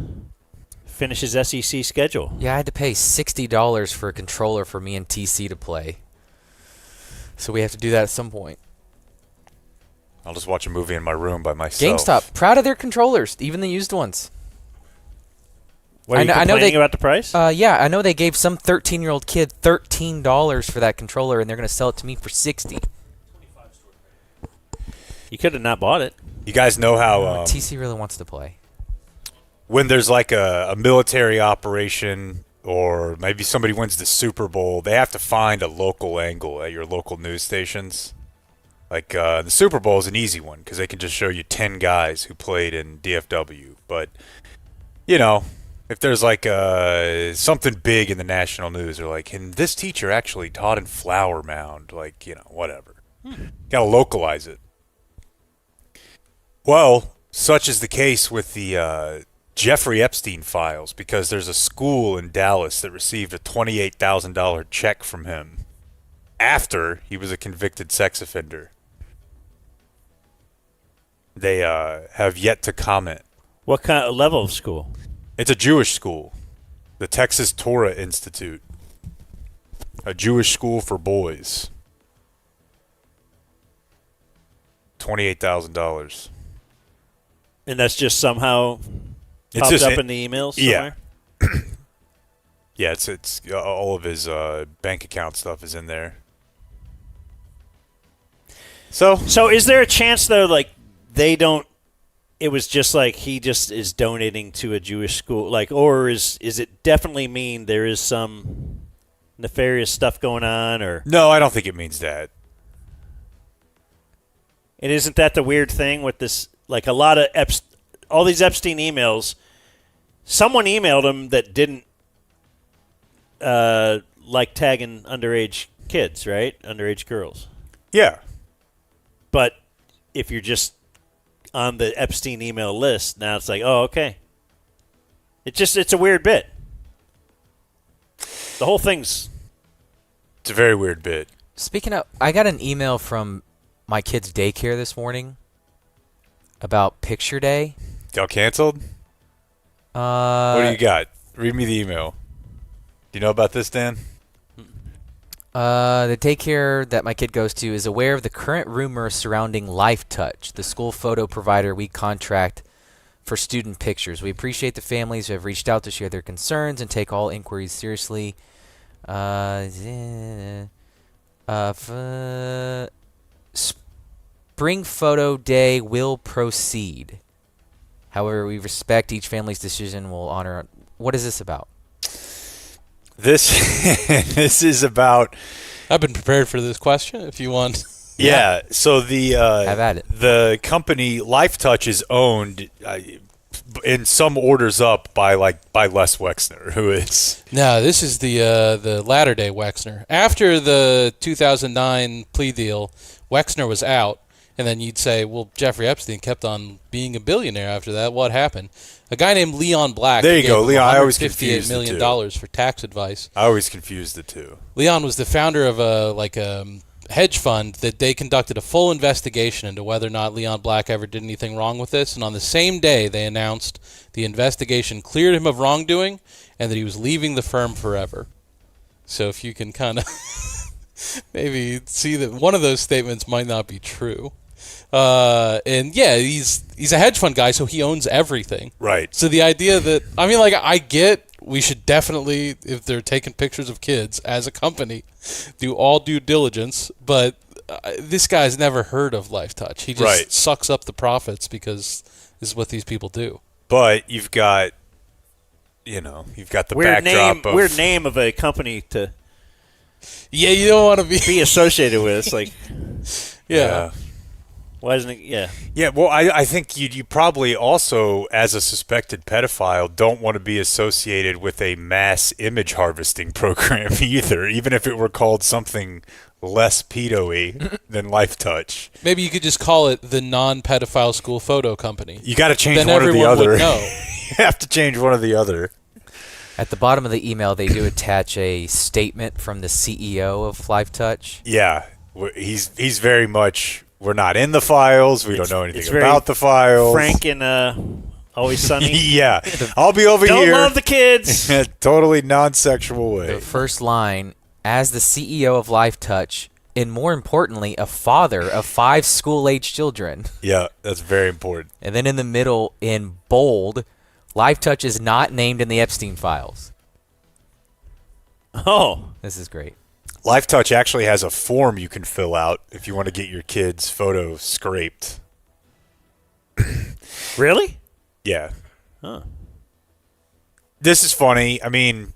finish his SEC schedule? Yeah, I had to pay $60 for a controller for me and TC to play. So we have to do that at some point. I'll just watch a movie in my room by myself. GameStop, proud of their controllers, even the used ones. What, are you complaining about the price? Yeah, I know they gave some 13-year-old kid $13 for that controller, and they're going to sell it to me for $60. You could have not bought it. You guys know how TC really wants to play. When there's like a military operation or maybe somebody wins the Super Bowl, they have to find a local angle at your local news stations. Like the Super Bowl is an easy one because they can just show you 10 guys who played in DFW. But, you know, if there's like something big in the national news, they're like, and this teacher actually taught in Flower Mound, like, you know, whatever. Got to localize it. Well, such is the case with the Jeffrey Epstein files because there's a school in Dallas that received a $28,000 check from him after he was a convicted sex offender. They have yet to comment. What kind of level of school? It's a Jewish school, the Texas Torah Institute, a Jewish school for boys. $28,000. And that's just somehow popped up in the emails somewhere? Yeah. Yeah, it's all of his bank account stuff is in there. So is there a chance, though, like, they don't, it was just like he just is donating to a Jewish school, like, or is it definitely mean there is some nefarious stuff going on, or? No, I don't think it means that. And isn't that the weird thing with this, like a lot of all these Epstein emails, someone emailed him that didn't like tagging underage kids, right? Underage girls. Yeah. But if you're just on the Epstein email list, now it's like, oh, okay. It's a weird bit. The whole thing's... It's a very weird bit. Speaking of, I got an email from my kid's daycare this morning about Picture Day. Got canceled? What do you got? Read me the email. Do you know about this, Dan? The daycare that my kid goes to is aware of the current rumors surrounding LifeTouch, the school photo provider we contract for student pictures. We appreciate the families who have reached out to share their concerns and take all inquiries seriously. Spring photo day will proceed. However, we respect each family's decision. We'll honor. What is this about? This is about. I've been prepared for this question. If you want. Yeah. So Have at it. The company LifeTouch is owned in some orders up by Les Wexner, who is. No, this is the latter day Wexner. After the 2009 plea deal, Wexner was out. And then you'd say, well, Jeffrey Epstein kept on being a billionaire after that. What happened? A guy named Leon Black. There you go, Leon. I always confused $58 million for tax advice. I always confused the two. Leon was the founder of a hedge fund that they conducted a full investigation into whether or not Leon Black ever did anything wrong with this. And on the same day, they announced the investigation cleared him of wrongdoing and that he was leaving the firm forever. So if you can kind of maybe see that one of those statements might not be true. And yeah, he's a hedge fund guy, so he owns everything. Right. So the idea that, I mean, like, I get we should definitely, if they're taking pictures of kids as a company, do all due diligence, but this guy's never heard of LifeTouch. He just sucks up the profits because this is what these people do. But you've got the backdrop of... Weird name of a company to... Yeah, you don't want to be associated with. It's like... Yeah. Why isn't it? Yeah. Yeah, well, I think you probably also, as a suspected pedophile, don't want to be associated with a mass image harvesting program either, even if it were called something less pedo-y than LifeTouch. Maybe you could just call it the non-pedophile school photo company. You got to change then one or the other. Would know. You have to change one or the other. At the bottom of the email, they do attach a statement from the CEO of LifeTouch. Yeah, he's very much... We're not in the files. We don't know anything about the files. Frank and Always Sunny. Yeah. I'll be over here. Don't love the kids. Totally non-sexual way. The first line, as the CEO of LifeTouch, and more importantly, a father of 5 school-age children. Yeah, that's very important. And then in the middle, in bold, LifeTouch is not named in the Epstein files. Oh. This is great. LifeTouch actually has a form you can fill out if you want to get your kid's photo scraped. Really? Yeah. Huh. This is funny. I mean,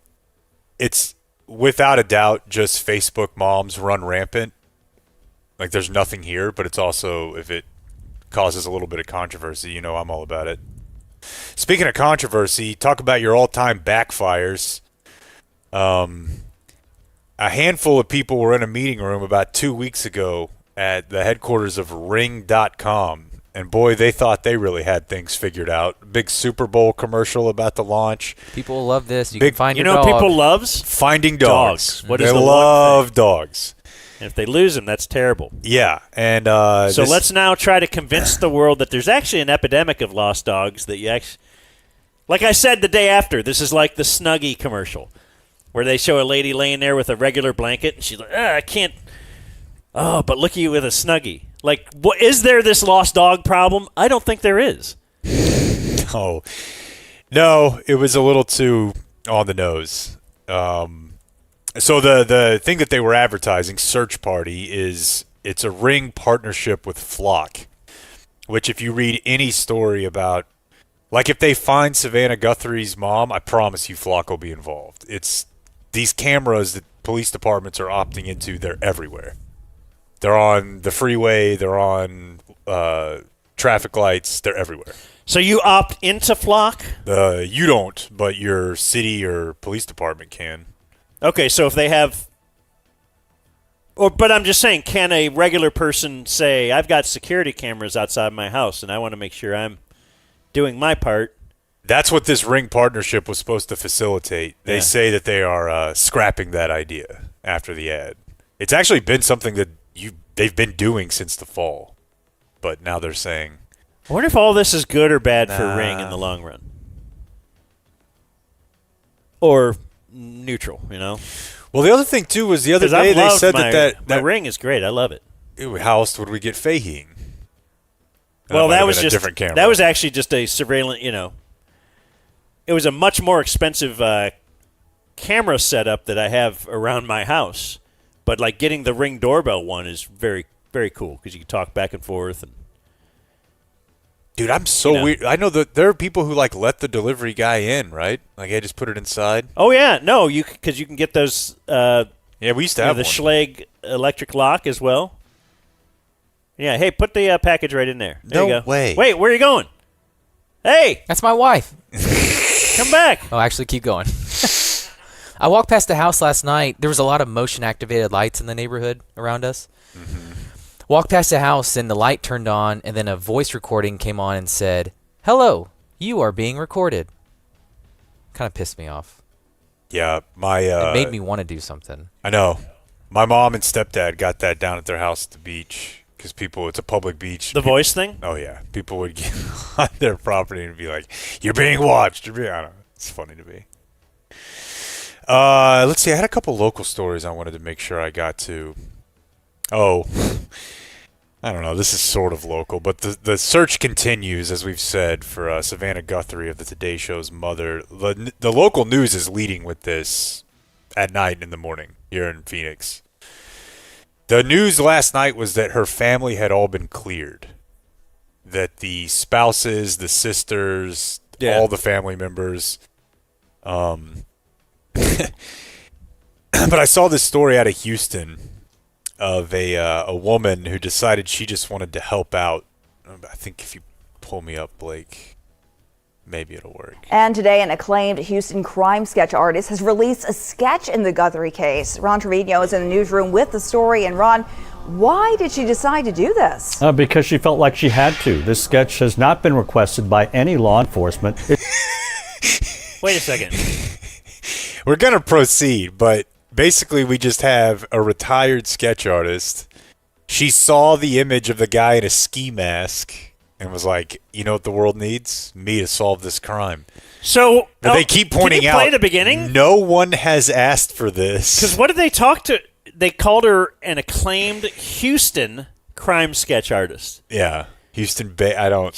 it's without a doubt just Facebook moms run rampant. Like, there's nothing here, but it's also, if it causes a little bit of controversy, I'm all about it. Speaking of controversy, talk about your all-time backfires. A handful of people were in a meeting room about 2 weeks ago at the headquarters of Ring.com, and boy, they thought they really had things figured out. Big Super Bowl commercial about the launch. People love this. You can find your dog. People loves? Finding dogs. What they is the love dogs. And if they lose them, that's terrible. Yeah, and so let's now try to convince the world that there's actually an epidemic of lost dogs. That you actually, like I said the day after, this is like the Snuggie commercial, where they show a lady laying there with a regular blanket, and she's like, I can't. Oh, but look at you with a Snuggie. Like, what is there this lost dog problem? I don't think there is. No, it was a little too on the nose. So the thing that they were advertising, Search Party, it's a Ring partnership with Flock, which if you read any story about, like if they find Savannah Guthrie's mom, I promise you Flock will be involved. It's these cameras that police departments are opting into, they're everywhere. They're on the freeway, they're on traffic lights, they're everywhere. So you opt into Flock? You don't, but your city or police department can. Okay, so if they have... But I'm just saying, can a regular person say, I've got security cameras outside my house, and I want to make sure I'm doing my part? That's what this Ring partnership was supposed to facilitate. They say that they are scrapping that idea after the ad. It's actually been something that they've been doing since the fall, but now they're saying... I wonder if all this is good or bad for Ring in the long run. Or neutral, Well, the other thing too was the other 'Cause I've day they loved said my- that ring is great. I love it. How else would we get Fahey? Well, that was a just different camera. That was actually just a surveillance. It was a much more expensive camera setup that I have around my house. But like getting the Ring doorbell one is very, very cool because you can talk back and forth. And dude, I'm so weird. I know that there are people who like let the delivery guy in, right? Like, I just put it inside. Oh yeah, no, because you can get those. Yeah, we used to have the one. Schlage electric lock as well. Yeah, hey, put the package right in there. There you No go. way. Wait, where are you going? Hey, That's my wife. come back. Oh, actually, keep going. I walked past the house last night. There was a lot of motion-activated lights in the neighborhood around us. Mm-hmm. Walked past the house, and the light turned on, and then a voice recording came on and said, "Hello, you are being recorded." Kind of pissed me off. Yeah, my It made me want to do something. I know. My mom and stepdad got that down at their house at the beach because it's a public beach. The voice thing? Oh yeah, people would get on their property and be like, "You're being watched." I don't know. It's funny to me. Let's see. I had a couple local stories I wanted to make sure I got to. Oh, I don't know. This is sort of local, but the search continues, as we've said, for Savannah Guthrie of the Today Show's mother. The local news is leading with this at night and in the morning here in Phoenix. The news last night was that her family had all been cleared. That the spouses, the sisters, all the family members. But I saw this story out of Houston of a woman who decided she just wanted to help out. I think if you pull me up, Blake, maybe it'll work. And today, an acclaimed Houston crime sketch artist has released a sketch in the Guthrie case. Ron Trevino is in the newsroom with the story. And Ron, why did she decide to do this? Because she felt like she had to. This sketch has not been requested by any law enforcement. Wait a second. We're going to proceed, but basically we just have a retired sketch artist. She saw the image of the guy in a ski mask and was like, you know what the world needs? Me to solve this crime. So but they keep pointing can you out play the beginning? No one has asked for this. Because what did they talk to? They called her an acclaimed Houston crime sketch artist. Yeah. Houston Bay. I don't.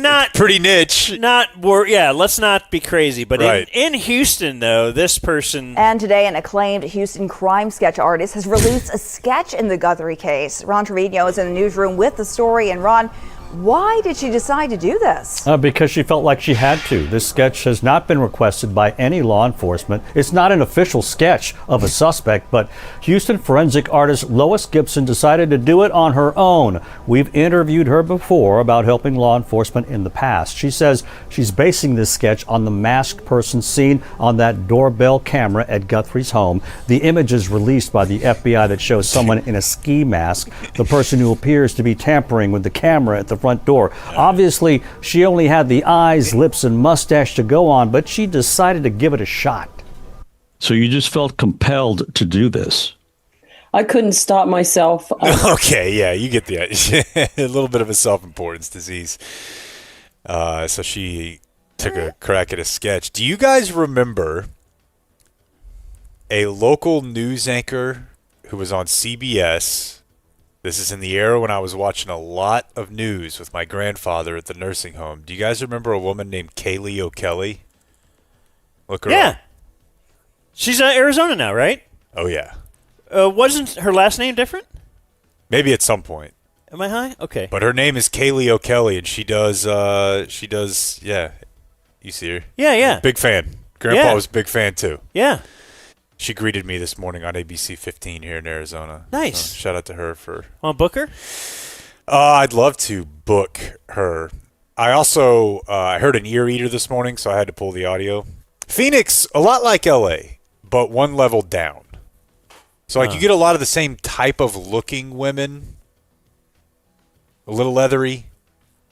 Not pretty niche. Let's not be crazy. But right. in Houston, though, this person. And today, an acclaimed Houston crime sketch artist has released a sketch in the Guthrie case. Ron Trevino is in the newsroom with the story. And Ron, why did she decide to do this? Because she felt like she had to. This sketch has not been requested by any law enforcement. It's not an official sketch of a suspect, but Houston forensic artist Lois Gibson decided to do it on her own. We've interviewed her before about helping law enforcement in the past. She says she's basing this sketch on the masked person seen on that doorbell camera at Guthrie's home. The image is released by the FBI that shows someone in a ski mask, the person who appears to be tampering with the camera at the front door. Obviously, she only had the eyes, lips, and mustache to go on, but she decided to give it a shot. So you just felt compelled to do this? I couldn't stop myself. Okay, yeah, you get the a little bit of a self-importance disease. So she took a crack at a sketch. Do you guys remember a local news anchor who was on CBS? This is in the era when I was watching a lot of news with my grandfather at the nursing home. Do you guys remember a woman named Kaylee O'Kelly? Look her up. She's in Arizona now, right? Oh, yeah. Wasn't her last name different? Maybe at some point. Am I high? Okay. But her name is Kaylee O'Kelly, and she does, yeah. You see her? Yeah. Big fan. Grandpa was a big fan, too. Yeah. She greeted me this morning on ABC 15 here in Arizona. Nice. So shout out to her for... Want to book her? I'd love to book her. I also I heard an ear eater this morning, so I had to pull the audio. Phoenix, a lot like LA, but one level down. So you get a lot of the same type of looking women. A little leathery.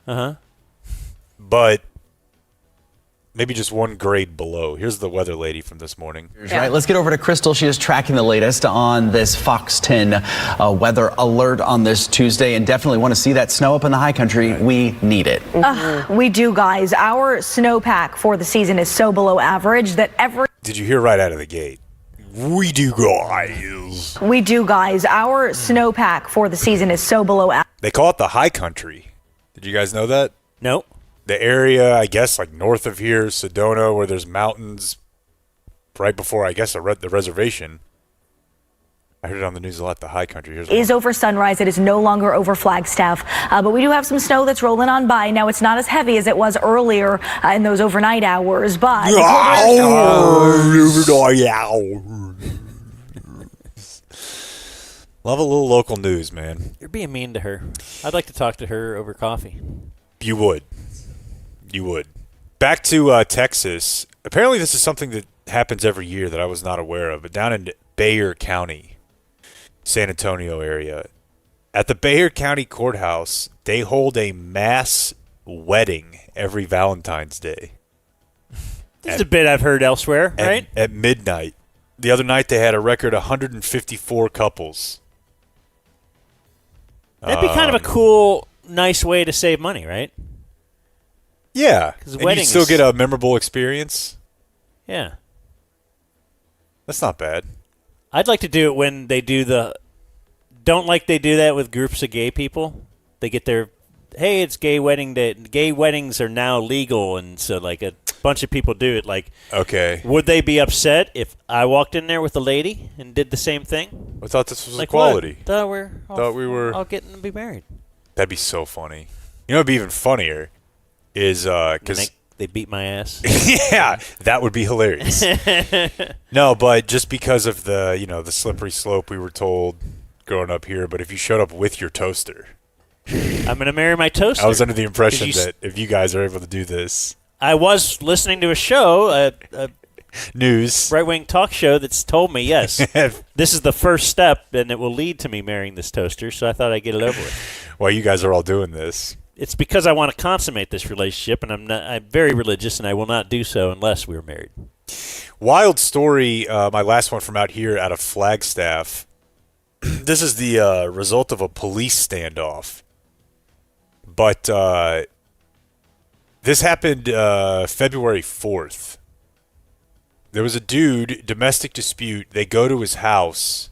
But maybe just one grade below. Here's the weather lady from this morning. Right, let's get over to Crystal. She is tracking the latest on this Fox 10 weather alert on this Tuesday, and definitely want to see that snow up in the high country. We need it. We do, guys. Our snowpack for the season is so below average that Did you hear right out of the gate? We do, guys. We do, guys. Our snowpack for the season is so below average. They call it the high country. Did you guys know that? No. The area, I guess, like north of here, Sedona, where there's mountains right before, I guess, the reservation. I heard it on the news a lot, the high country. Is over Sunrise. It is no longer over Flagstaff. But we do have some snow that's rolling on by. Now, it's not as heavy as it was earlier in those overnight hours, but... Love a little local news, man. You're being mean to her. I'd like to talk to her over coffee. You would. You would. Back to Texas. Apparently this is something that happens every year that I was not aware of, but down in Bexar County, San Antonio area, at the Bexar County Courthouse, they hold a mass wedding every Valentine's Day. This is a bit I've heard elsewhere, right? At midnight. The other night they had a record 154 couples. That'd be kind of a cool, nice way to save money, right? Yeah. Because and you still get a memorable experience. Yeah. That's not bad. I'd like to do it when they do don't like they do that with groups of gay people. They get their, hey, it's gay wedding day. Gay weddings are now legal, and so like a bunch of people do it. Like, okay, would they be upset if I walked in there with a lady and did the same thing? I thought this was like equality. Thought we were all getting to be married. That'd be so funny. You know, it'd be even funnier is because they beat my ass. Yeah, that would be hilarious. No, but just because of the the slippery slope we were told growing up here. But if you showed up with your toaster, I'm gonna marry my toaster. I was under the impression that if you guys are able to do this. I was listening to a show, a news right-wing talk show that's told me, yes, this is the first step, and it will lead to me marrying this toaster, so I thought I'd get it over with. Well, you guys are all doing this. It's because I want to consummate this relationship, and I'm very religious, and I will not do so unless we're married. Wild story, my last one from out here out of Flagstaff. This is the result of a police standoff. But this happened February 4th. There was a dude, domestic dispute. They go to his house.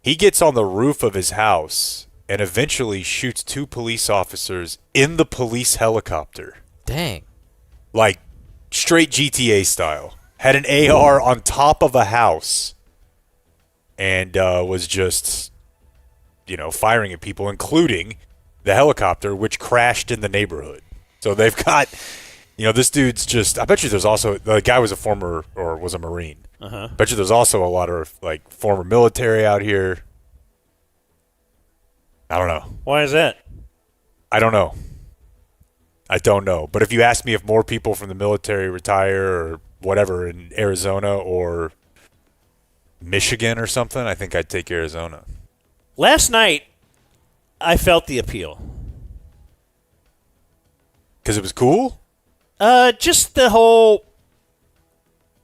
He gets on the roof of his house and eventually shoots 2 police officers in the police helicopter. Dang. Like straight GTA style. Had an AR on top of a house and was just, firing at people, including the helicopter, which crashed in the neighborhood. So they've got, this dude's just, I bet you there's also, the guy was a Marine. Uh-huh. Bet you there's also a lot of, former military out here. I don't know. Why is that? I don't know. But if you ask me if more people from the military retire or whatever in Arizona or Michigan or something, I think I'd take Arizona. Last night, I felt the appeal. Because it was cool? Just the whole,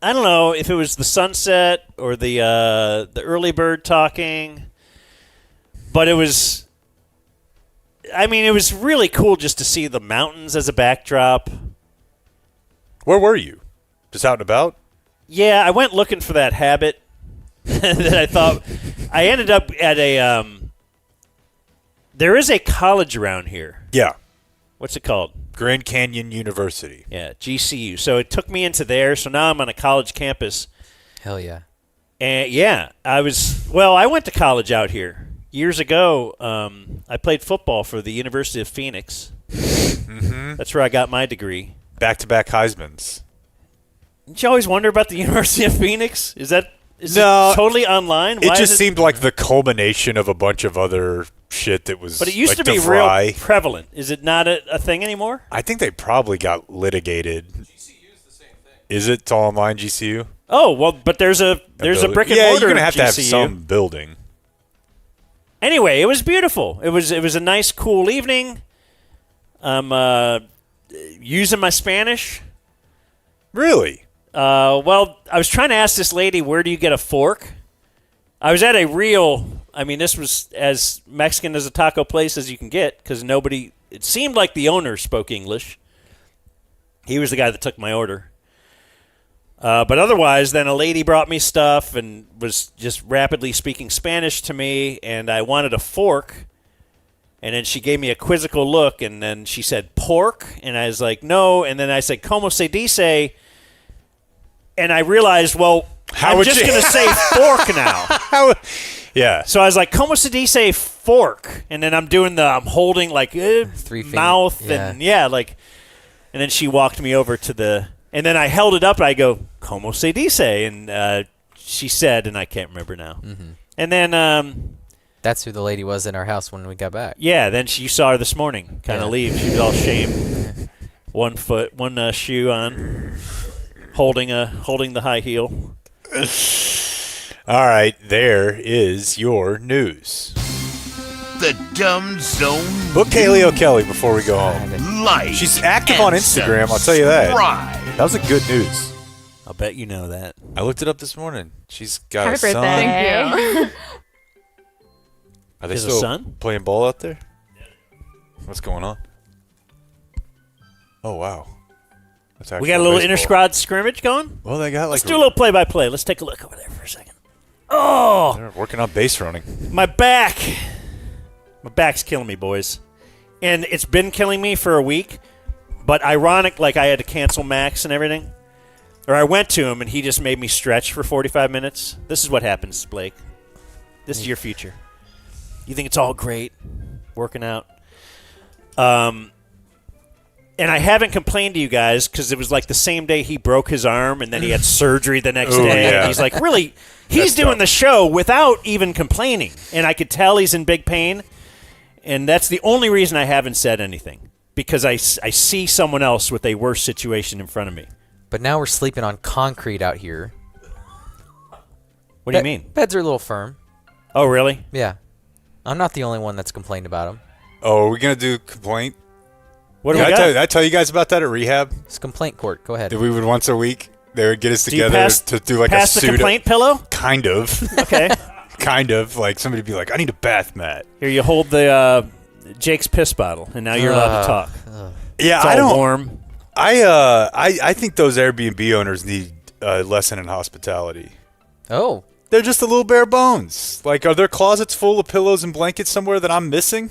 I don't know if it was the sunset or the early bird talking, but it was really cool just to see the mountains as a backdrop. Where were you? Just out and about? Yeah, I went looking for that habit that I thought. I ended up at there is a college around here. Yeah. What's it called? Grand Canyon University. Yeah, GCU. So it took me into there. So now I'm on a college campus. Hell yeah. And yeah, I went to college out here. Years ago, I played football for the University of Phoenix. Mm-hmm. That's where I got my degree. Back-to-back Heismans. Didn't you always wonder about the University of Phoenix? Is it totally online? It just seemed like the culmination of a bunch of other shit that was. But it used to be DeVry. real prevalent. Is it not a thing anymore? I think they probably got litigated. GCU's the same thing. Is it all online GCU? Oh well, but there's a brick and mortar. Yeah, you're gonna have GCU. to have some building. Anyway, it was beautiful. It was a nice, cool evening. I'm using my Spanish. Really? Well, I was trying to ask this lady, where do you get a fork? I was at this was as Mexican as a taco place as you can get because it seemed like the owner spoke English. He was the guy that took my order. But otherwise, then a lady brought me stuff and was just rapidly speaking Spanish to me, and I wanted a fork. And then she gave me a quizzical look, and then she said, pork? And I was like, no. And then I said, como se dice? And I realized, well, I'm just going to say fork now. Yeah. So I was like, como se dice fork? And then I'm holding like mouth and and then she walked me over to and then I held it up and I go, como se dice? And she said, and I can't remember now. Mm-hmm. And then that's who the lady was in our house when we got back. Yeah, then you saw her this morning kind of leave. She was all shamed. One shoe on, holding the high heel. All right, there is your news. The Dumb Zone. Book Kaylee O'Kelly before we go home. Like She's active on Instagram, I'll tell you that. That was a good news. I'll bet you know that. I looked it up this morning. She's got Happy a son. birthday. Thank you. Are they Is a still son? playing ball out there? What's going on? Oh, wow. That's We got a little inter-squad scrimmage going? Well, they got Let's do a little play-by-play. Let's take a look over there for a second. Oh! They're working on base running. My back's killing me, boys. And it's been killing me for a week. But ironic, like I had to cancel Max and everything. Or I went to him, and he just made me stretch for 45 minutes. This is what happens, Blake. This is your future. You think it's all great, working out. And I haven't complained to you guys because it was like the same day he broke his arm, and then he had surgery the next day. Yeah. And he's like, really, he's doing the show without even complaining. And I could tell he's in big pain. And that's the only reason I haven't said anything, because I see someone else with a worse situation in front of me. But now we're sleeping on concrete out here. What do you mean? Beds are a little firm. Oh, really? Yeah. I'm not the only one that's complained about them. Oh, are we going to do complaint? What do Did we I got? tell you guys about that at rehab? It's complaint court. Go ahead. That we would once a week, they would get us Do you together pass- to do like a pass the pseudo. complaint pillow? Kind of. Okay. Kind of. Like somebody would be like, I need a bath mat. Here, you hold the Jake's piss bottle, and now you're allowed to talk. Yeah, It's all I don't. warm. I think those Airbnb owners need a lesson in hospitality. Oh. They're just a little bare bones. Like, are there closets full of pillows and blankets somewhere that I'm missing?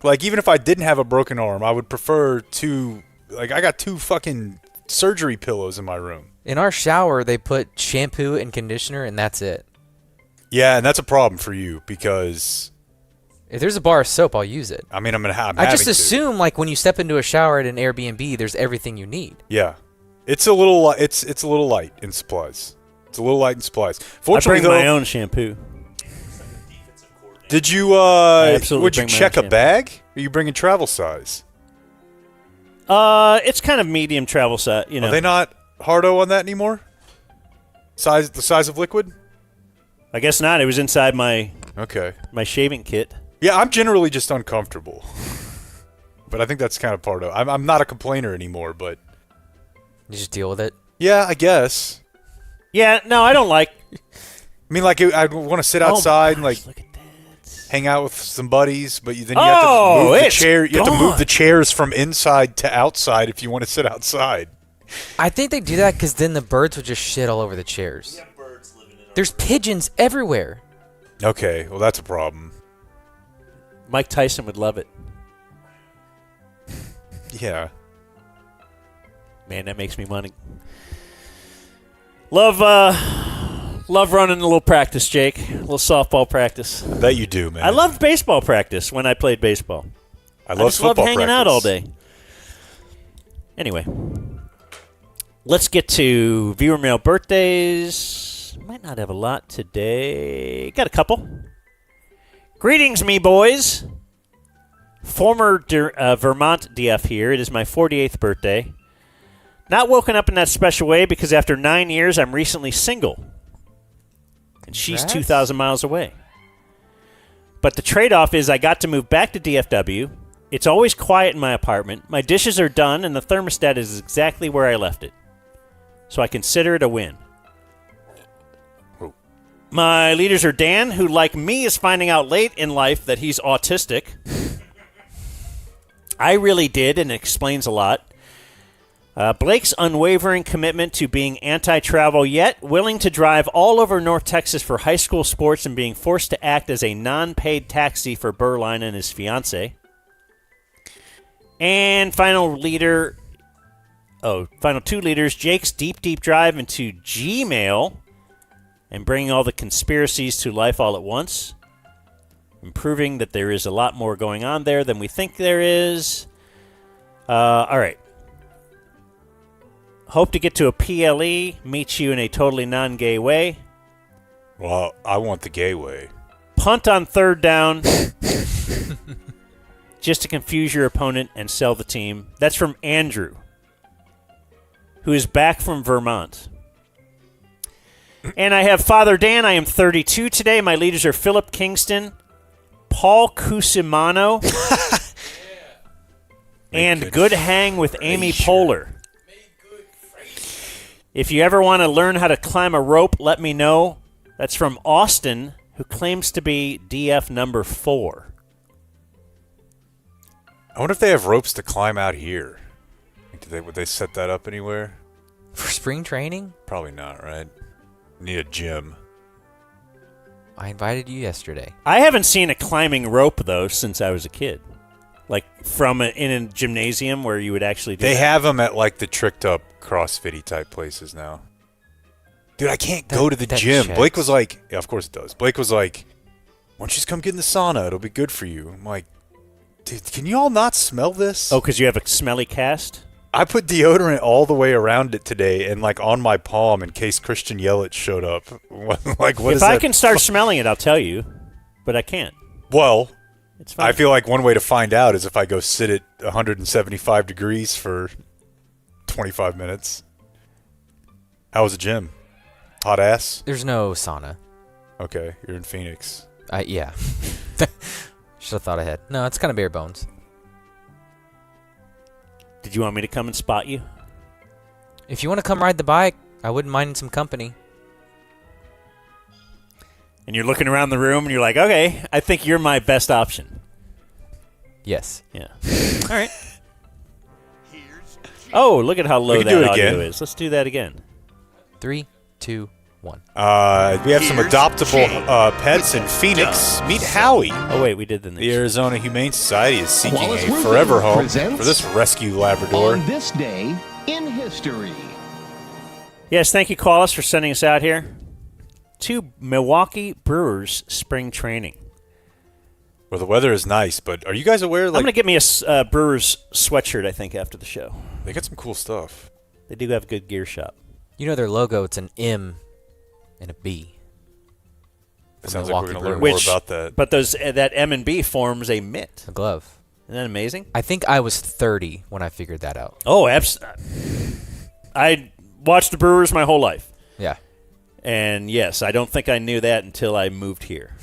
Like, even if I didn't have a broken arm, I would prefer I got 2 fucking surgery pillows in my room. In our shower, they put shampoo and conditioner, and that's it. Yeah, and that's a problem for you because... If there's a bar of soap, I'll use it. I mean, I'm I just assume, like, when you step into a shower at an Airbnb, there's everything you need. Yeah. It's a little light in supplies. It's a little light in supplies. Fortunately, I bring my own shampoo. Did you absolutely would you bring my check own a bag? Or are you bringing travel size? It's kind of medium travel size, you know. Are they not hardo on that anymore? The size of liquid? I guess not. It was inside my shaving kit. Yeah, I'm generally just uncomfortable. But I think that's kind of part of it. I'm not a complainer anymore, but... You just deal with it? Yeah, I guess. Yeah, no, I don't like... I mean, like, I want to sit outside and, like, hang out with some buddies, but then you have to move the chair. You have to move the chairs from inside to outside if you want to sit outside. I think they do that because then the birds would just shit all over the chairs. There's pigeons everywhere. Okay, well, that's a problem. Mike Tyson would love it. Yeah. Man, that makes me want to... Love running a little practice, Jake. A little softball practice. I bet you do, man. I loved baseball practice when I played baseball. I loved just loved football hanging out all day. Anyway, let's get to viewer mail birthdays. Might not have a lot today. Got a couple. Greetings, me boys. Former Vermont DF here. It is my 48th birthday. Not woken up in that special way because after 9 years, I'm recently single. And she's 2,000 miles away. But the trade-off is I got to move back to DFW. It's always quiet in my apartment. My dishes are done, and the thermostat is exactly where I left it. So I consider it a win. My leaders are Dan, who, like me, is finding out late in life that he's autistic. I really did, and it explains a lot. Blake's unwavering commitment to being anti-travel, yet willing to drive all over North Texas for high school sports and being forced to act as a non-paid taxi for Berline and his fiancée. And final two leaders, Jake's deep drive into Gmail and bringing all the conspiracies to life all at once, and proving that there is a lot more going on there than we think there is. All right. Hope to get to a PLE, meet you in a totally non-gay way. Well, I want the gay way. Punt on third down, just to confuse your opponent and sell the team. That's from Andrew, who is back from Vermont. And I have Father Dan. I am 32 today. My leaders are Philip Kingston, Paul Cusimano, and Good Hang with Amy Poehler. If you ever want to learn how to climb a rope, let me know. That's from Austin, who claims to be DF number 4. I wonder if they have ropes to climb out here. Would they set that up anywhere? For spring training? Probably not, right? Need a gym. I invited you yesterday. I haven't seen a climbing rope, though, since I was a kid. Like in a gymnasium where you would actually do They that. have them at like the tricked up CrossFit type places now. Dude, I can't go to the gym. checks. Blake was like, yeah, of course it does. Blake was like, why don't you just come get in the sauna? It'll be good for you. I'm like, dude, can you all not smell this? Oh, because you have a smelly cast? I put deodorant all the way around it today and like on my palm in case Christian Yelich showed up. Like, what is If I that? can start smelling it, I'll tell you, but I can't. Well, It's fine. I feel like one way to find out is if I go sit at 175 degrees for 25 minutes. How was the gym? Hot ass? There's no sauna. Okay, you're in Phoenix. Yeah. Should have thought ahead. No, it's kind of bare bones. Did you want me to come and spot you? If you want to come ride the bike, I wouldn't mind some company. And you're looking around the room and you're like, okay, I think you're my best option. Yes. Yeah. All right. Oh, look at how low We can that do it audio again. is. Let's do that again. 3, 2, 1. We have some adoptable pets in Phoenix. Meet Howie. Oh, wait, we did the news. The Arizona Humane Society is seeking Wallace a Roofing forever home presents for this rescue Labrador. On this day in history. Yes, thank you, Wallace, for sending us out here to Milwaukee Brewers Spring Training. Well, the weather is nice, but are you guys aware? I'm going to get me a Brewers sweatshirt, I think, after the show. They got some cool stuff. They do have a good gear shop. You know their logo, it's an M and a B. It sounds like we're going to learn Brewers. more about that. But that M and B forms a mitt. A glove. Isn't that amazing? I think I was 30 when I figured that out. Oh, I watched the Brewers my whole life. Yeah. And yes, I don't think I knew that until I moved here.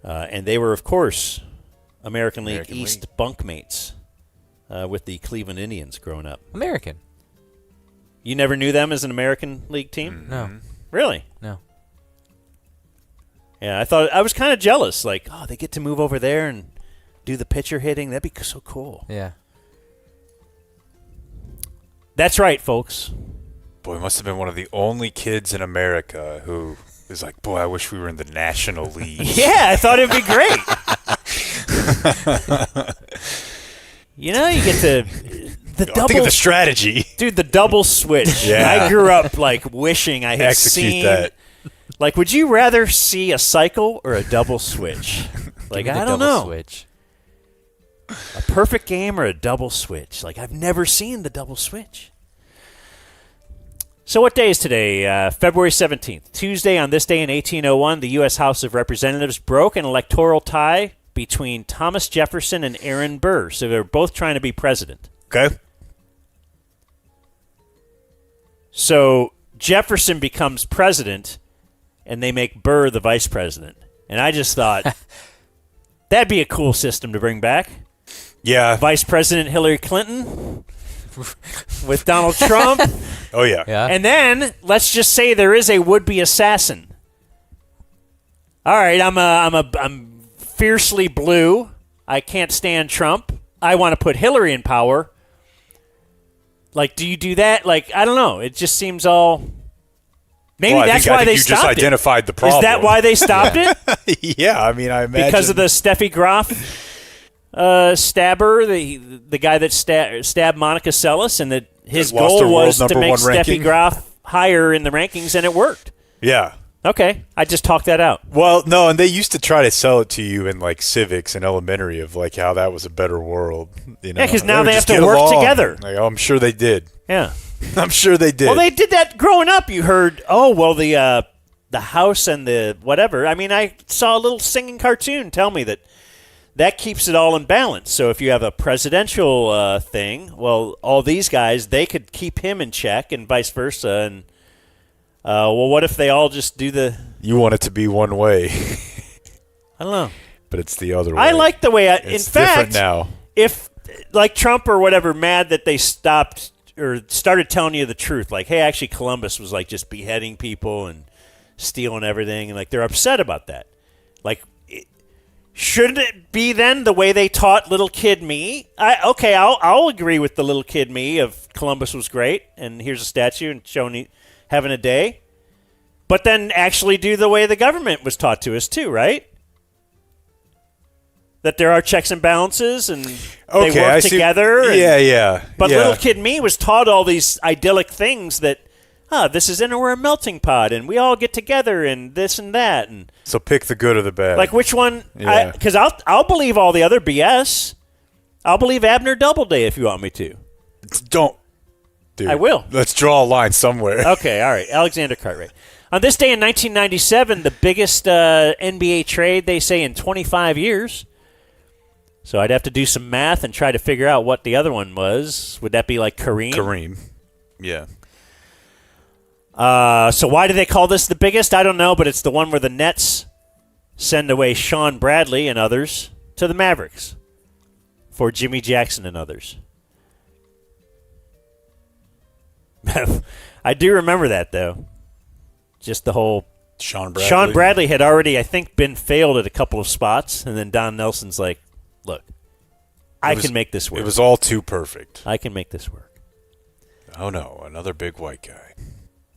And they were, of course, American League East bunkmates with the Cleveland Indians growing up. American. You never knew them as an American League team? No. Really? No. Yeah, I was kind of jealous. Like, oh, they get to move over there and do the pitcher hitting. That'd be so cool. Yeah. That's right, folks. Boy, must have been one of the only kids in America who is like, boy, I wish we were in the National League. Yeah, I thought it'd be great. You know, you get the double. Think of the strategy, dude. The double switch. Yeah. I grew up like wishing I had Execute seen that. Like, would you rather see a cycle or a double switch? Like, I don't know. Switch. A perfect game or a double switch? Like, I've never seen the double switch. So what day is today? February 17th. Tuesday. On this day in 1801, the U.S. House of Representatives broke an electoral tie between Thomas Jefferson and Aaron Burr. So they're both trying to be president. Okay. So Jefferson becomes president, and they make Burr the vice president. And I just thought, that'd be a cool system to bring back. Yeah. Vice President Hillary Clinton with Donald Trump. Oh, yeah. And then, let's just say there is a would-be assassin. All right, I'm fiercely blue. I can't stand Trump. I want to put Hillary in power. Like, do you do that? Like, I don't know. It just seems all. Maybe Well, that's I why think they you stopped just identified it. the problem. Is that why they stopped it? Yeah, I mean, I imagine. Because of the Steffi Graf stabber, the guy that stabbed Monica Seles, and that his goal was to make Steffi Graf higher in the rankings, and it worked. Yeah. Okay, I just talked that out. Well, no, and they used to try to sell it to you in like civics and elementary of like how that was a better world. You know? Yeah, because now they have to get work along. together. Like, oh, I'm sure they did. Yeah. I'm sure they did. Well, they did that growing up. You heard, the house and the whatever. I mean, I saw a little singing cartoon tell me that keeps it all in balance. So if you have a presidential thing, well, all these guys, they could keep him in check and vice versa. And, what if they all just do the... You want it to be one way. I don't know. But it's the other way. I like the way... It's different now. If, like Trump or whatever, mad that they stopped or started telling you the truth, like, hey, actually Columbus was like just beheading people and stealing everything, and like they're upset about that. Like, shouldn't it be then the way they taught little kid me? I'll agree with the little kid me of Columbus was great, and here's a statue and showing having a day. But then actually do the way the government was taught to us too, right? That there are checks and balances and they work together. Yeah. But little kid me was taught all these idyllic things that, this is we're a melting pot and we all get together and this and that. And so pick the good or the bad. like which one? Yeah. Because I'll believe all the other BS. I'll believe Abner Doubleday if you want me to. Don't. Dude, I will. Let's draw a line somewhere. Okay, all right. Alexander Cartwright. On this day in 1997, the biggest NBA trade, they say, in 25 years. So I'd have to do some math and try to figure out what the other one was. Would that be like Kareem? Kareem. Yeah. So why do they call this the biggest? I don't know, but it's the one where the Nets send away Sean Bradley and others to the Mavericks for Jimmy Jackson and others. I do remember that, though. Just the whole... Sean Bradley. Sean Bradley had already, I think, been failed at a couple of spots, and then Don Nelson's like, look, I can make this work. It was all too perfect. I can make this work. Oh, no, another big white guy.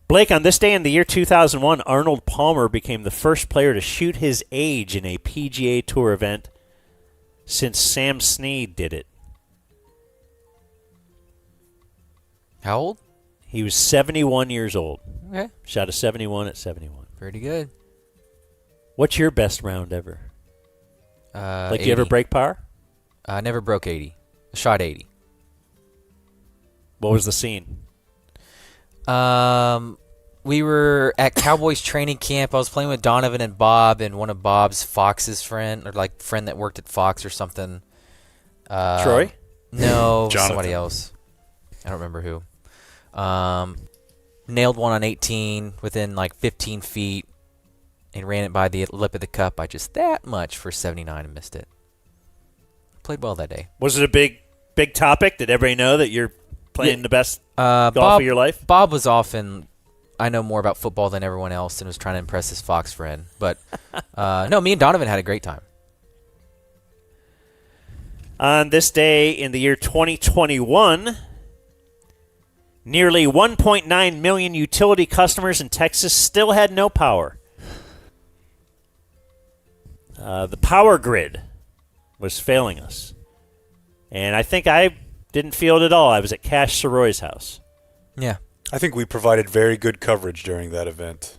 Blake, on this day in the year 2001, Arnold Palmer became the first player to shoot his age in a PGA Tour event since Sam Snead did it. How old? He was 71 years old. Okay. Shot a 71 at 71. Pretty good. What's your best round ever? Like, 80. you ever break par? I never broke 80. I shot 80. What was the scene? We were at Cowboys training camp. I was playing with Donovan and Bob and one of Bob's Fox's friend, or like friend that worked at Fox or something. Troy? No, Jonathan. somebody else. I don't remember who. Nailed one on 18 within like 15 feet and ran it by the lip of the cup by just that much for 79 and missed it. Played well that day. Was it a big topic? Did everybody know that you're playing the best golf of your life? Bob was often, I know more about football than everyone else and was trying to impress his Fox friend. But no, me and Donovan had a great time. On this day in the year 2021, nearly 1.9 million utility customers in Texas still had no power. The power grid was failing us. And I think I didn't feel it at all. I was at Cash Soroy's house. Yeah. I think we provided very good coverage during that event.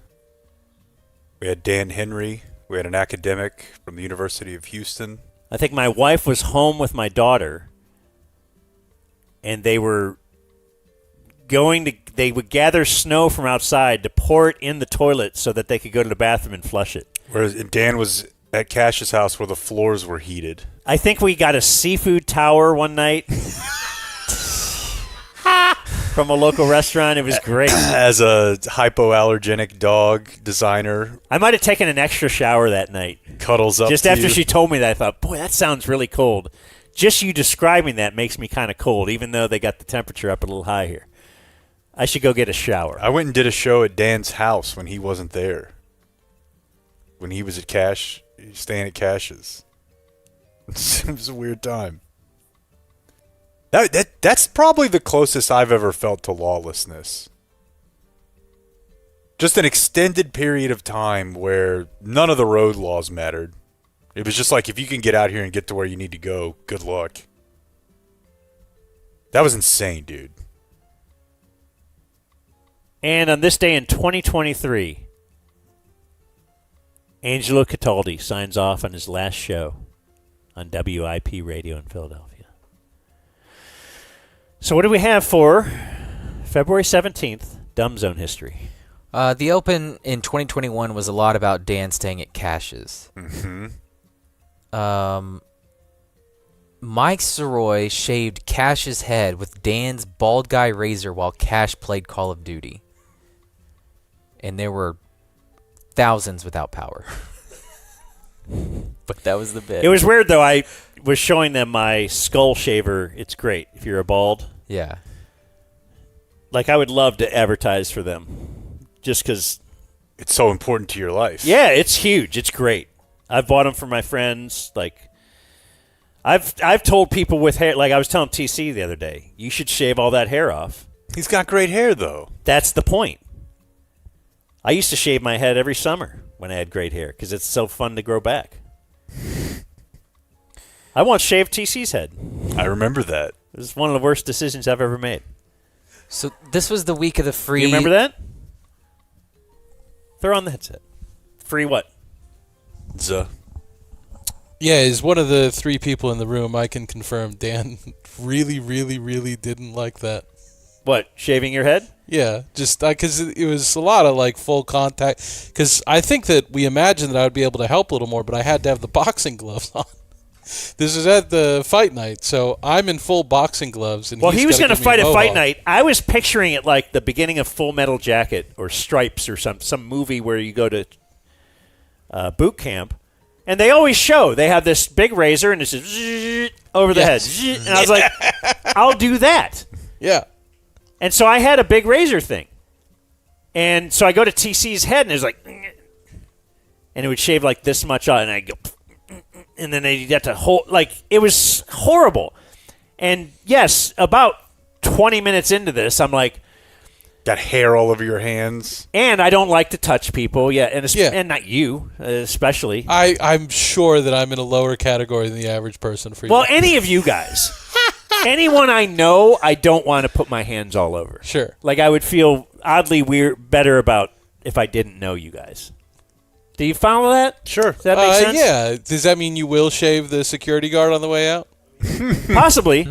We had Dan Henry. We had an academic from the University of Houston. I think my wife was home with my daughter, and they were they would gather snow from outside to pour it in the toilet so that they could go to the bathroom and flush it. Whereas Dan was at Cash's house where the floors were heated. I think we got a seafood tower one night from a local restaurant. It was great. As a hypoallergenic dog designer. I might have taken an extra shower that night. Cuddles up just to after you. she told me that, I thought, boy, that sounds really cold. Just you describing that makes me kind of cold, even though they got the temperature up a little high here. I should go get a shower. I went and did a show at Dan's house when he wasn't there. When he was at Cash, staying at Cash's. It was a weird time. That's probably the closest I've ever felt to lawlessness. Just an extended period of time where none of the road laws mattered. It was just like, if you can get out here and get to where you need to go, good luck. That was insane, dude. And on this day in 2023, Angelo Cataldi signs off on his last show on WIP Radio in Philadelphia. So what do we have for February 17th, Dumb Zone history? The Open in 2021 was a lot about Dan staying at Cash's. Mike Soroy shaved Cash's head with Dan's bald guy razor while Cash played Call of Duty. And there were thousands without power. But that was the bit. It was weird, though. I was showing them my skull shaver. It's great if you're a bald. Yeah. Like, I would love to advertise for them. Just because it's so important to your life. Yeah, it's huge. It's great. I've bought them for my friends. Like, I've told people with hair, like I was telling TC the other day, you should shave all that hair off. He's got great hair, though. That's the point. I used to shave my head every summer when I had great hair because it's so fun to grow back. I once shaved TC's head. I remember that. It was one of the worst decisions I've ever made. So this was the week of the free... You remember that? Throw on the headset. Free what? Yeah, as one of the three people in the room, I can confirm Dan really, really, really didn't like that. What, shaving your head? Yeah, just because it was a lot of like full contact. Because I think that we imagined that I would be able to help a little more, but I had to have the boxing gloves on. This is at the fight night, so I'm in full boxing gloves. And he was going to fight at fight night. I was picturing it like the beginning of Full Metal Jacket or Stripes or some movie where you go to boot camp, and they always show they have this big razor and it's just over the head. And I was like, I'll do that. Yeah. And so I had a big razor thing, and so I go to TC's head and it's like, and it would shave like this much on, and I go. And then they get to hold, like, it was horrible. And yes, about 20 minutes into this, I'm like, got hair all over your hands. And I don't like to touch people, and not you, especially. I'm sure that I'm in a lower category than the average person for you. Well, any of you guys, anyone I know, I don't want to put my hands all over. Sure. Like, I would feel oddly better about if I didn't know you guys. Do you follow that? Sure. Does that make sense? Yeah. Does that mean you will shave the security guard on the way out? Possibly.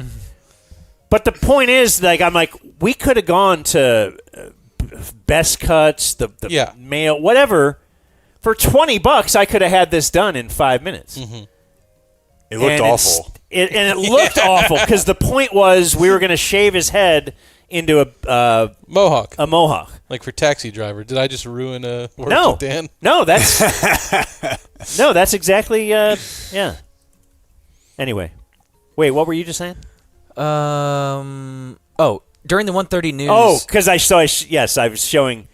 But the point is, like, I'm like, we could have gone to Best Cuts, the Mail, whatever. For $20, I could have had this done in 5 minutes. Mm-hmm. It looked awful. It looked awful because the point was we were going to shave his head into a mohawk. A mohawk. Like for Taxi Driver. Did I just ruin a word with Dan? No, that's that's exactly yeah. Anyway. Wait, what were you just saying? During the 1:30 news. Oh, because I was showing.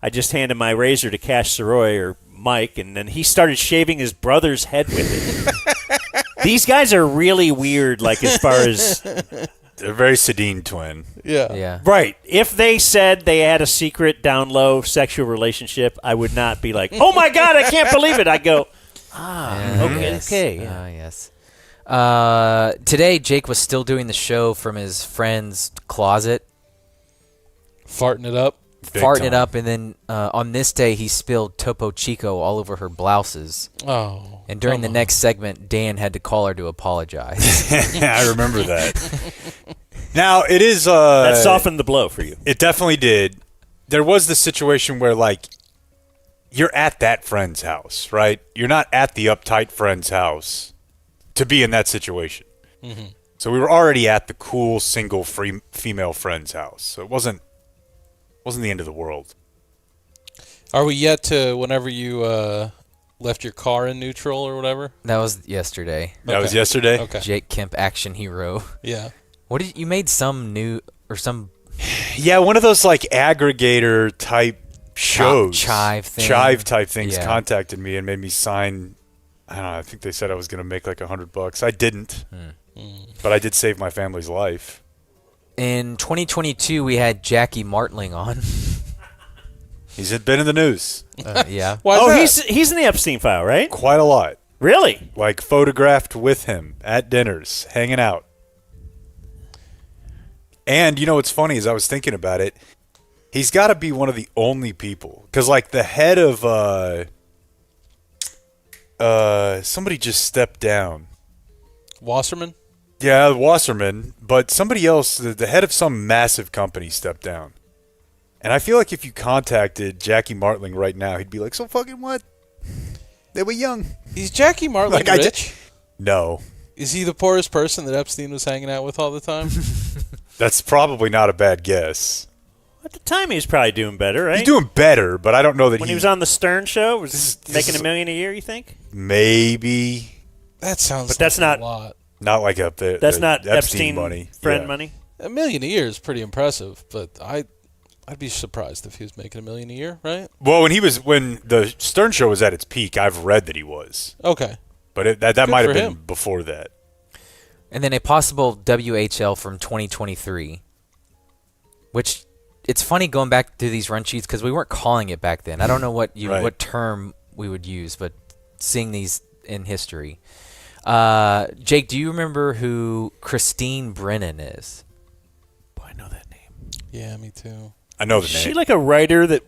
I just handed my razor to Cash Soroy or Mike, and then he started shaving his brother's head with it. These guys are really weird, like as far as. They're a very Sedin twin. Yeah. Right. If they said they had a secret down low sexual relationship, I would not be like, oh my God, I can't believe it. I'd go, okay. Yeah. Yes. Today, Jake was still doing the show from his friend's closet. Farting it up. And then on this day, he spilled Topo Chico all over her blouses. Oh. And during the next segment, Dan had to call her to apologize. I remember that. Now, it is... that softened the blow for you. It definitely did. There was the situation where, like, you're at that friend's house, right? You're not at the uptight friend's house to be in that situation. Mm-hmm. So we were already at the cool, single, female friend's house. So it wasn't the end of the world. Are we yet to whenever you left your car in neutral or whatever? That was yesterday. That was yesterday? Okay. Jake Kemp, action hero. Yeah. You made some new or some? Yeah, one of those like aggregator type shows, Chive thing. Chive type things Yeah. contacted me and made me sign. I don't know. I think they said I was going to make like $100. I didn't, but I did save my family's life. In 2022, we had Jackie Martling on. He's been in the news. Yeah. He's in the Epstein file, right? Quite a lot. Really? Like photographed with him at dinners, hanging out. And you know what's funny is I was thinking about it. He's got to be one of the only people, because like the head of somebody just stepped down. Wasserman? Yeah, Wasserman, but somebody else, the head of some massive company stepped down. And I feel like if you contacted Jackie Martling right now, he'd be like, so fucking what? They were young. Is Jackie Martling rich? No. Is he the poorest person that Epstein was hanging out with all the time? That's probably not a bad guess. At the time, he was probably doing better, right? He's doing better, but I don't know that when he was on the Stern show, was making $1 million a year, you think? Maybe. That sounds but that's not a lot. Not like up there. That's not Epstein money. Friend money? $1 million a year is pretty impressive, but I'd be surprised if he was making $1 million a year, right? Well, when the Stern show was at its peak, I've read that he was. Okay. But that might have been before that. And then a possible WHL from 2023, which it's funny going back to these run sheets because we weren't calling it back then. I don't know what term we would use, but seeing these in history. Jake, do you remember who Christine Brennan is? Boy, I know that name. Yeah, me too. I know the Is name. she like a writer that...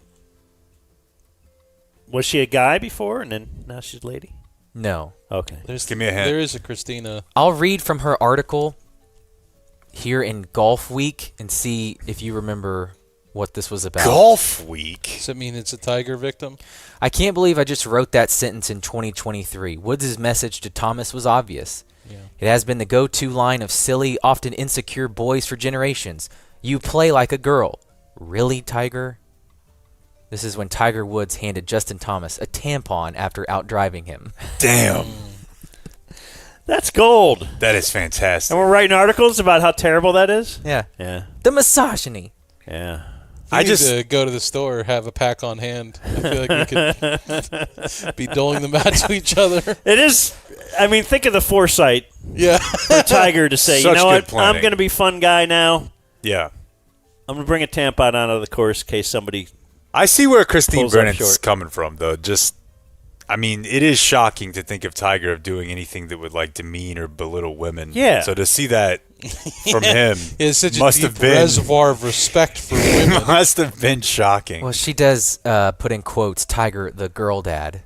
Was she a guy before and then now she's a lady? No. Okay. Give me a hint. There is a Christina. I'll read from her article here in Golf Week and see if you remember what this was about. Golf Week? Does that mean it's a tiger victim? I can't believe I just wrote that sentence in 2023. Woods' message to Thomas was obvious. Yeah. It has been the go-to line of silly, often insecure boys for generations. You play like a girl. Really, Tiger? This is when Tiger Woods handed Justin Thomas a tampon after outdriving him. Damn. That's gold. That is fantastic. And we're writing articles about how terrible that is? Yeah. Yeah. The misogyny. Yeah. I need to go to the store, have a pack on hand. I feel like we could be doling them out to each other. It is. I mean, think of the foresight. Yeah. For Tiger to say, Such you know good what? planning. I'm going to be fun guy now. Yeah. I'm going to bring a tampon out of the course in case somebody. I see where Christine pulls up Brennan's short. coming from, though. I mean, it is shocking to think of Tiger of doing anything that would like demean or belittle women. Yeah. So to see that from him it's such must a deep have been reservoir of respect for women. must have been shocking. Well, she does put in quotes, Tiger, the girl dad.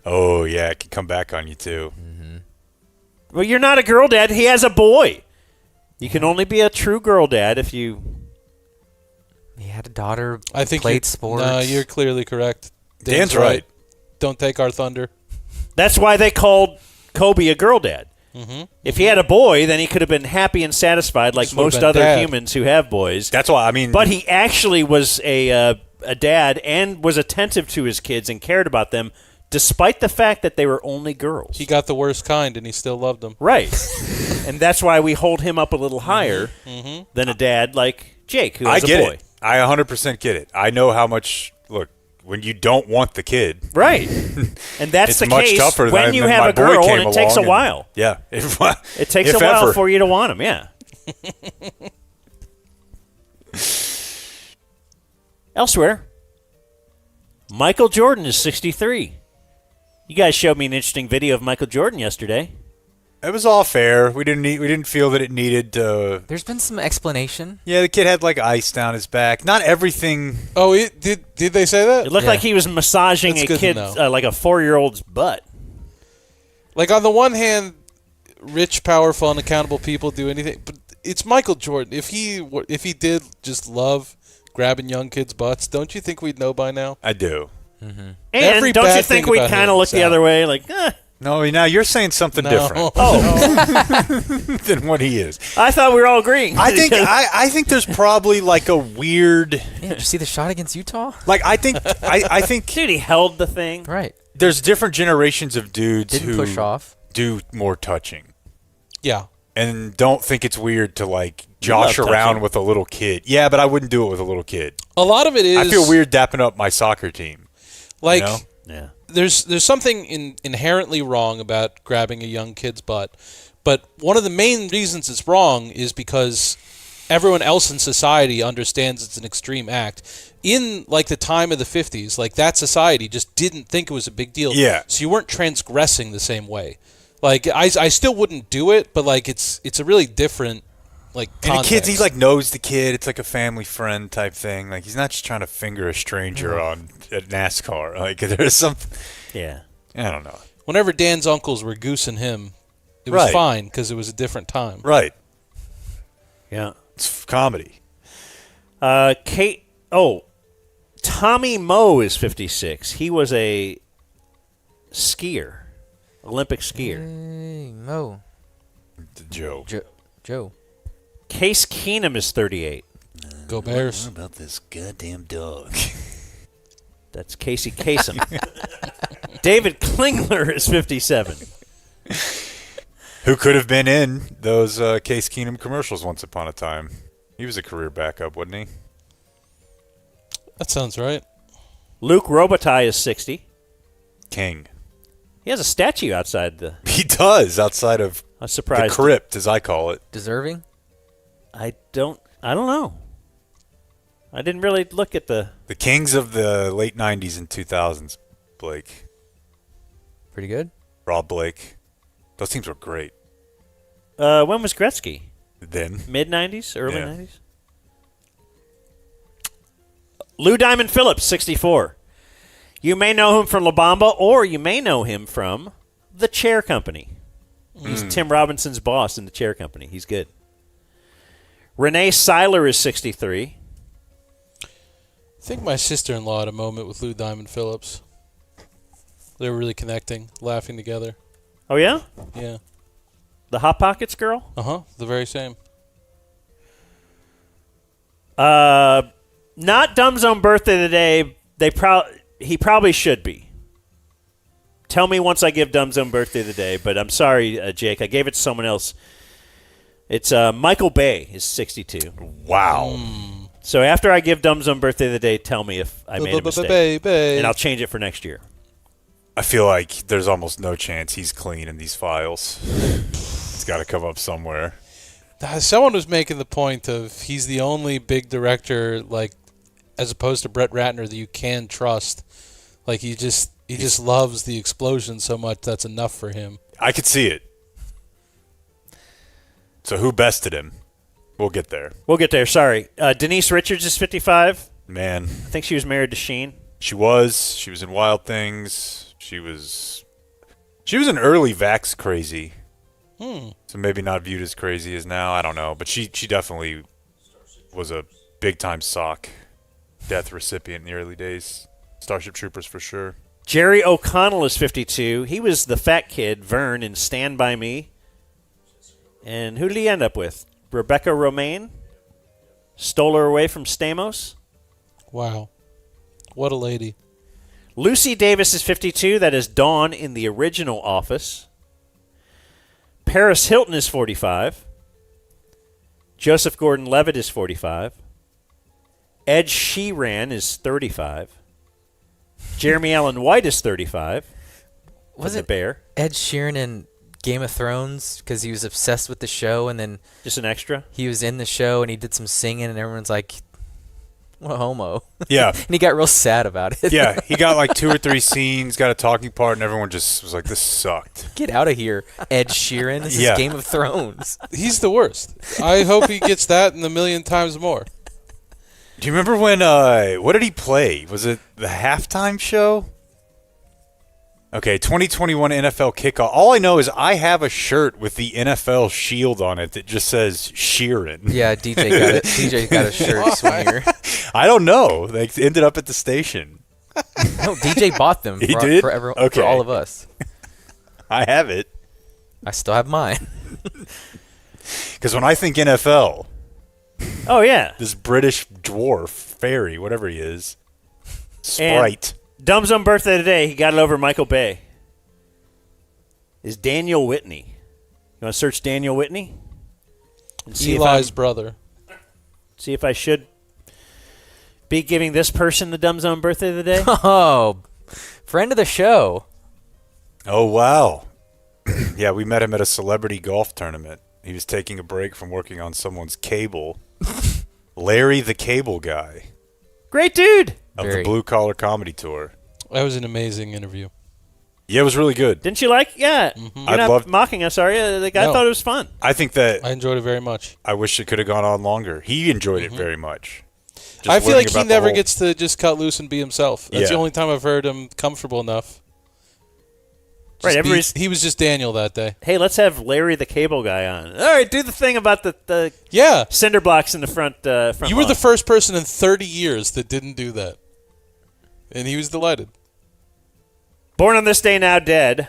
Oh yeah, it can come back on you too. Well, you're not a girl dad. He has a boy. You can only be a true girl dad if you. He had a daughter. I think played sports. No, you're clearly correct. Dan's right. Don't take our thunder. That's why they called Kobe a girl dad. Mm-hmm. If he had a boy, then he could have been happy and satisfied like This would've most been other dad. humans who have boys. That's why I mean. But he actually was a dad and was attentive to his kids and cared about them, despite the fact that they were only girls. He got the worst kind, and he still loved them. Right. And that's why we hold him up a little higher than a dad like Jake, who has I get a boy. it. I 100% get it. I know how much. Look, when you don't want the kid, right? And that's it's the much case tougher when than you my have a boy girl, came and it takes a along while. Yeah, It takes if a while ever. for you to want him. Yeah. Elsewhere, Michael Jordan is 63. You guys showed me an interesting video of Michael Jordan yesterday. It was all fair. We didn't feel that it needed. There's been some explanation. Yeah, the kid had like ice down his back. Not everything. Oh, did they say that? It looked like he was massaging That's a good to kid, know. like a 4-year-old's butt. Like, on the one hand, rich, powerful, unaccountable people do anything, but it's Michael Jordan. If he did just love grabbing young kids' butts, don't you think we'd know by now? I do. And Every don't bad you think thing we about kind him of look is the out. other way? Like, No, now you're saying something No. different. Oh. Than what he is. I thought we were all agreeing. I think there's probably like a weird. Yeah, did you see the shot against Utah? Like I think Dude, he held the thing. Right. There's different generations of dudes Didn't who push off. do more touching. Yeah. And don't think it's weird to like You love josh around touching. with a little kid. Yeah, but I wouldn't do it with a little kid. A lot of it is. I feel weird dapping up my soccer team. Like, you know? Yeah. There's something inherently wrong about grabbing a young kid's butt, but one of the main reasons it's wrong is because everyone else in society understands it's an extreme act. In like the time of the 50s, like that society just didn't think it was a big deal. Yeah. So you weren't transgressing the same way. Like I still wouldn't do it, but like it's a really different like context. And the kid, he like knows the kid. It's like a family friend type thing. Like he's not just trying to finger a stranger at NASCAR. Like there's something. Yeah. I don't know. Whenever Dan's uncles were goosing him, it was fine because it was a different time. Right. Yeah. It's comedy. Tommy Moe is 56. He was a skier, Olympic skier. Hey, Mo. Joe. Joe. Case Keenum is 38. Go Bears. What about this goddamn dog? That's Casey Kasem. David Klingler is 57. Who could have been in those Case Keenum commercials once upon a time. He was a career backup, wasn't he? That sounds right. Luke Robitaille is 60. King. He has a statue outside the... He does, outside of the crypt, as I call it. Deserving? I don't know. I didn't really look at the kings of the late 90s and 2000s, Blake. Pretty good. Rob Blake. Those teams were great. When was Gretzky? Then. Mid-90s? Early 90s? Lou Diamond Phillips, 64. You may know him from La Bamba, or you may know him from The Chair Company. He's Tim Robinson's boss in The Chair Company. He's good. Renee Seiler is 63. I think my sister-in-law had a moment with Lou Diamond Phillips. They were really connecting, laughing together. Oh, yeah? Yeah. The Hot Pockets girl? Uh-huh. The very same. Not Dumb Zone birthday today. He probably should be. Tell me once I give Dumb Zone birthday today, but I'm sorry, Jake. I gave it to someone else. It's Michael Bay is 62. Wow. So after I give Dumb Zone birthday of the day, tell me if I made a mistake. And I'll change it for next year. I feel like there's almost no chance he's clean in these files. It's got to come up somewhere. Someone was making the point of he's the only big director, like, as opposed to Brett Ratner, that you can trust. Like, he just loves the explosion so much that's enough for him. I could see it. So who bested him? We'll get there. Sorry. Denise Richards is 55. Man. I think she was married to Sheen. She was. She was in Wild Things. She was an early vax crazy. So maybe not viewed as crazy as now. I don't know. But she definitely was a big-time sock death recipient in the early days. Starship Troopers for sure. Jerry O'Connell is 52. He was the fat kid, Vern, in Stand By Me. And who did he end up with? Rebecca Romaine? Stole her away from Stamos? Wow. What a lady. Lucy Davis is 52. That is Dawn in the original Office. Paris Hilton is 45. Joseph Gordon-Levitt is 45. Ed Sheeran is 35. Jeremy Allen White is 35. Was it Bear? Ed Sheeran in Game of Thrones because he was obsessed with the show, and then just an extra? He was in the show, and he did some singing, and everyone's like, what a homo. Yeah. And he got real sad about it. Yeah, he got like 2 or 3 scenes, got a talking part, and everyone just was like, this sucked. Get out of here, Ed Sheeran. This is Game of Thrones. He's the worst. I hope he gets that and a million times more. Do you remember when, what did he play? Was it the halftime show? Okay, 2021 NFL kickoff. All I know is I have a shirt with the NFL shield on it that just says Sheeran. Yeah, DJ got it. DJ got a shirt swinger. I don't know. They ended up at the station. No, DJ bought them He did? for everyone, for all of us. I have it. I still have mine. Because when I think NFL... Oh, yeah. This British dwarf, fairy, whatever he is. Sprite. And Dumb Zone birthday today, he got it over Michael Bay. Is Daniel Whitney. You want to search Daniel Whitney? And see Eli's brother. See if I should be giving this person the Dumb Zone birthday of the day? Oh, Friend of the show. Oh, wow. Yeah, we met him at a celebrity golf tournament. He was taking a break from working on someone's cable. Larry the Cable Guy. Great dude. Of the Blue Collar Comedy Tour. That was an amazing interview. Yeah, it was really good. Didn't you like? Yeah. You're not mocking us, are you? I thought it was fun. I think that I enjoyed it very much. I wish it could have gone on longer. He enjoyed it very much. Just I feel learning like he about the never whole- gets to just cut loose and be himself. That's the Yeah. only time I've heard him comfortable enough. Right, He was just Daniel that day. Hey, let's have Larry the Cable Guy on. All right, do the thing about the cinder blocks in the front. You were the first person in 30 years that didn't do that, and he was delighted. Born on this day, now dead.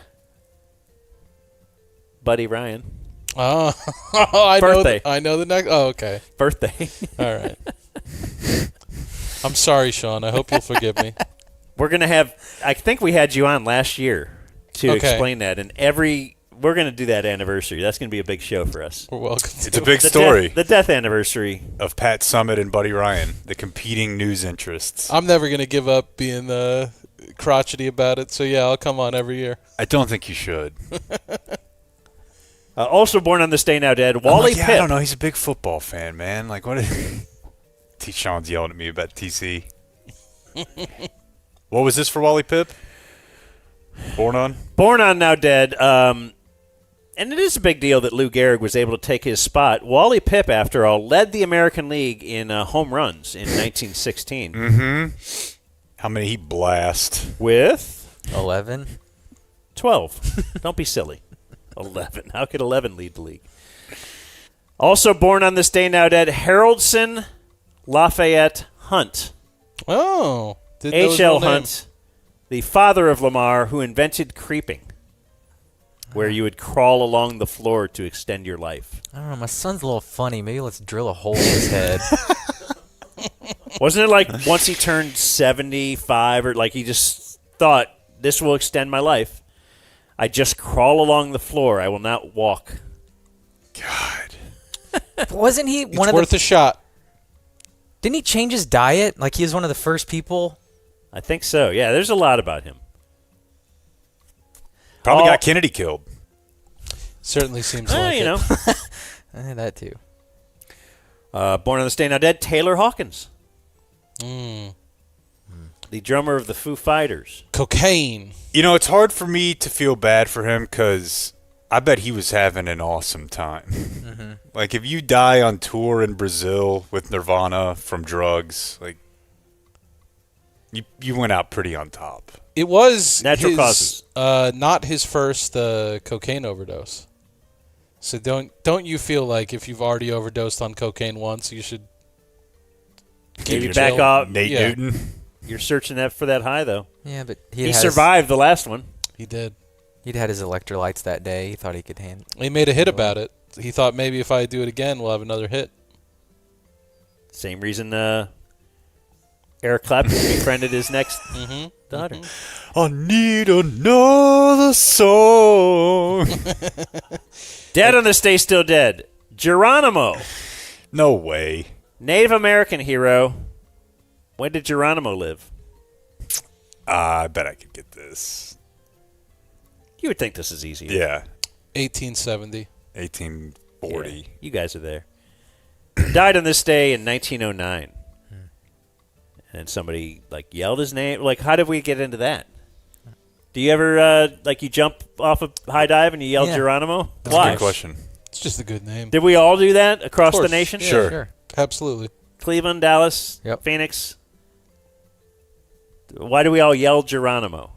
Buddy Ryan. Oh, Birthday. I know the next. Oh, okay. Birthday. All right. I'm sorry, Sean. I hope you'll forgive me. We're gonna have. I think we had you on last year to explain that, and we're gonna do that anniversary. That's gonna be a big show for us. We're welcome. It's a big story. The death anniversary of Pat Summitt and Buddy Ryan, the competing news interests. I'm never gonna give up being crotchety about it. So yeah, I'll come on every year. I don't think you should. Also born on this day, now dead. Wally Pipp. I don't know. He's a big football fan, man. Like, what? T. Sean's yelling at me about TC. What was this for Wally Pipp? Born on? Born on, now dead. And it is a big deal that Lou Gehrig was able to take his spot. Wally Pipp, after all, led the American League in home runs in 1916. Mm-hmm. How many he blast? With? 11. 12. Don't be silly. 11. How could 11 lead the league? Also born on this day, now dead, Haroldson Lafayette Hunt. Oh. H.L. Hunt, the father of Lamar, who invented creeping, where you would crawl along the floor to extend your life. I don't know. My son's a little funny. Maybe let's drill a hole in his head. Wasn't it like once he turned 75, or like he just thought, this will extend my life? I just crawl along the floor. I will not walk. God. Wasn't he one of worth a shot. Didn't he change his diet? Like he was one of the first people? I think so. Yeah, there's a lot about him. Probably got Kennedy killed. Certainly seems like you know. That too. Born on this day, now dead, Taylor Hawkins. The drummer of the Foo Fighters. Cocaine. You know, it's hard for me to feel bad for him because I bet he was having an awesome time. Mm-hmm. Like, if you die on tour in Brazil with Nirvana from drugs, like, you went out pretty on top. It was natural causes. Not his first cocaine overdose. So don't you feel like if you've already overdosed on cocaine once, you should maybe back off? Nate Newton. You're searching for that high, though. Yeah, but he survived the last one. He did. He'd had his electrolytes that day. He thought he could handle. He made a hit about it. He thought maybe if I do it again, we'll have another hit. Same reason Eric Clapton befriended his next daughter. I need another song. Dead on this day, still dead. Geronimo. No way. Native American hero. When did Geronimo live? I bet I could get this. You would think this is easy. Yeah. 1870. 1840. Yeah, you guys are there. Died on this day in 1909. And somebody, yelled his name. How did we get into that? Do you ever, you jump off a high dive and you yell Geronimo? That's a good question. It's just a good name. Did we all do that across the nation? Yeah, sure. Absolutely. Cleveland, Dallas, Phoenix. Why do we all yell Geronimo?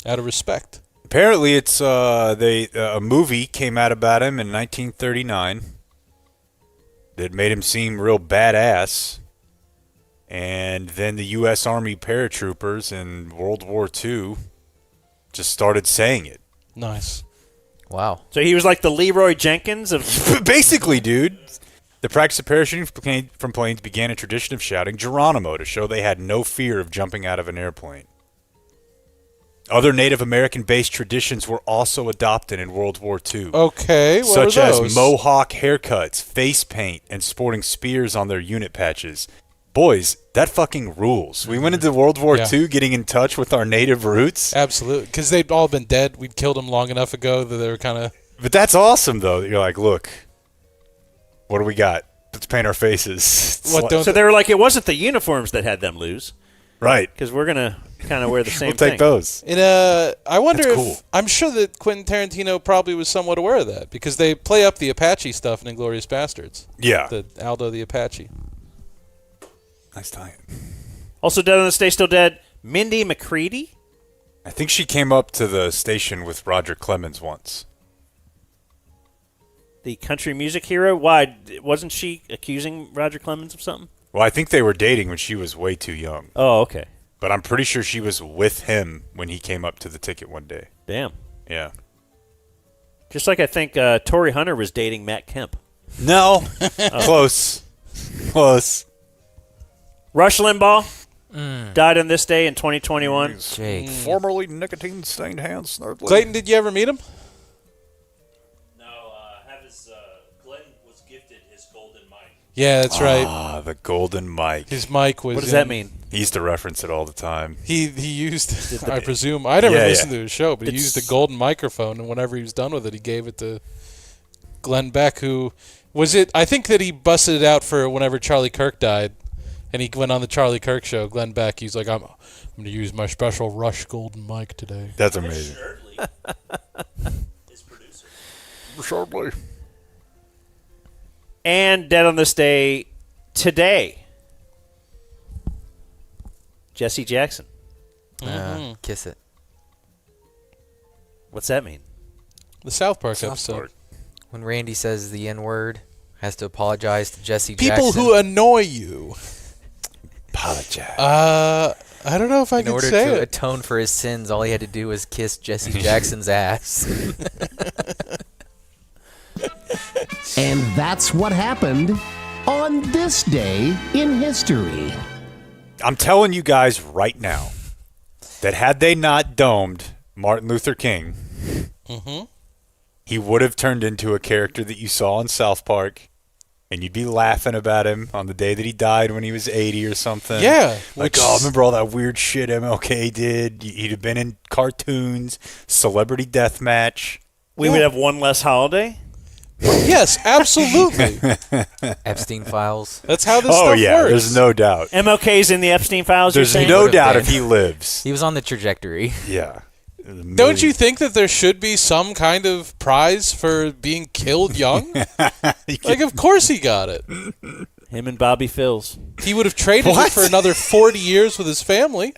Out of respect. Apparently, it's a movie came out about him in 1939 that made him seem real badass. And then the U.S. Army paratroopers in World War II just started saying it. Nice. Wow. So he was like the Leroy Jenkins of... Basically, dude. The practice of parachuting from planes began a tradition of shouting Geronimo to show they had no fear of jumping out of an airplane. Other Native American-based traditions were also adopted in World War II. Okay, what such are as those? mohawk haircuts, face paint, and sporting spears on their unit patches. boys, that fucking rules. We went into World War II getting in touch with our native roots. Absolutely, because they'd all been dead. We'd killed them long enough ago that they were kind of... But that's awesome, though. You're like, look, what do we got? Let's paint our faces. So they were like, it wasn't the uniforms that had them lose. Right. Because we're going to kind of wear the same thing. We'll take those. I wonder That's if... cool. I'm sure that Quentin Tarantino probably was somewhat aware of that, because they play up the Apache stuff in Inglourious Bastards. Yeah. The Aldo the Apache. Nice time. Also dead on this day, still dead, Mindy McCready. I think she came up to the station with Roger Clemens once. The country music hero. Why? Wasn't she accusing Roger Clemens of something? Well, I think they were dating when she was way too young. Oh, okay. But I'm pretty sure she was with him when he came up to the ticket one day. Damn. Yeah. Just like I think Tory Hunter was dating Matt Kemp. No. Close. Close. Rush Limbaugh died on this day in 2021. Formerly nicotine-stained hands. Snarfly. Clayton, did you ever meet him? Yeah, that's right. Ah, the golden mic. His mic was... What does that mean? He used to reference it all the time. He used, I presume, I never listened to his show, but he used a golden microphone, and whenever he was done with it, he gave it to Glenn Beck, who... Was it... I think that he busted it out for whenever Charlie Kirk died, and he went on the Charlie Kirk show, Glenn Beck, he's like, I'm going to use my special Rush golden mic today. That's amazing. His producer. Shortly. And dead on this day today, Jesse Jackson. Kiss it. What's that mean? The South Park episode. When Randy says the N-word, has to apologize to Jesse Jackson. People who annoy you. Apologize. I don't know if I can say it. In order to atone for his sins, all he had to do was kiss Jesse Jackson's ass. And that's what happened on this day in history. I'm telling you guys right now that had they not domed Martin Luther King, he would have turned into a character that you saw in South Park, and you'd be laughing about him on the day that he died when he was 80 or something. Yeah. Like, oh, remember all that weird shit MLK did? He'd have been in cartoons, Celebrity Deathmatch. We would have one less holiday? Yes, absolutely. Epstein files. That's how this stuff works. There's no doubt. MLK's in the Epstein files. There's no doubt if he lives. He was on the trajectory. Yeah. Don't you think that there should be some kind of prize for being killed young? Like, of course he got it. Him and Bobby Phils. He would have traded it for another 40 years with his family.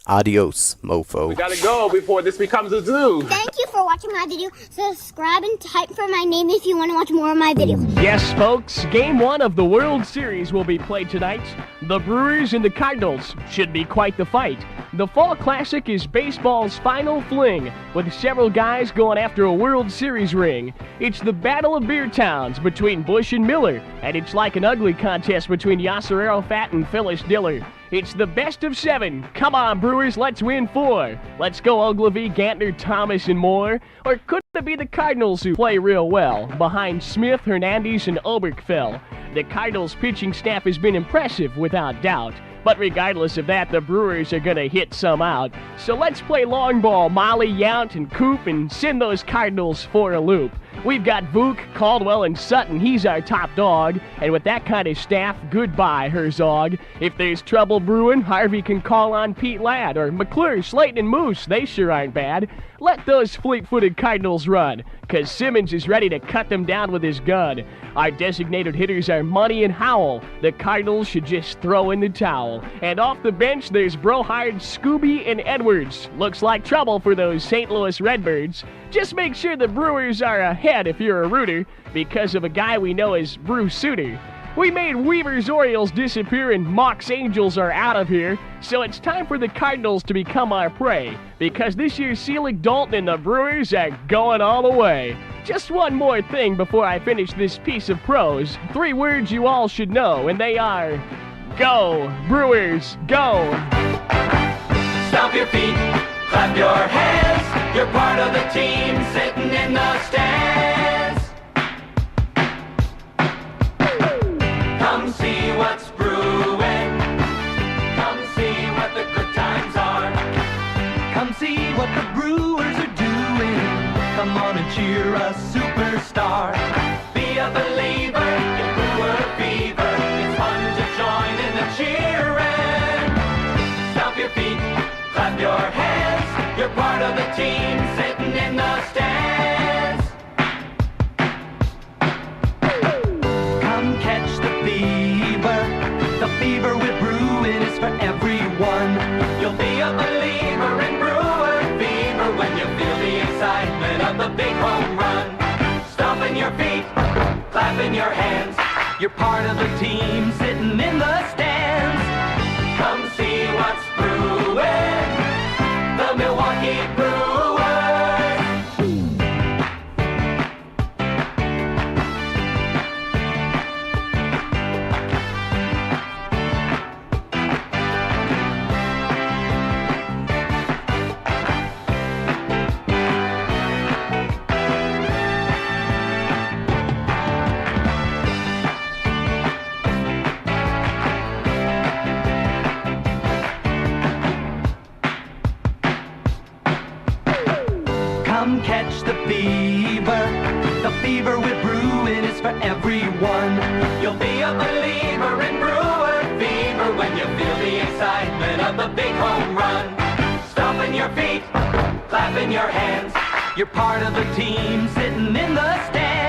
Adios, mofo. We gotta go before this becomes a zoo. Thank you for watching my video. Subscribe and type for my name if you want to watch more of my videos. Yes, folks, Game 1 of the World Series will be played tonight. The Brewers and the Cardinals should be quite the fight. The Fall Classic is baseball's final fling, with several guys going after a World Series ring. It's the Battle of Beer Towns between Bush and Miller, and it's like an ugly contest between Yasser Arafat and Phyllis Diller. It's the best of 7. Come on, Brewers, let's win 4. Let's go Ogilvy, Gantner, Thomas, and more. Or could it be the Cardinals who play real well, behind Smith, Hernandez, and Oberkfell? The Cardinals' pitching staff has been impressive, without doubt. But regardless of that, the Brewers are going to hit some out. So let's play long ball, Molly, Yount, and Coop, and send those Cardinals for a loop. We've got Vuk, Caldwell, and Sutton. He's our top dog. And with that kind of staff, goodbye, Herzog. If there's trouble brewing, Harvey can call on Pete Ladd. Or McClure, Slayton, and Moose. They sure aren't bad. Let those fleet-footed Cardinals run, because Simmons is ready to cut them down with his gun. Our designated hitters are Money and Howell. The Cardinals should just throw in the towel. And off the bench, there's Brohard, Scooby, and Edwards. Looks like trouble for those St. Louis Redbirds. Just make sure the Brewers are ahead if you're a rooter, because of a guy we know as Bruce Sutter. We made Weaver's Orioles disappear and Mock's Angels are out of here, so it's time for the Cardinals to become our prey, because this year's Selig, Dalton, and the Brewers are going all the way. Just one more thing before I finish this piece of prose. 3 words you all should know, and they are, go, Brewers, go! Stomp your feet, clap your hands, you're part of the team sitting in the stands. Come see what's brewing. come on and cheer a superstar. Be a believer in Brewer fever. It's fun to join in the cheering. Stomp your feet, clap your hands. You're part of the team sitting in the stands. Come catch the fever. The fever with Bruin is for everyone. You'll be a believer in Brewer fever when you feel the excitement of the big home run. Stomping your feet, clapping your hands. You're part of the team sitting in the stands. Come see what's brewing. The Milwaukee Brewers. Come catch the fever. The fever with Bruin is for everyone. You'll be a believer in Brewer fever when you feel the excitement of the big home run. Stomping your feet, clapping your hands. You're part of the team sitting in the stands.